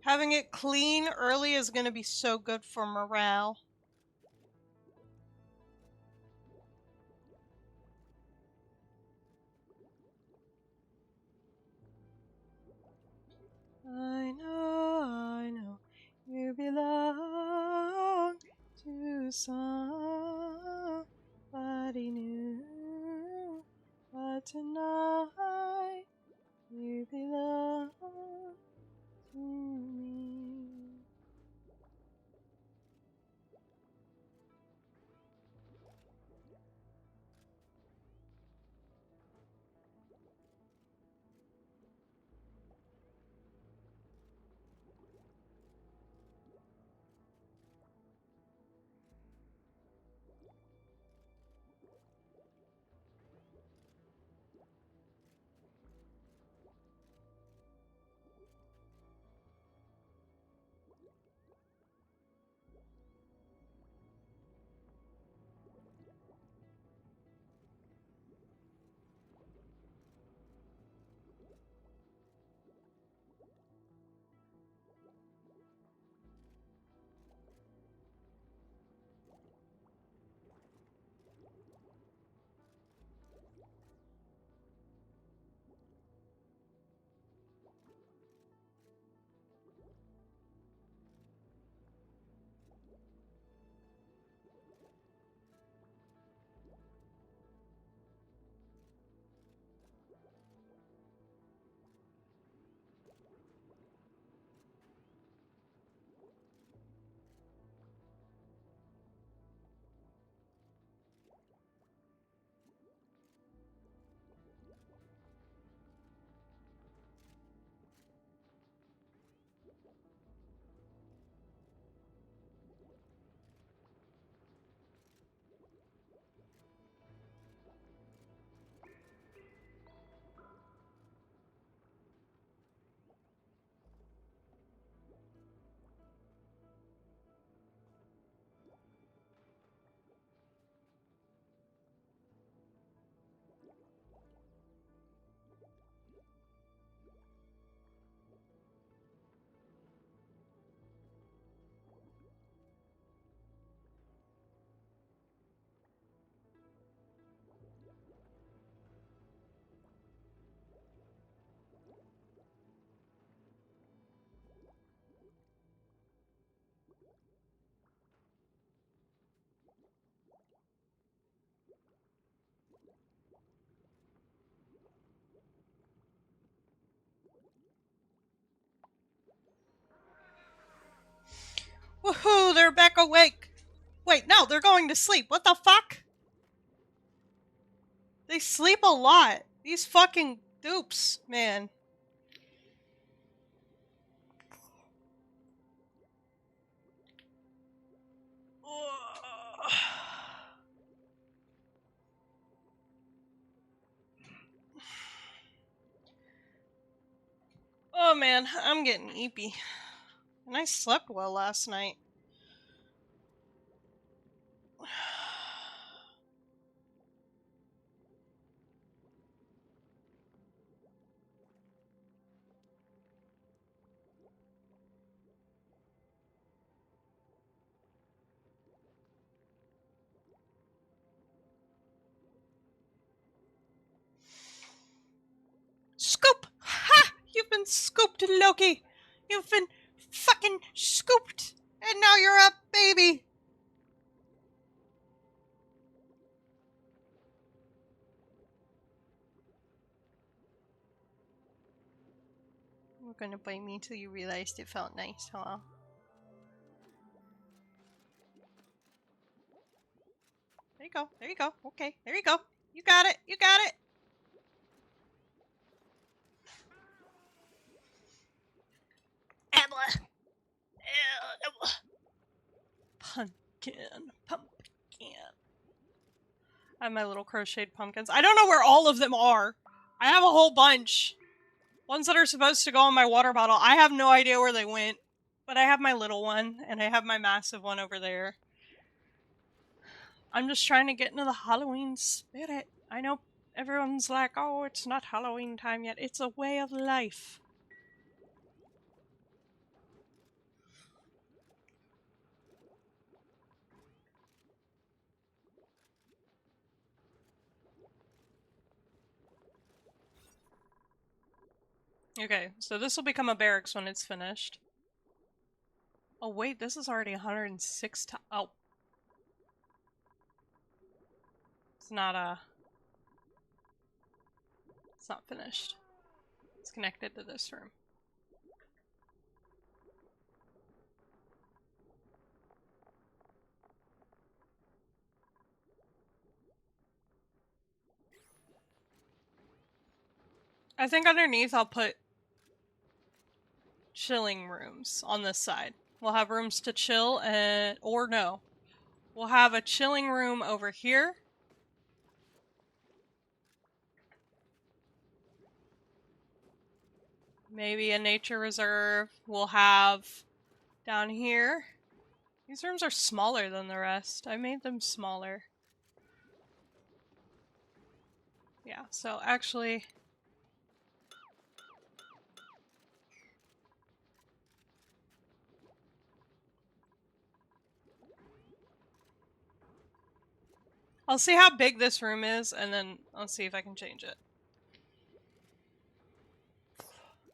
Having it clean early is going to be so good for morale. I know, you belong to somebody new, but tonight you belong to me. Woohoo, they're back awake! Wait, no, they're going to sleep. What the fuck? They sleep a lot. These fucking dupes, man. Oh man, I'm getting eepy. And I slept well last night. Scoop! Ha! You've been scooped, Loki! You've been fucking scooped! And now you're a baby! You're gonna bite me till you realized it felt nice, huh? There you go, there you go, okay, there you go. You got it, you got it! Emma! Pumpkin. I have my little crocheted pumpkins. I don't know where all of them are. I have a whole bunch. Ones that are supposed to go in my water bottle. I have no idea where they went. But I have my little one, and I have my massive one over there. I'm just trying to get into the Halloween spirit. I know everyone's like, oh, it's not Halloween time yet. It's a way of life. Okay, so this will become a barracks when it's finished. Oh wait, this is already 106 times. Oh. It's not it's not finished. It's connected to this room. I think underneath I'll put chilling rooms on this side. We'll have rooms to chill and or no. We'll have a chilling room over here. Maybe a nature reserve. We'll have down here. These rooms are smaller than the rest. I made them smaller. Yeah, so actually I'll see how big this room is, and then I'll see if I can change it.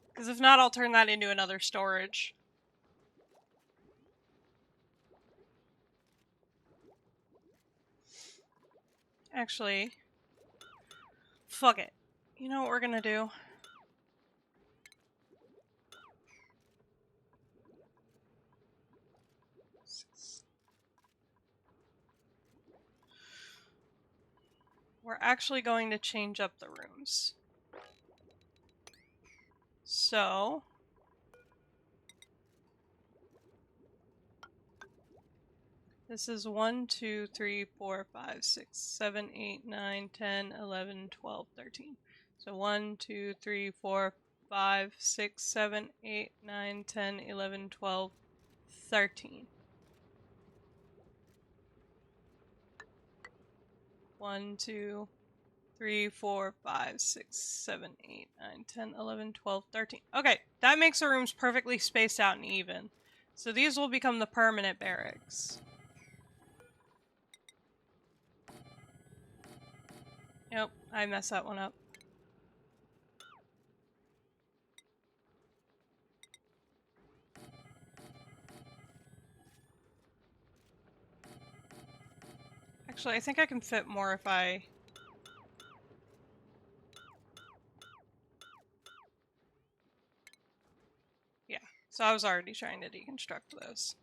Because if not, I'll turn that into another storage. Actually, fuck it. You know what we're gonna do? We're actually going to change up the rooms. So... this is 1, 2, 3, 4, 5, 6, 7, 8, 9, 10, 11, 12, 13. So 1, 2, 3, 4, 5, 6, 7, 8, 9, 10, 11, 12, 13. 1, 2, 3, 4, 5, 6, 7, 8, 9, 10, 11, 12, 13. Okay, that makes the rooms perfectly spaced out and even. So these will become the permanent barracks. Yep, I messed that one up. Actually, I think I can fit more if I So I was already trying to deconstruct those.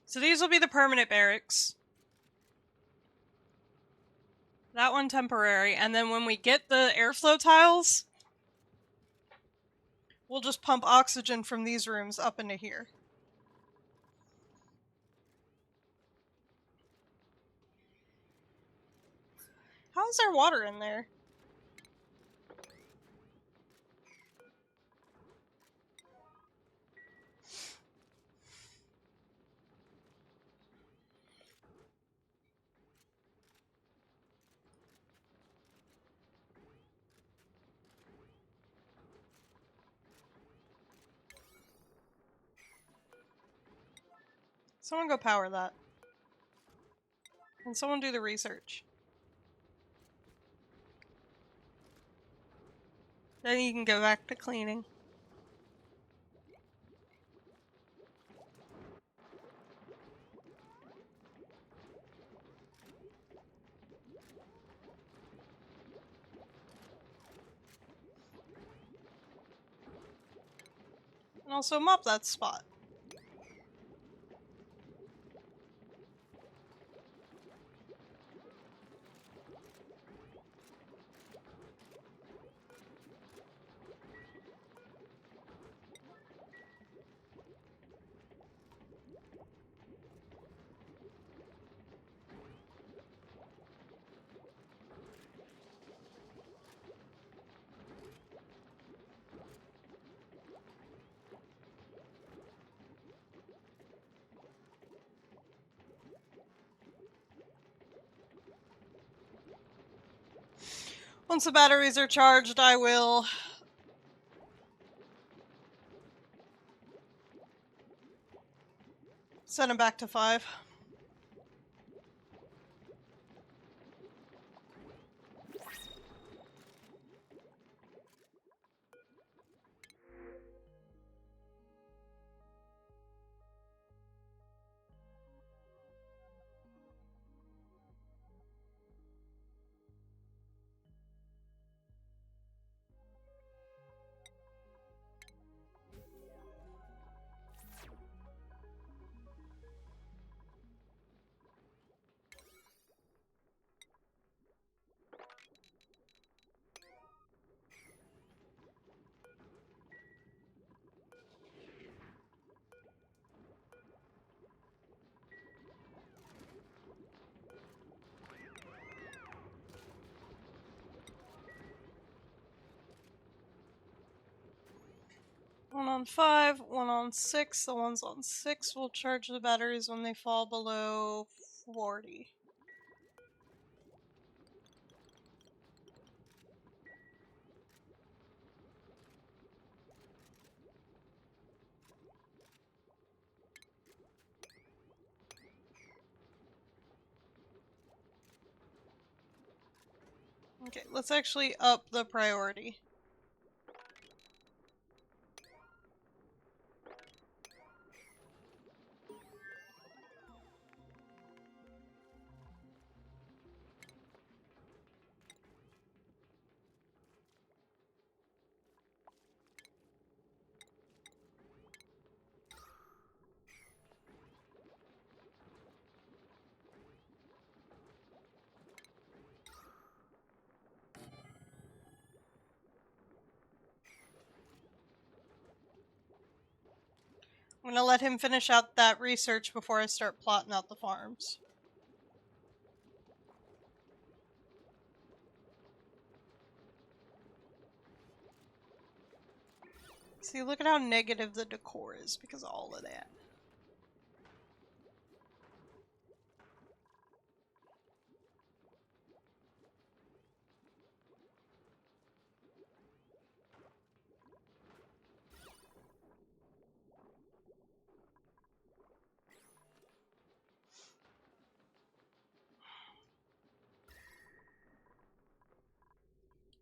So these will be the permanent barracks. That one temporary, and then when we get the airflow tiles, we'll just pump oxygen from these rooms up into here. How is there water in there? Someone go power that. And someone do the research. Then you can go back to cleaning. And also mop that spot. Once the batteries are charged, I will send them back to 5. One on 5, one on 6. The ones on 6 will charge the batteries when they fall below 40. Okay, let's actually up the priority. I'm gonna let him finish out that research before I start plotting out the farms. See, look at how negative the decor is because of all of that.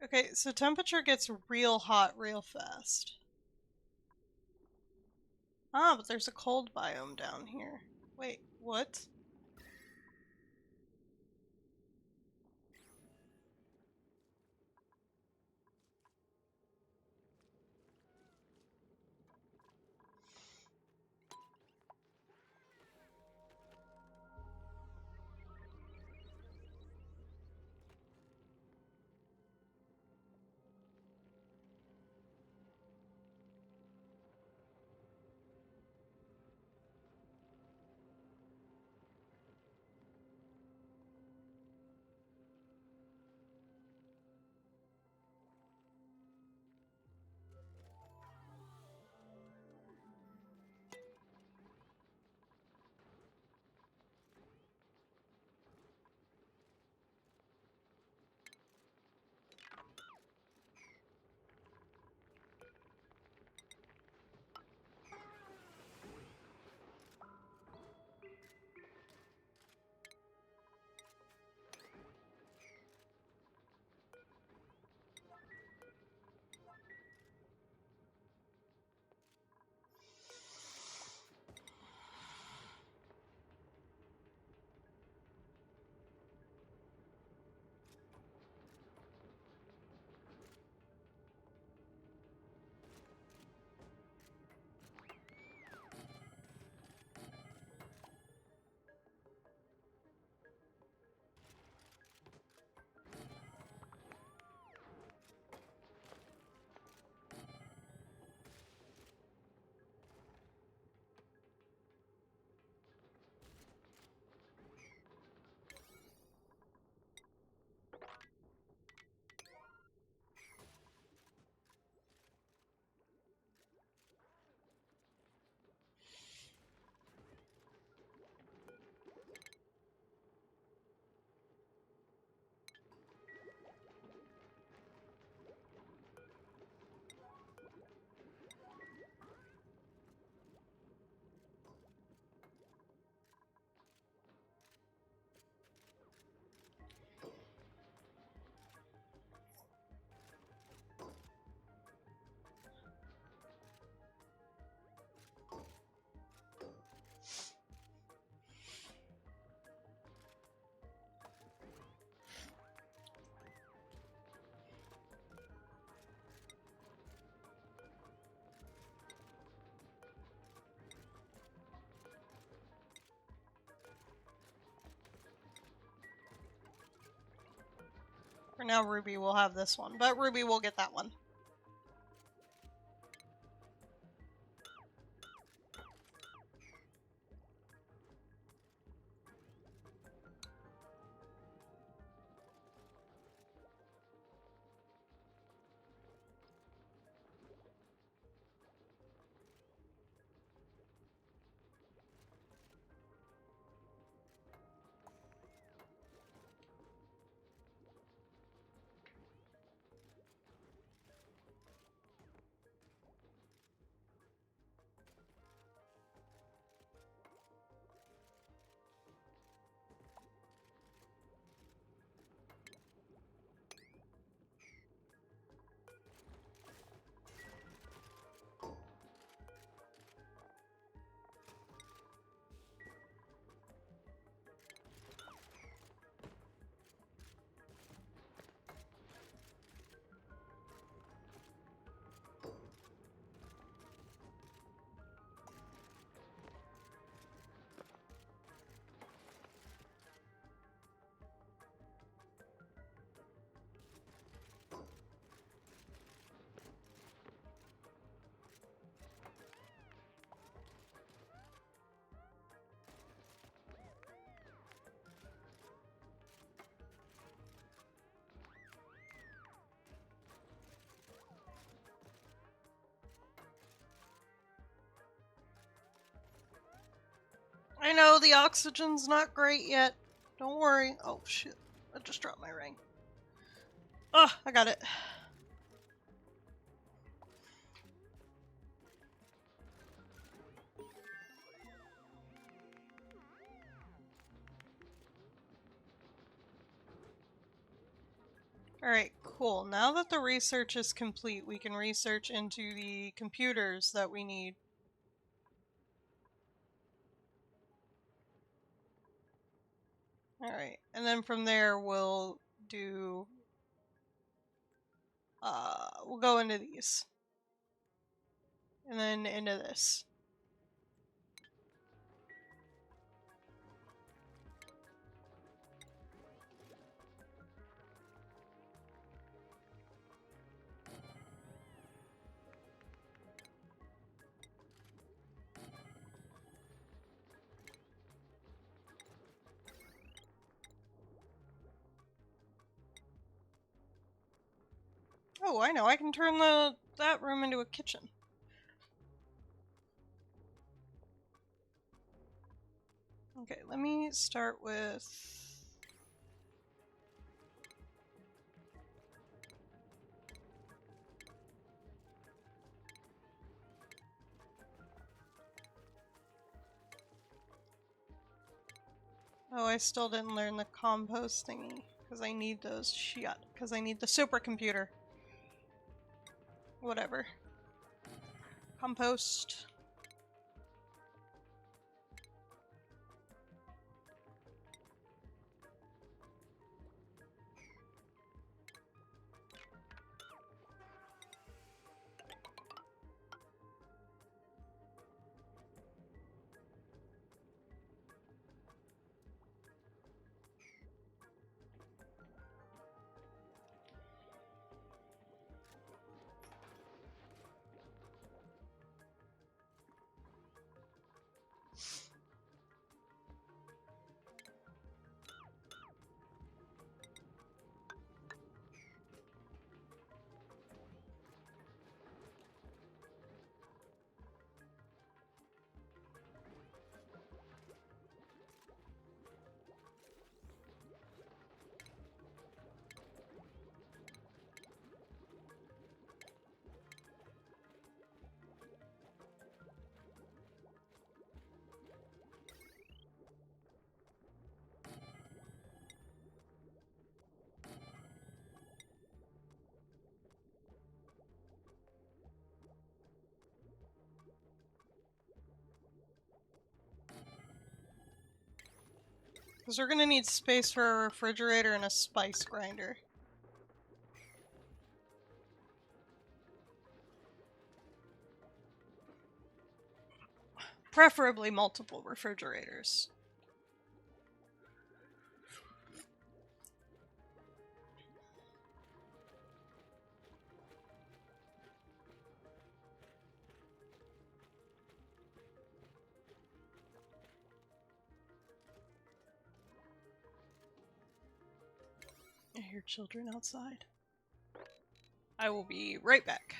Okay, so temperature gets real hot real fast. Ah, but there's a cold biome down here. Wait, what? For now, Ruby will have this one, but Ruby will get that one. I know the oxygen's not great yet. Don't worry. Oh shit. I just dropped my ring. Oh, I got it. Alright, cool. Now that the research is complete, we can research into the computers that we need. Alright, and then from there we'll do... we'll go into these. And then into this. Oh, I know, I can turn that room into a kitchen. Okay, let me start with... Oh, I still didn't learn the compost thingy, because I need those shit, because I need the supercomputer. Whatever. Compost. Because we're gonna need space for a refrigerator and a spice grinder. Preferably multiple refrigerators. I hear children outside. I will be right back.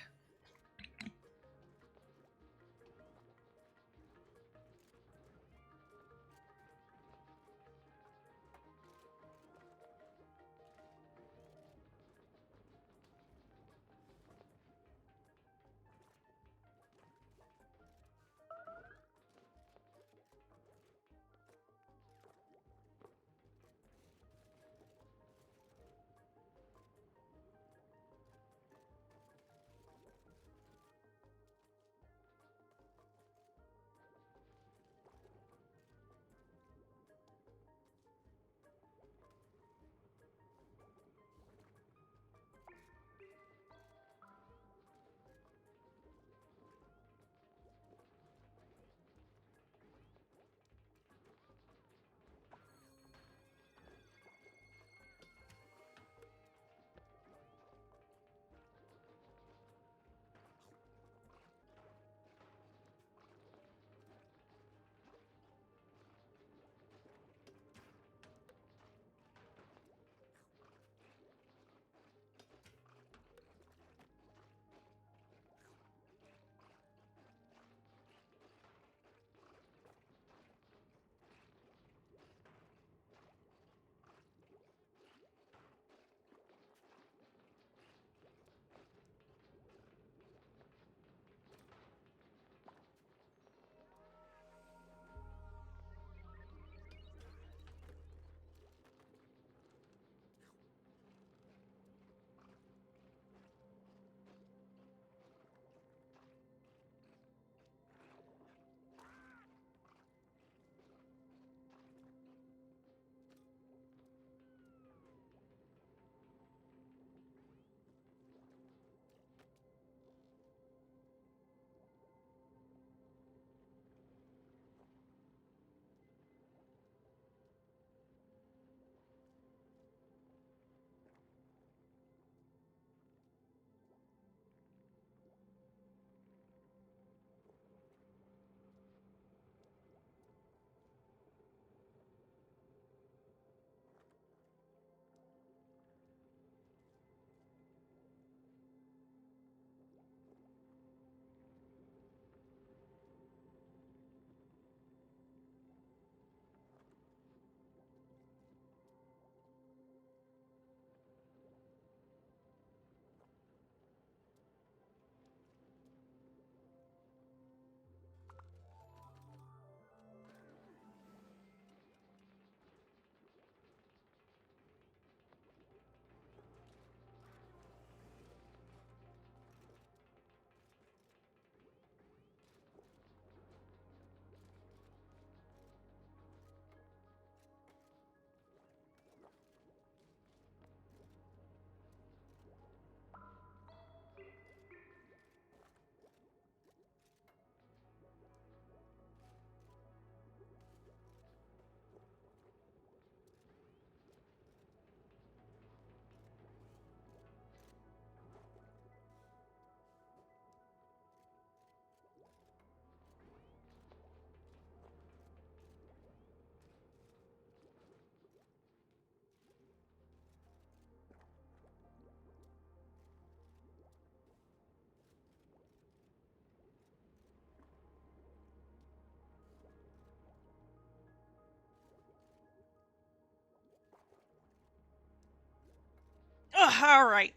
Alright.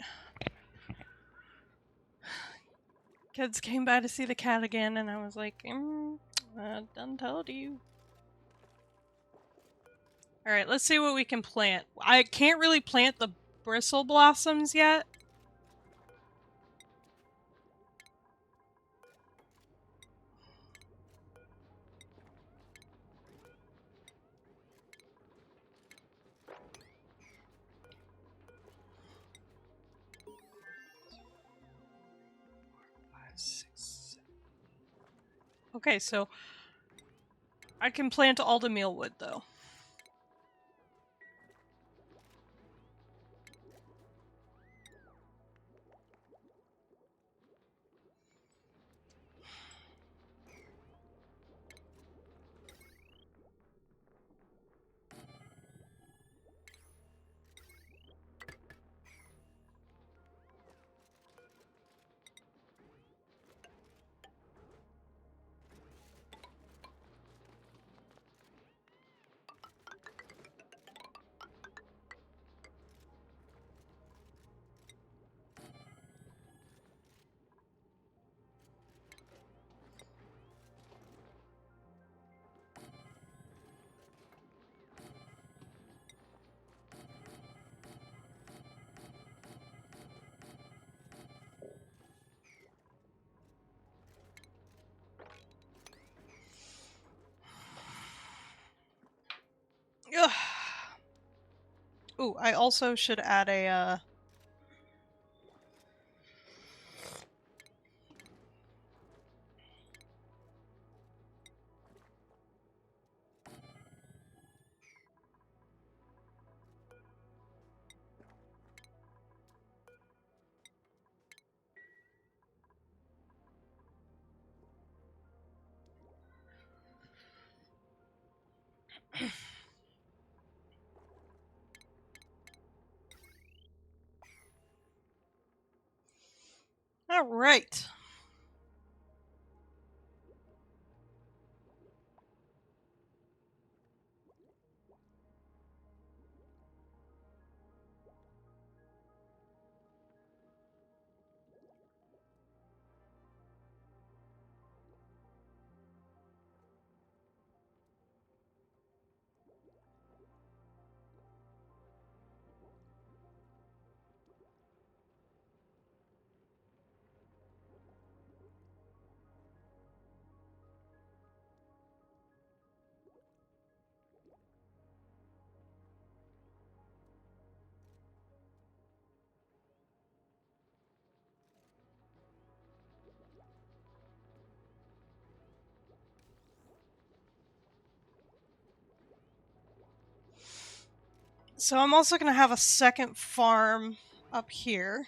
Kids came by to see the cat again, and I was like, I done told you. Alright, let's see what we can plant. I can't really plant the bristle blossoms yet. Okay, so I can plant all the mealwood, though. Ugh. Ooh, I also should add a, Alright. So I'm also going to have a second farm up here.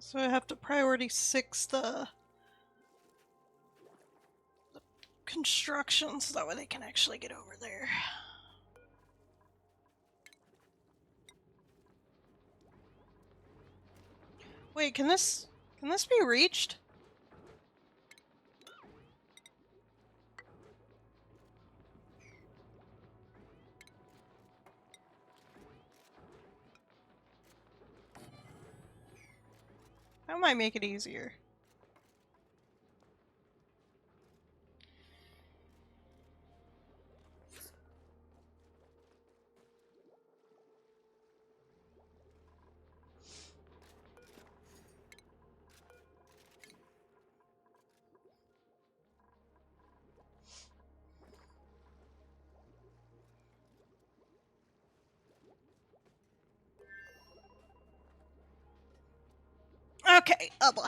So I have to priority 6 the construction so that way they can actually get over there. Wait, can this be reached? That might make it easier. Okay, oh boy.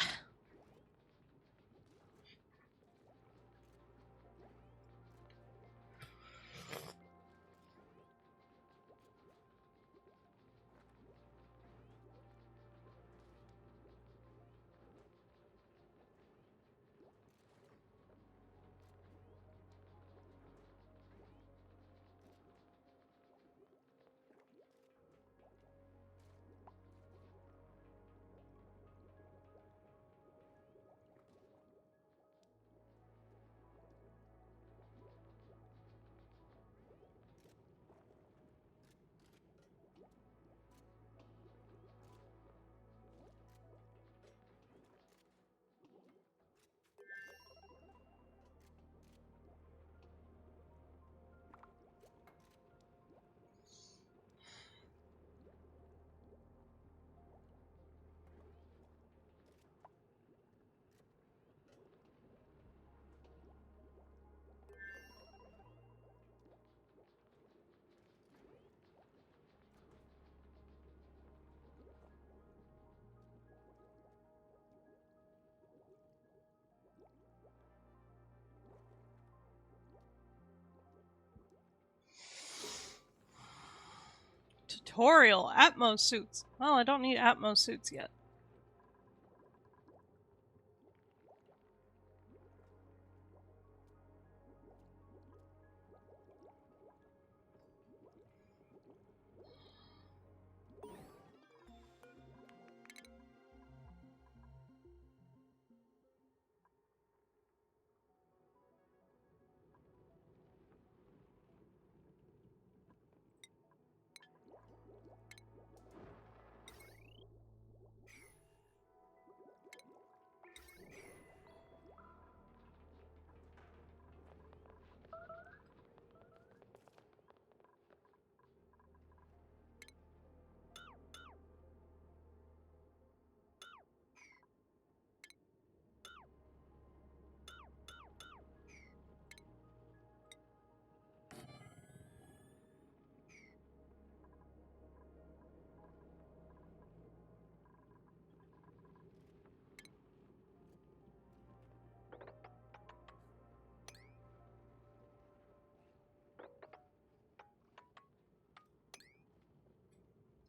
Tutorial. Atmos suits. Well, I don't need Atmos suits yet.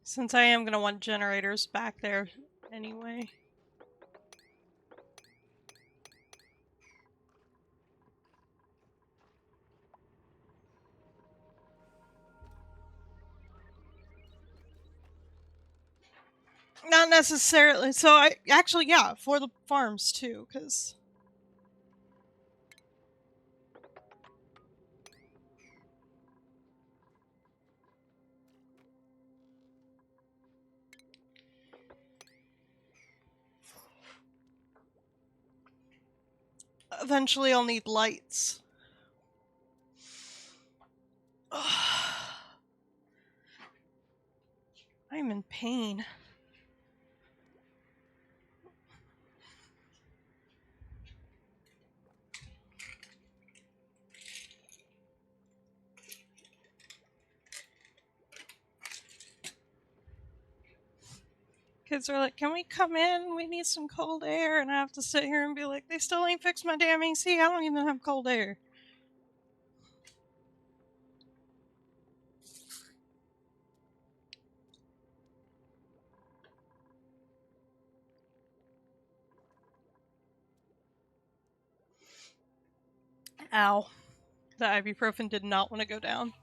Since I am going to want generators back there anyway. Not necessarily. So I actually, yeah, for the farms too, because eventually I'll need lights. I'm in pain. Kids are like, can we come in? We need some cold air. And I have to sit here and be like, they still ain't fixed my damn AC. I don't even have cold air. Ow. The ibuprofen did not want to go down.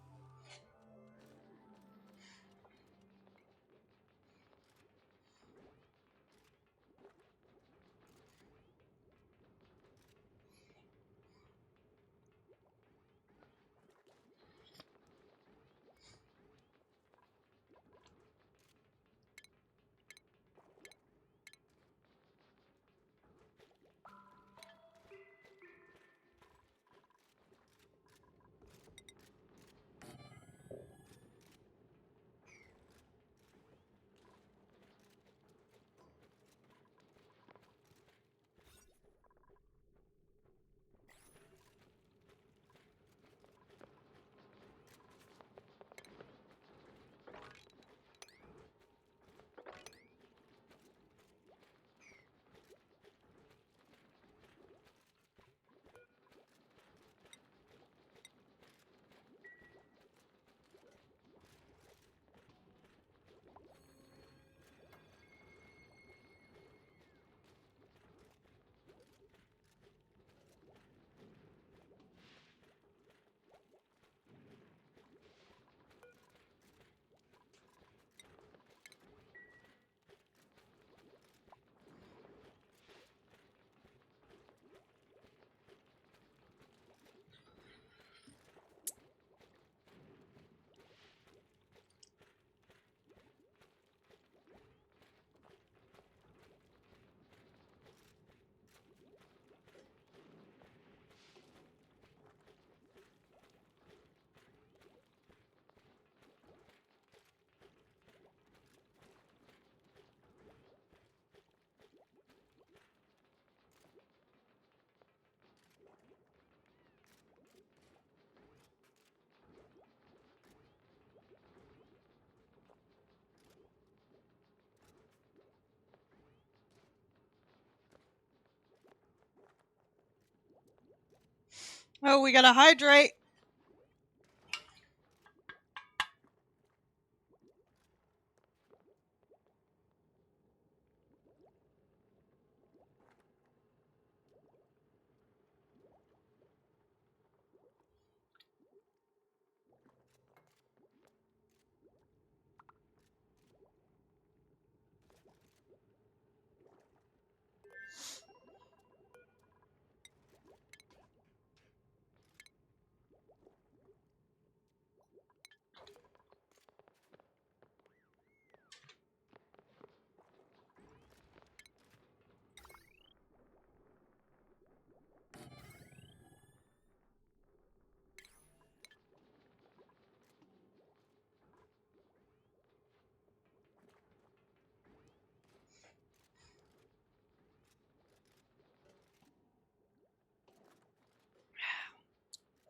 Oh, we gotta hydrate.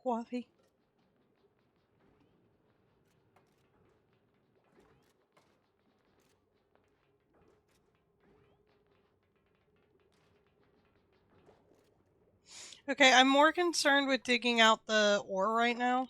coffee. Okay, I'm more concerned with digging out the ore right now.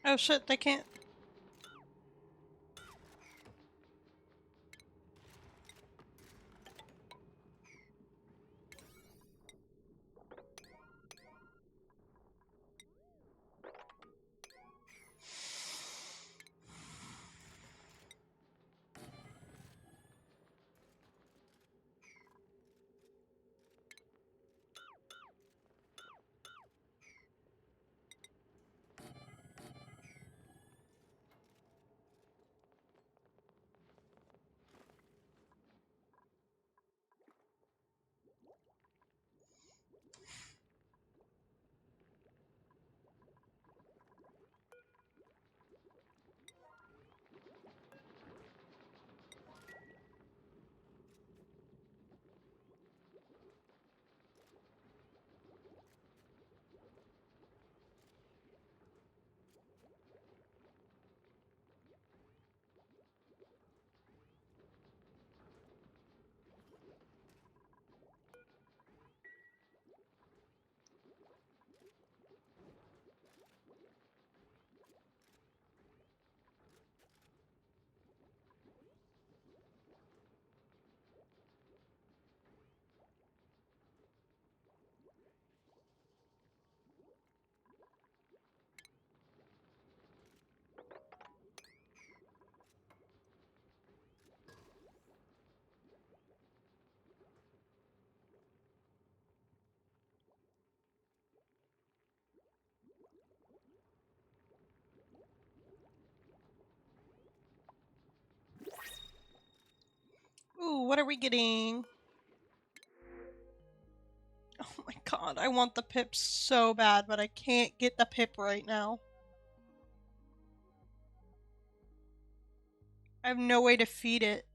Oh shit, they can't. Ooh, what are we getting? Oh my god, I want the pip so bad, but I can't get the pip right now. I have no way to feed it.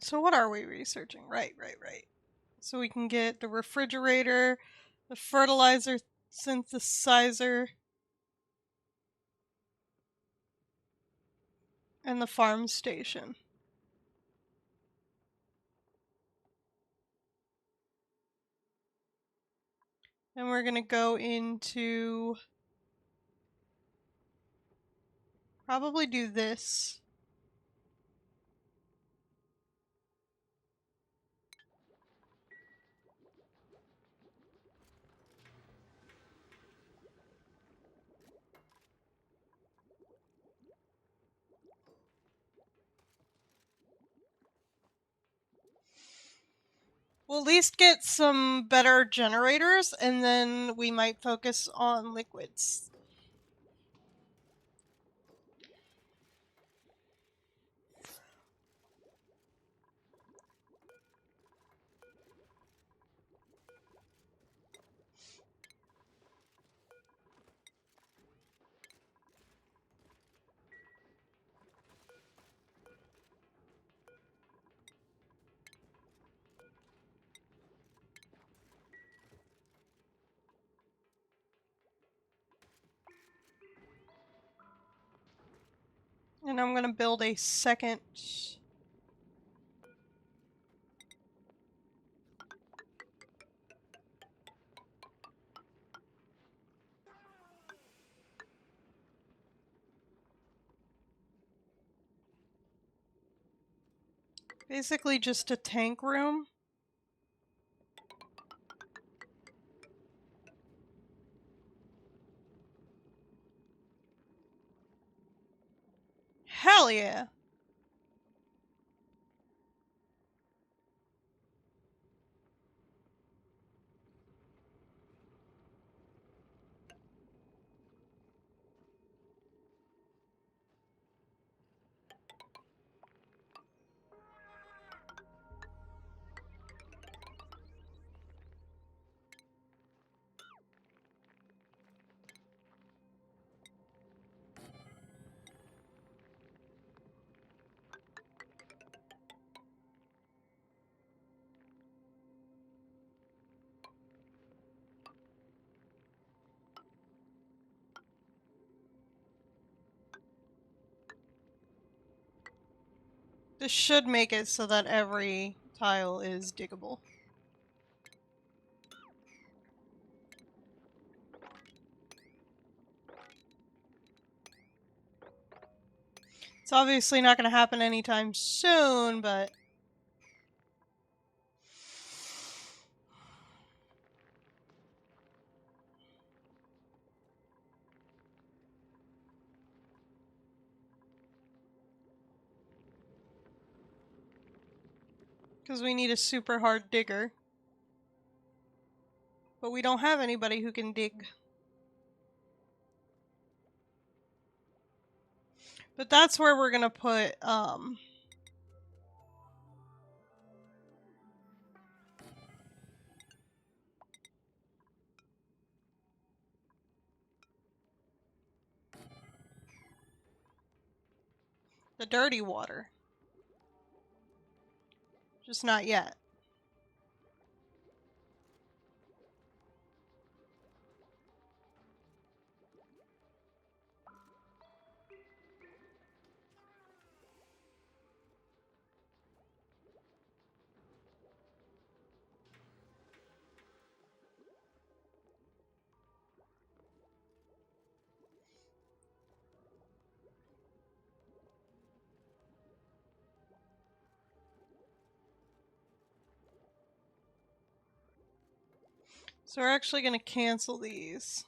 So what are we researching? Right. So we can get the refrigerator, the fertilizer synthesizer, and the farm station. And we're gonna go into... probably do this. We'll at least get some better generators, and then we might focus on liquids. And I'm gonna build a second. Basically just a tank room. Hell yeah! This should make it so that every tile is diggable. It's obviously not going to happen anytime soon, but... because we need a super hard digger. But we don't have anybody who can dig. But that's where we're gonna put, the dirty water. Just not yet. So we're actually gonna cancel these.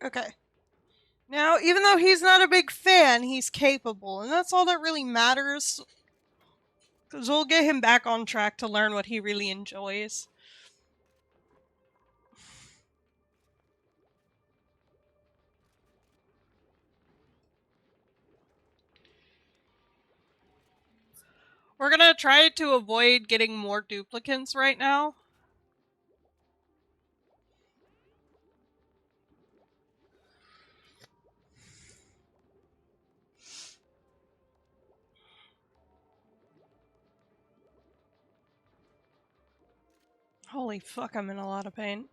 Okay. Now, even though he's not a big fan, he's capable, and that's all that really matters. Because we'll get him back on track to learn what he really enjoys. We're gonna try to avoid getting more duplicants right now. Holy fuck, I'm in a lot of pain.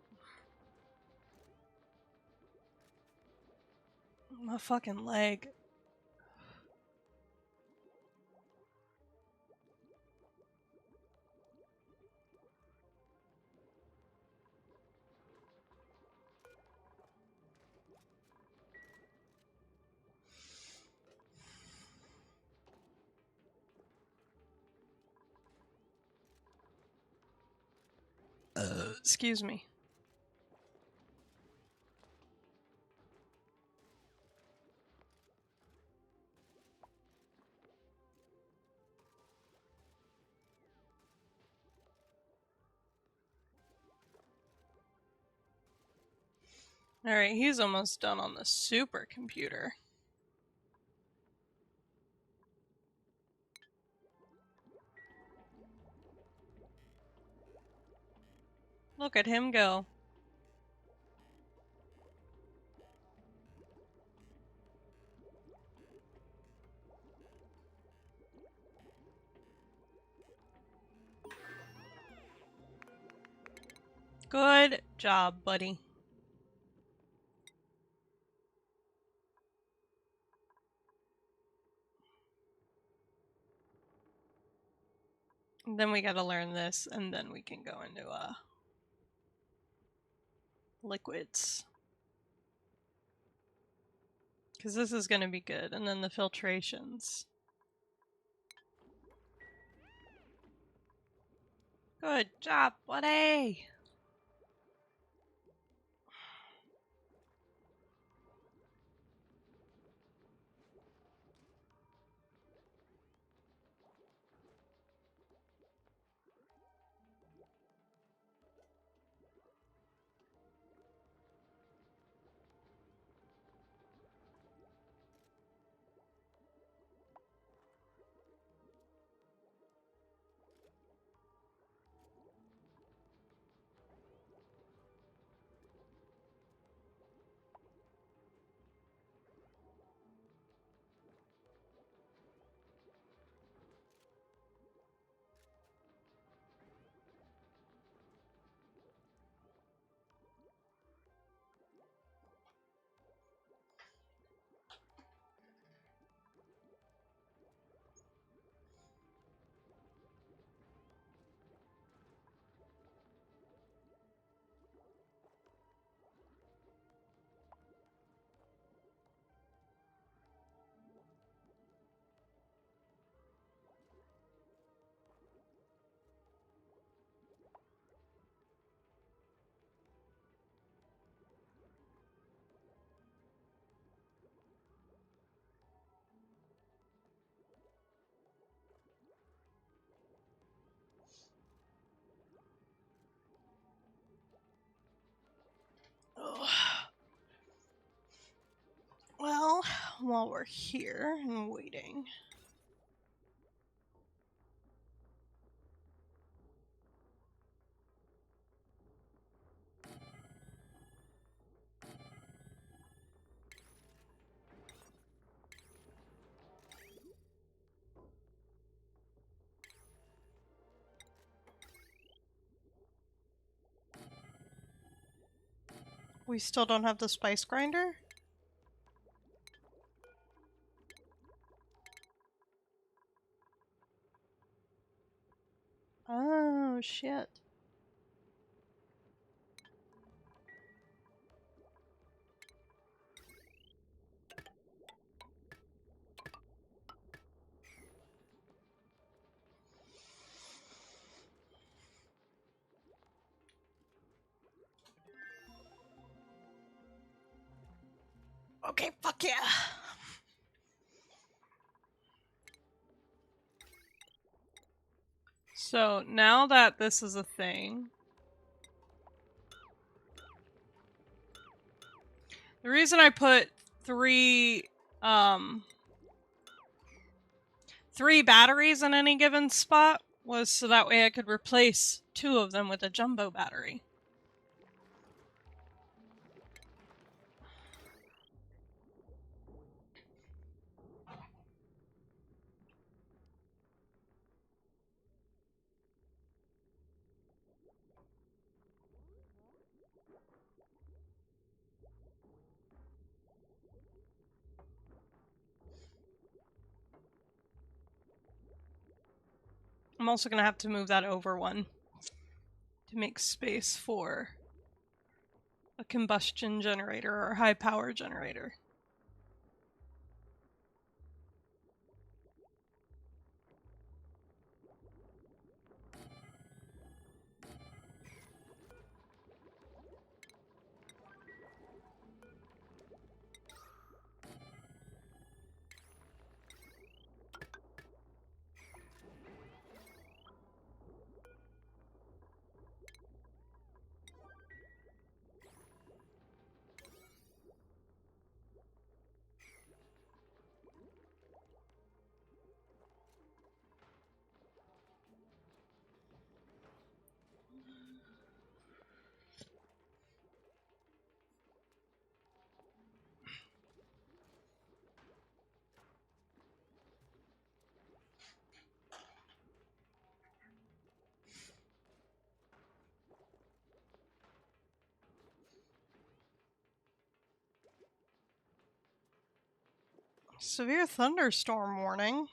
My fucking leg. Excuse me. Alright, he's almost done on the supercomputer. Look at him go. Good job, buddy. And then we gotta learn this, and then we can go into, liquids. Because this is gonna be good. And then the filtrations. Good job, buddy! Ugh. Well, while we're here and waiting. We still don't have the spice grinder? Oh, shit. Okay, fuck yeah. So now that this is a thing, the reason I put three batteries in any given spot was so that way I could replace 2 of them with a jumbo battery. I'm also going to have to move that over one to make space for a combustion generator or high power generator. Severe thunderstorm warning.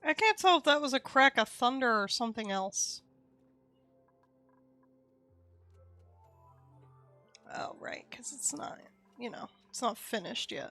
I can't tell if that was a crack of thunder or something else. Oh, right, because it's not, it's not finished yet.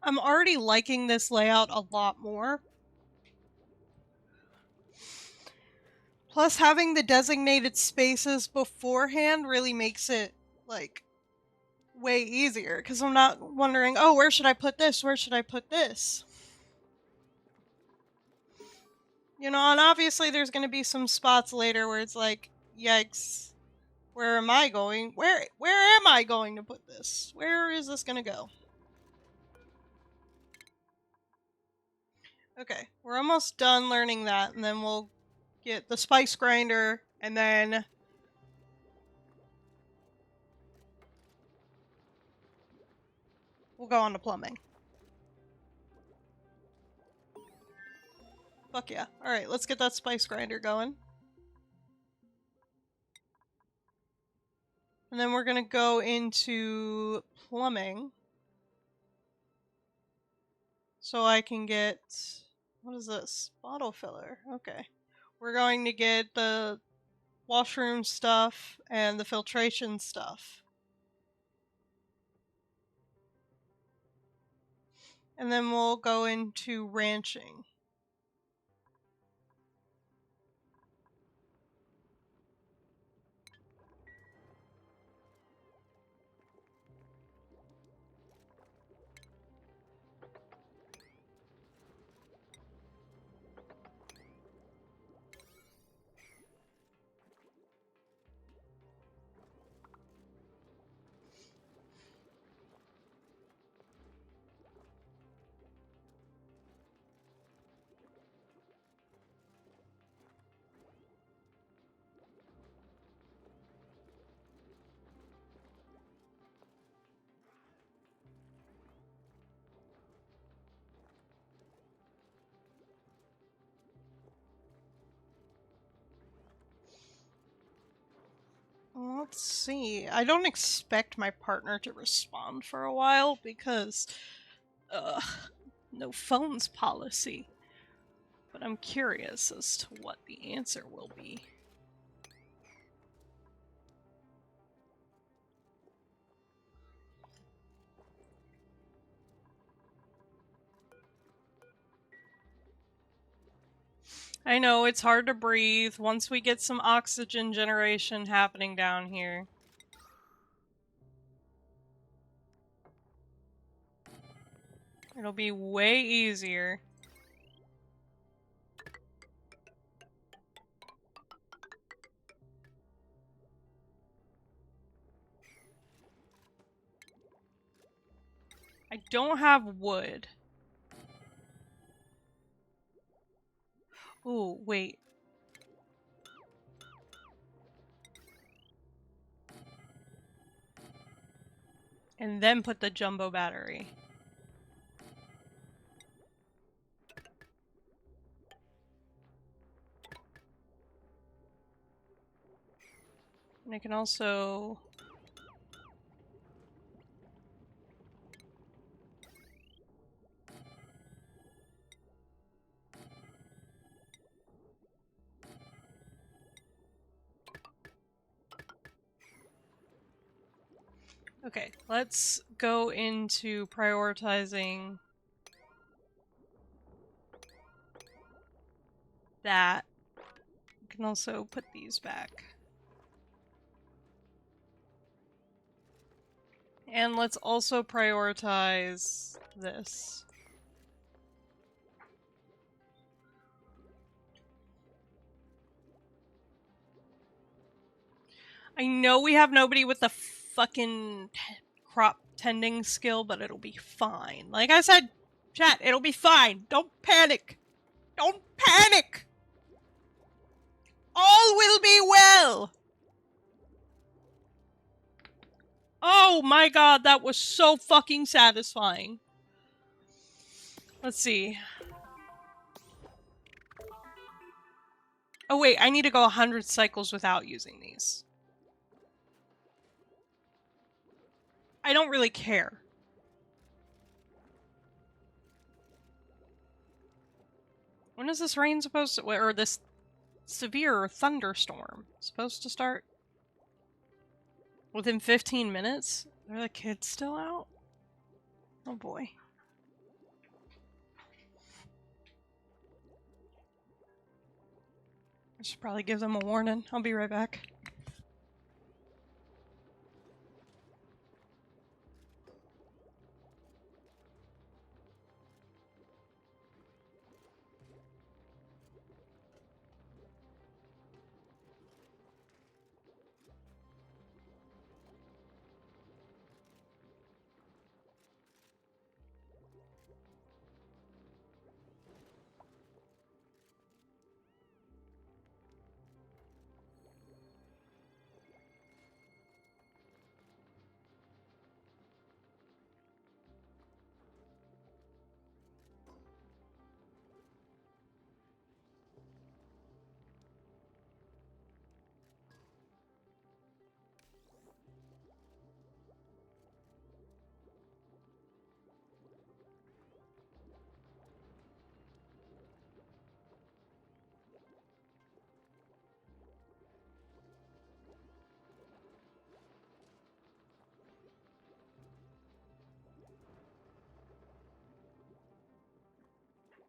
I'm already liking this layout a lot more. Plus, having the designated spaces beforehand really makes it, like, way easier. Because I'm not wondering, oh, where should I put this? Where should I put this? You know, and obviously there's going to be some spots later where it's like, yikes, where am I going? Where am I going to put this? Where is this going to go? Okay, we're almost done learning that, and then we'll get the spice grinder, and then we'll go on to plumbing. Fuck yeah. Alright, let's get that spice grinder going. And then we're gonna go into plumbing. So I can get... What is this? Bottle filler. Okay. We're going to get the washroom stuff and the filtration stuff. And then we'll go into ranching. Let's see. I don't expect my partner to respond for a while because, no phones policy. But I'm curious as to what the answer will be. I know, it's hard to breathe once we get some oxygen generation happening down here. It'll be way easier. I don't have wood. Ooh, wait. And then put the jumbo battery. And I can also... Okay, let's go into prioritizing that. You can also put these back. And let's also prioritize this. I know we have nobody with the fucking crop tending skill, but it'll be fine. Like I said, chat, it'll be fine. Don't panic. Don't panic! All will be well! Oh my god, that was so fucking satisfying. Let's see. Oh wait, I need to go 100 cycles without using these. I don't really care. When is this rain supposed to, or this severe thunderstorm supposed to start? Within 15 minutes? Are the kids still out? Oh boy. I should probably give them a warning. I'll be right back.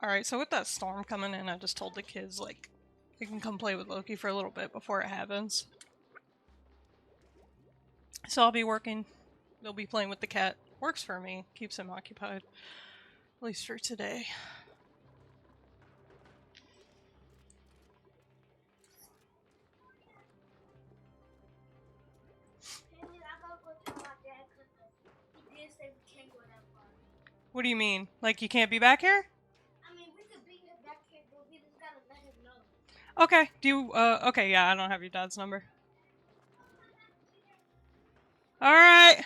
Alright, so with that storm coming in, I just told the kids, like, they can come play with Loki for a little bit before it happens. So I'll be working. They'll be playing with the cat. Works for me. Keeps him occupied. At least for today. What do you mean? Like you can't be back here? I mean, we could bring him back here, but we just gotta let him know. Okay. Do you, okay, yeah, I don't have your dad's number. Alright.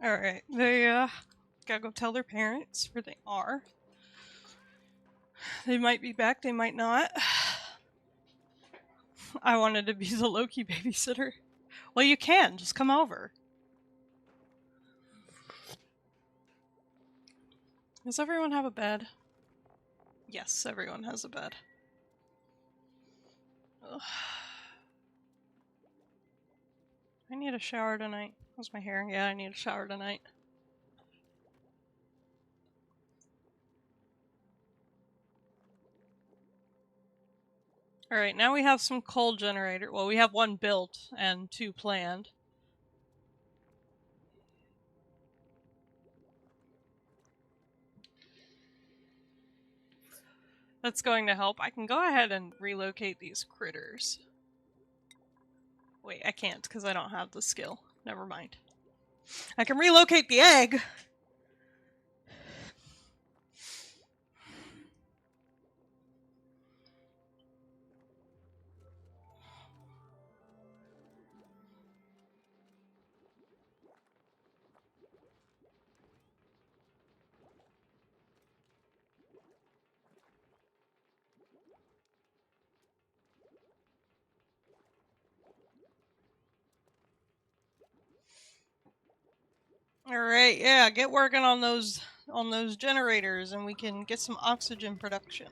Alright, they, gotta go tell their parents where they are. They might be back, they might not. I wanted to be the Loki babysitter. Well, you can, just come over. Does everyone have a bed? Yes, everyone has a bed. Ugh. I need a shower tonight. How's my hair? Yeah, I need a shower tonight. Alright, now we have some coal generator. Well, we have one built and 2 planned. That's going to help. I can go ahead and relocate these critters. Wait, I can't because I don't have the skill. Never mind. I can relocate the egg! Alright, yeah, get working on those generators and we can get some oxygen production.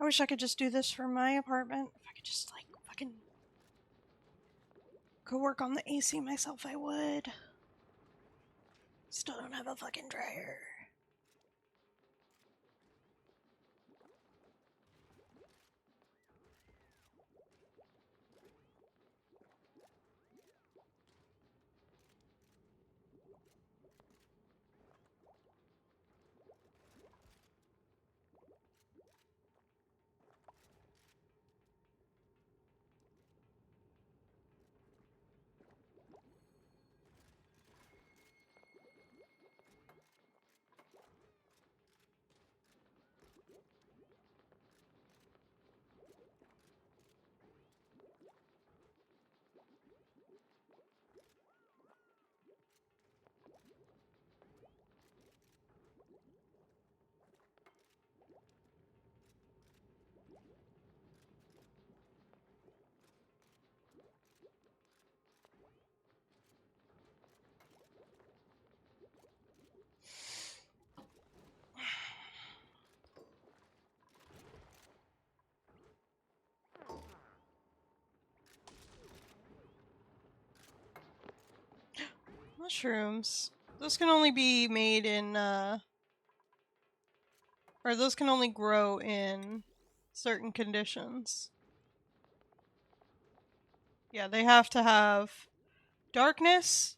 I wish I could just do this for my apartment. If I could just, like, fucking go work on the AC myself, I would. Still don't have a fucking dryer. Mushrooms. Those can only be made in, or those can only grow in certain conditions. Yeah, they have to have darkness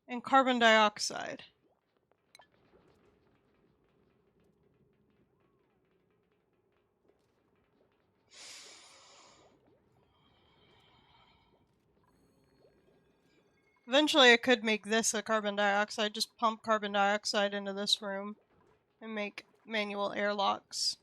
and carbon dioxide. Eventually I could make this a carbon dioxide, just pump carbon dioxide into this room and make manual airlocks.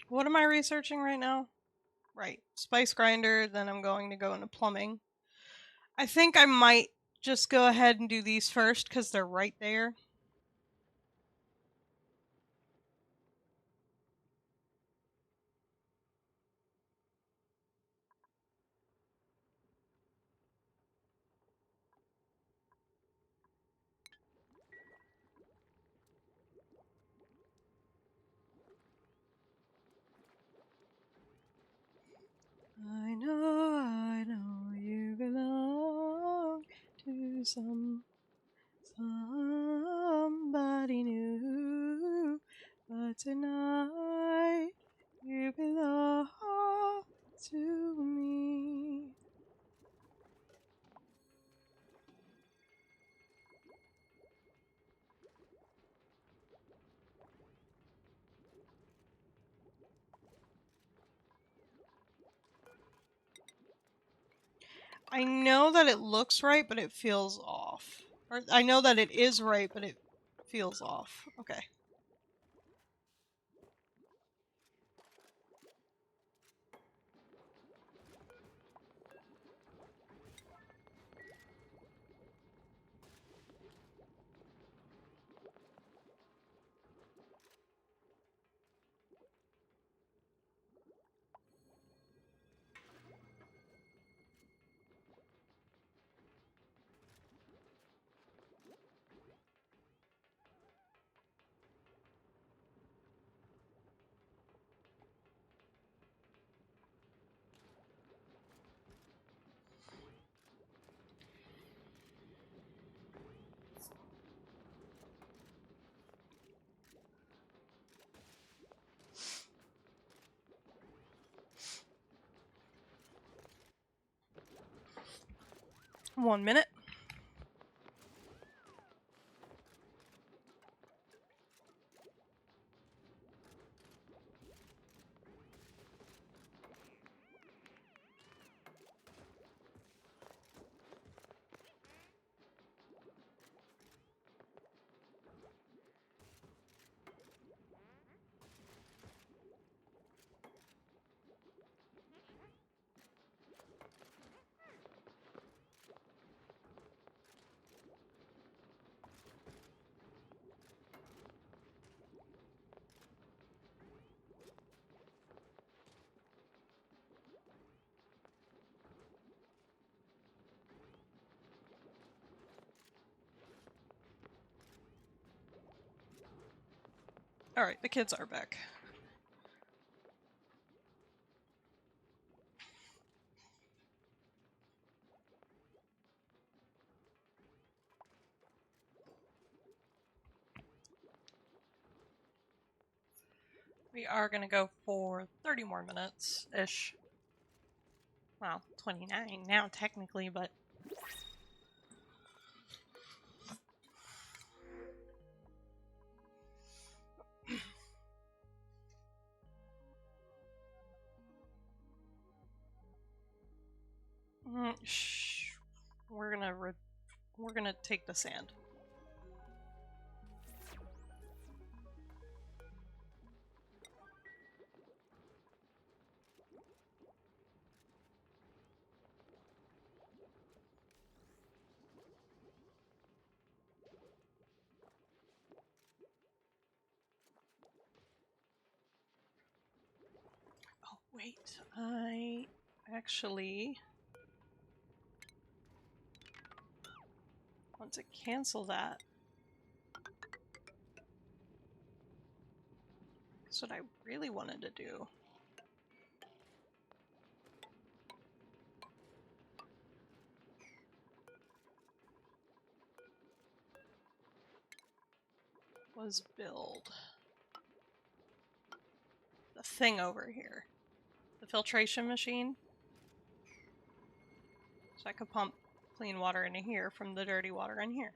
What am I researching right now? Right, spice grinder, then I'm going to go into plumbing. I think I might just go ahead and do these first because they're right there. I know you belong to somebody new, but tonight you belong to me. I know that it looks right, but it feels off. Or I know that it is right, but it feels off. Okay. One minute. Alright, the kids are back. We are going to go for 30 more minutes-ish. Well, 29 now technically, but... Shh. We're gonna take the sand. Oh wait, I actually want to cancel that. That's what I really wanted to do. Was build the thing over here. The filtration machine. So I could pump clean water into here from the dirty water in here.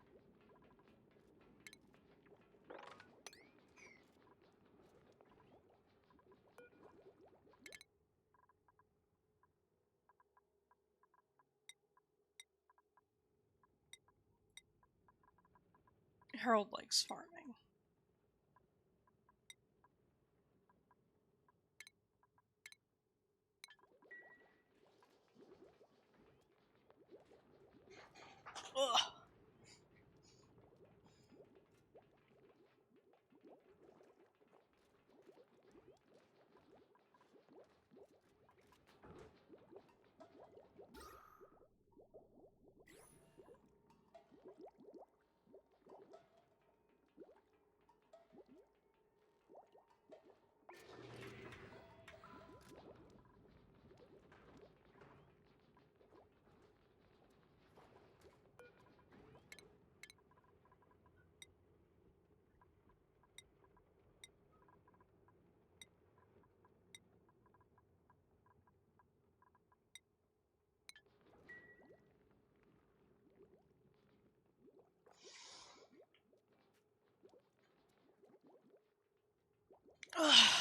Harold likes farming. Ugh. Ugh.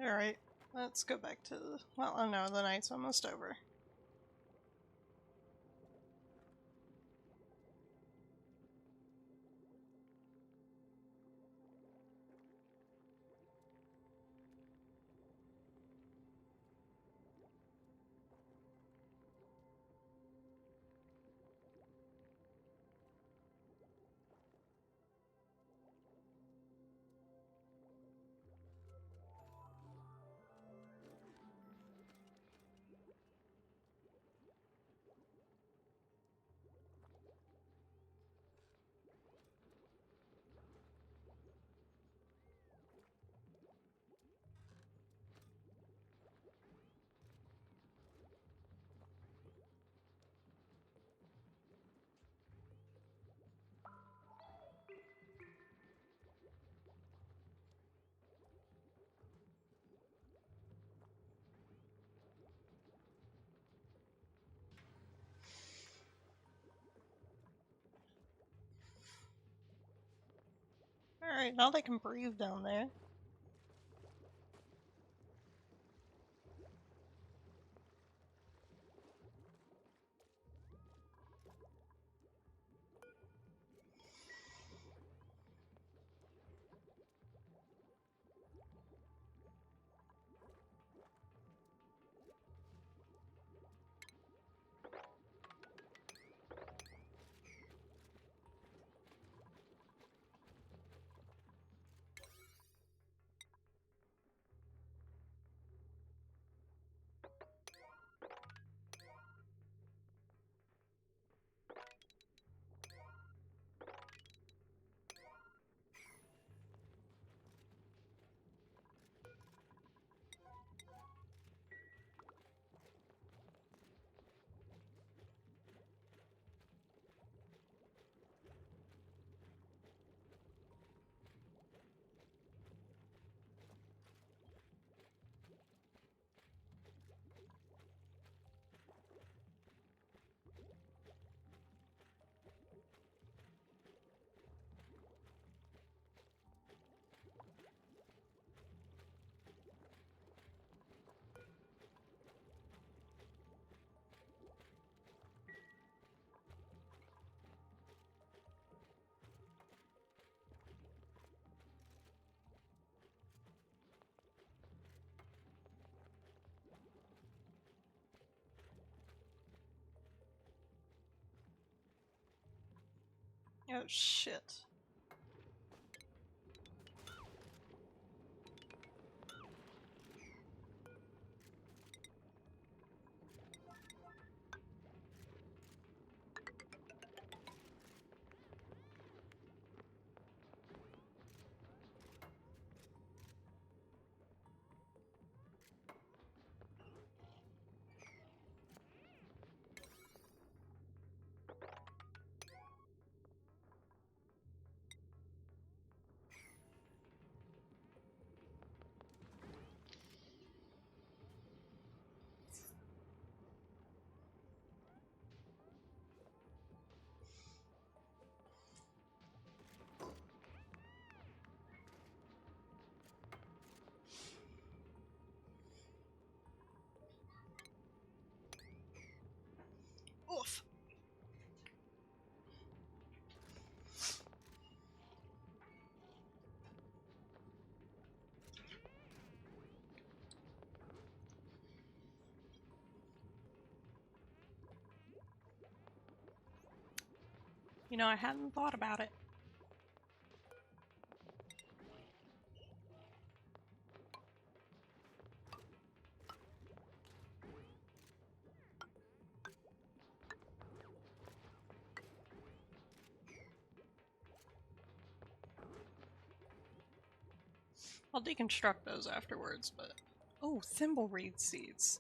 Alright, let's go back to the... Well, oh no, the night's almost over. Alright, now they can breathe down there. Oh shit. Oof. You know, I hadn't thought about it. I'll deconstruct those afterwards, but... Oh, thimbleweed seeds.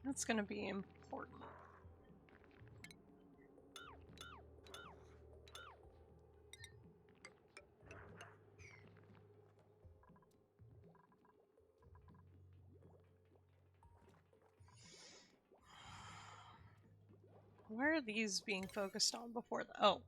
That's gonna be important. Where are these being focused on before the... Oh.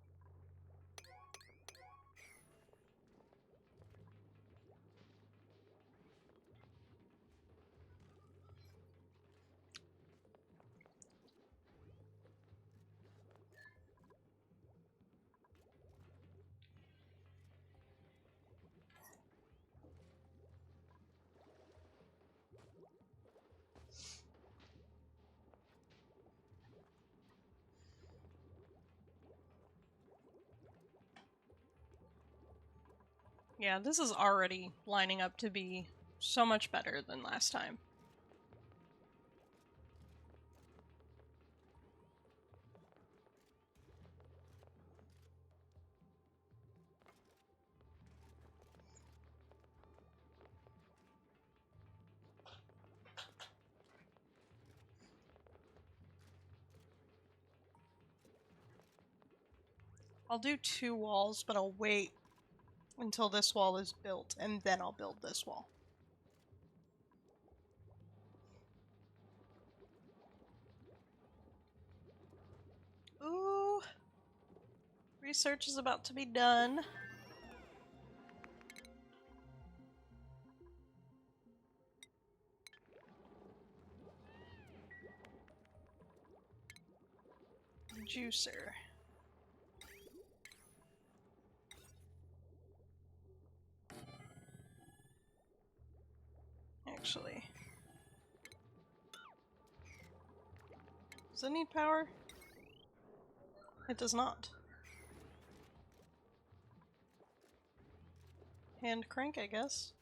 Yeah, this is already lining up to be so much better than last time. I'll do 2 walls, but I'll wait until this wall is built, and then I'll build this wall. Ooh. Research is about to be done. Juicer. Actually. Does it need power? It does not. Hand crank, I guess.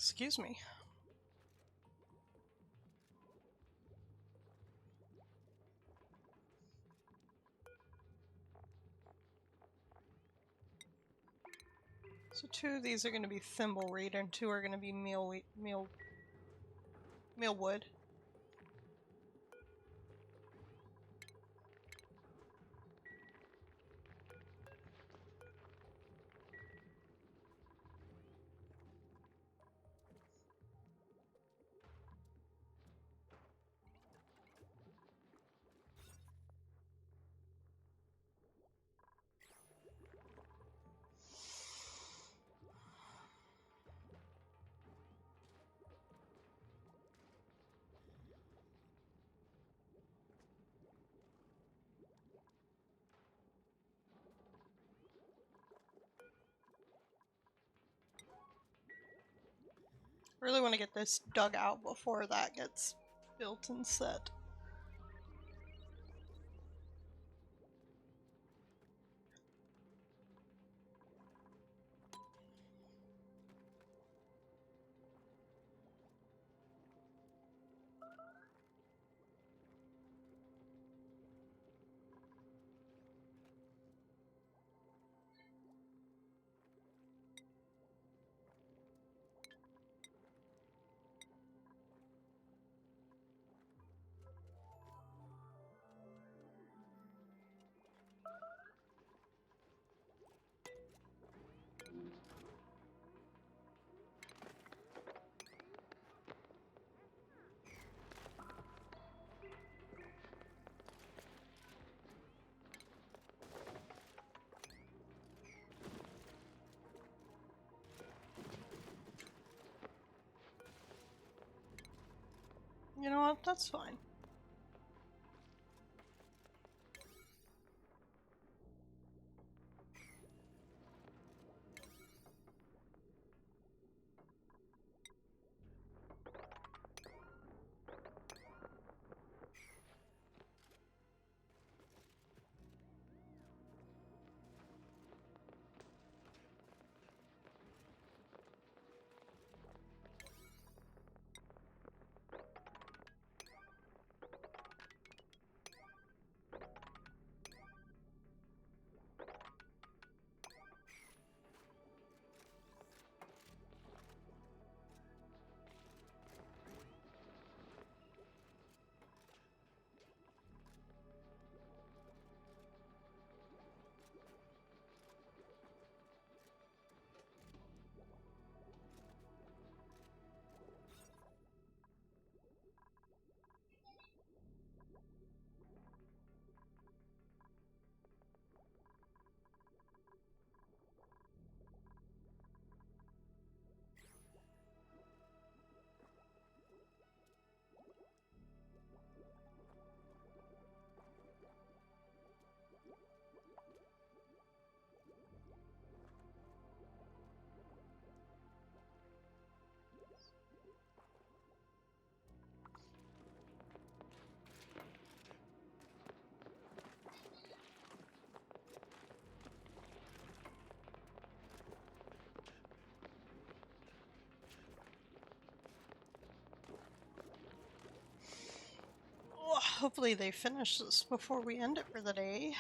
Excuse me. So 2 of these are going to be Thimbleweed and 2 are going to be Mealwood. Really want to get this dug out before that gets built and set. You know what? That's fine. Hopefully they finish this before we end it for the day.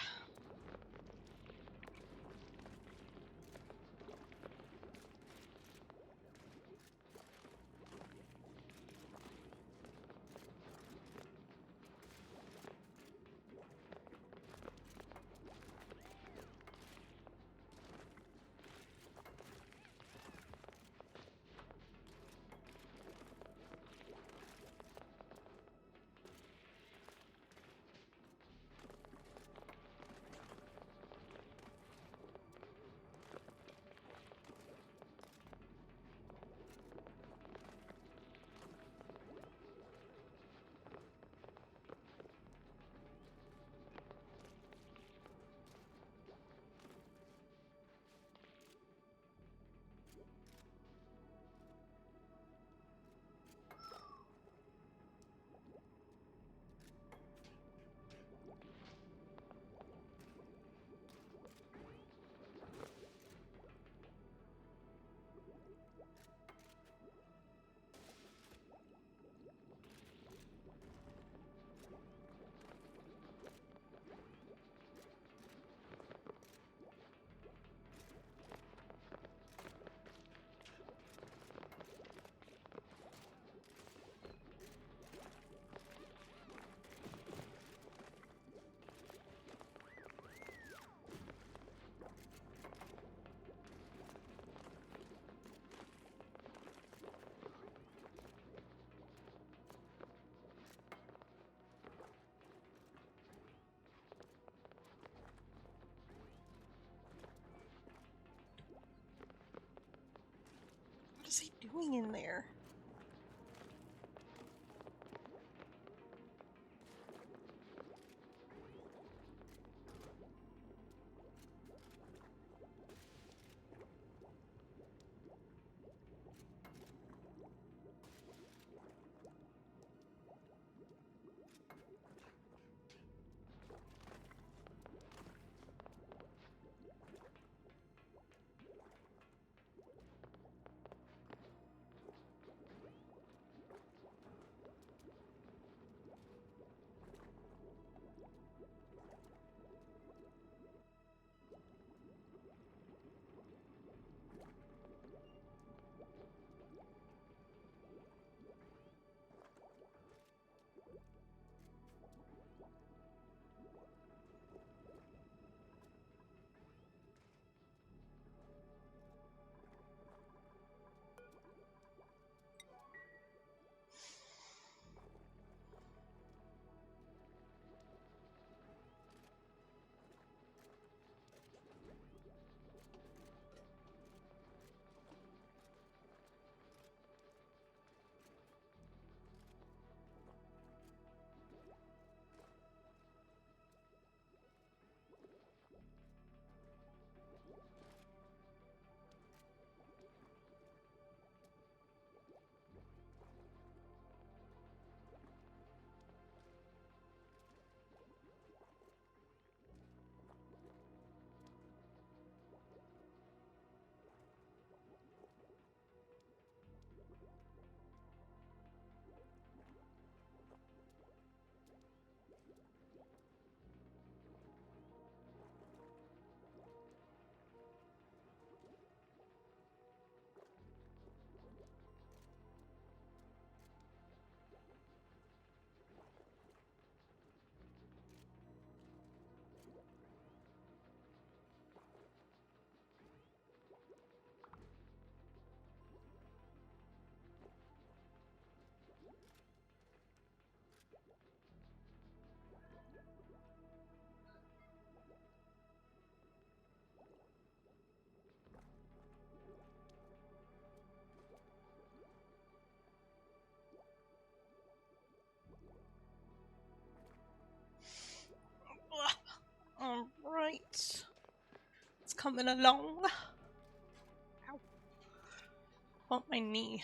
is he doing in there? Alright. It's coming along. Ow. Bump my knee.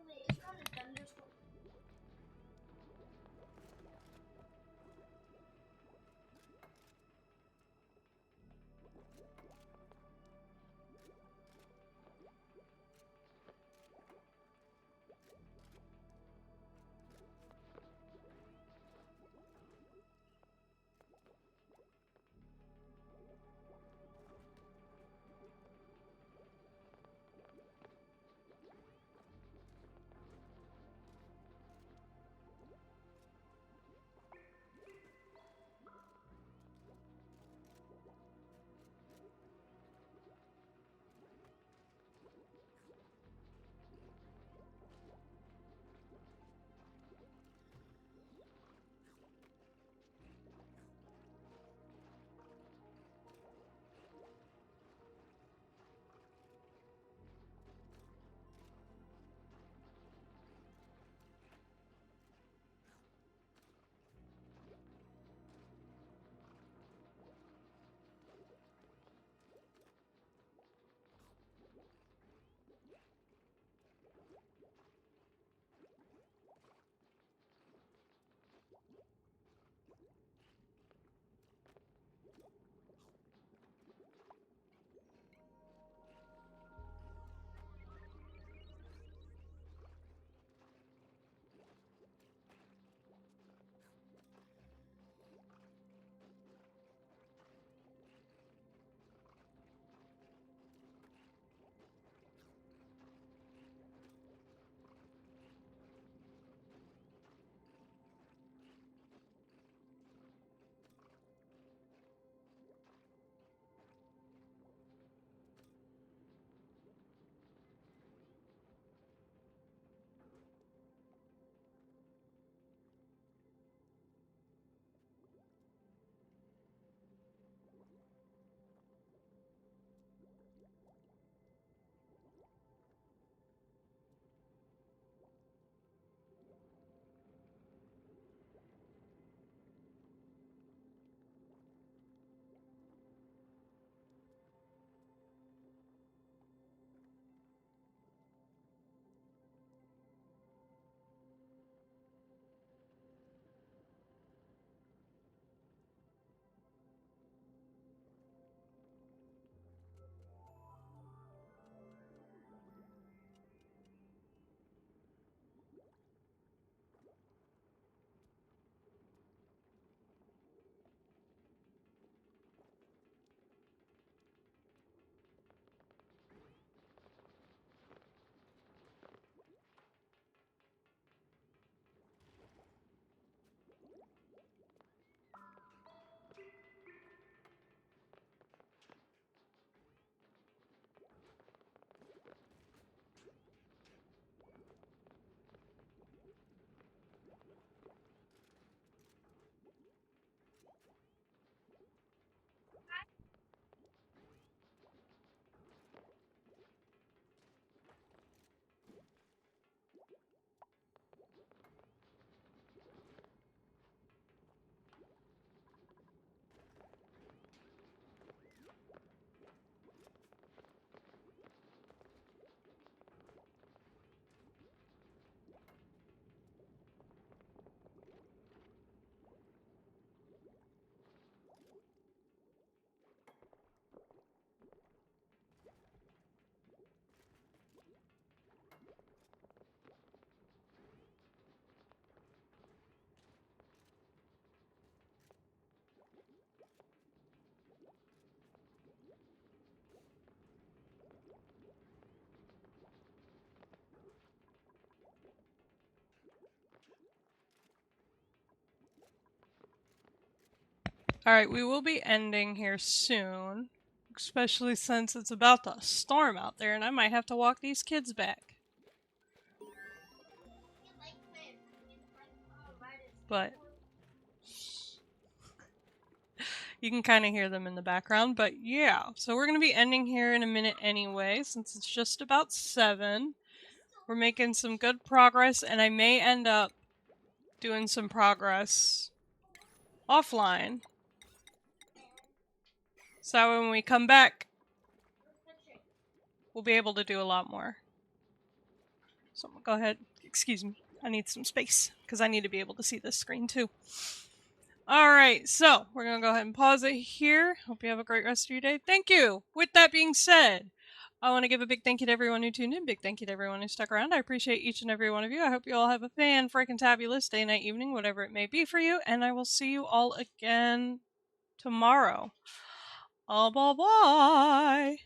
Wait, it's not a thunderstorm. Alright, we will be ending here soon. Especially since it's about to storm out there and I might have to walk these kids back. But you can kind of hear them in the background. But yeah, so we're going to be ending here in a minute anyway, since it's just about 7. We're making some good progress, and I may end up doing some progress offline. So when we come back, we'll be able to do a lot more. So I'm gonna go ahead, excuse me, I need some space, because I need to be able to see this screen too. Alright, so we're going to go ahead and pause it here. Hope you have a great rest of your day. Thank you! With that being said, I want to give a big thank you to everyone who tuned in. Big thank you to everyone who stuck around. I appreciate each and every one of you. I hope you all have a fan-freaking-tabulous day, night, evening, whatever it may be for you. And I will see you all again tomorrow. Bye-bye!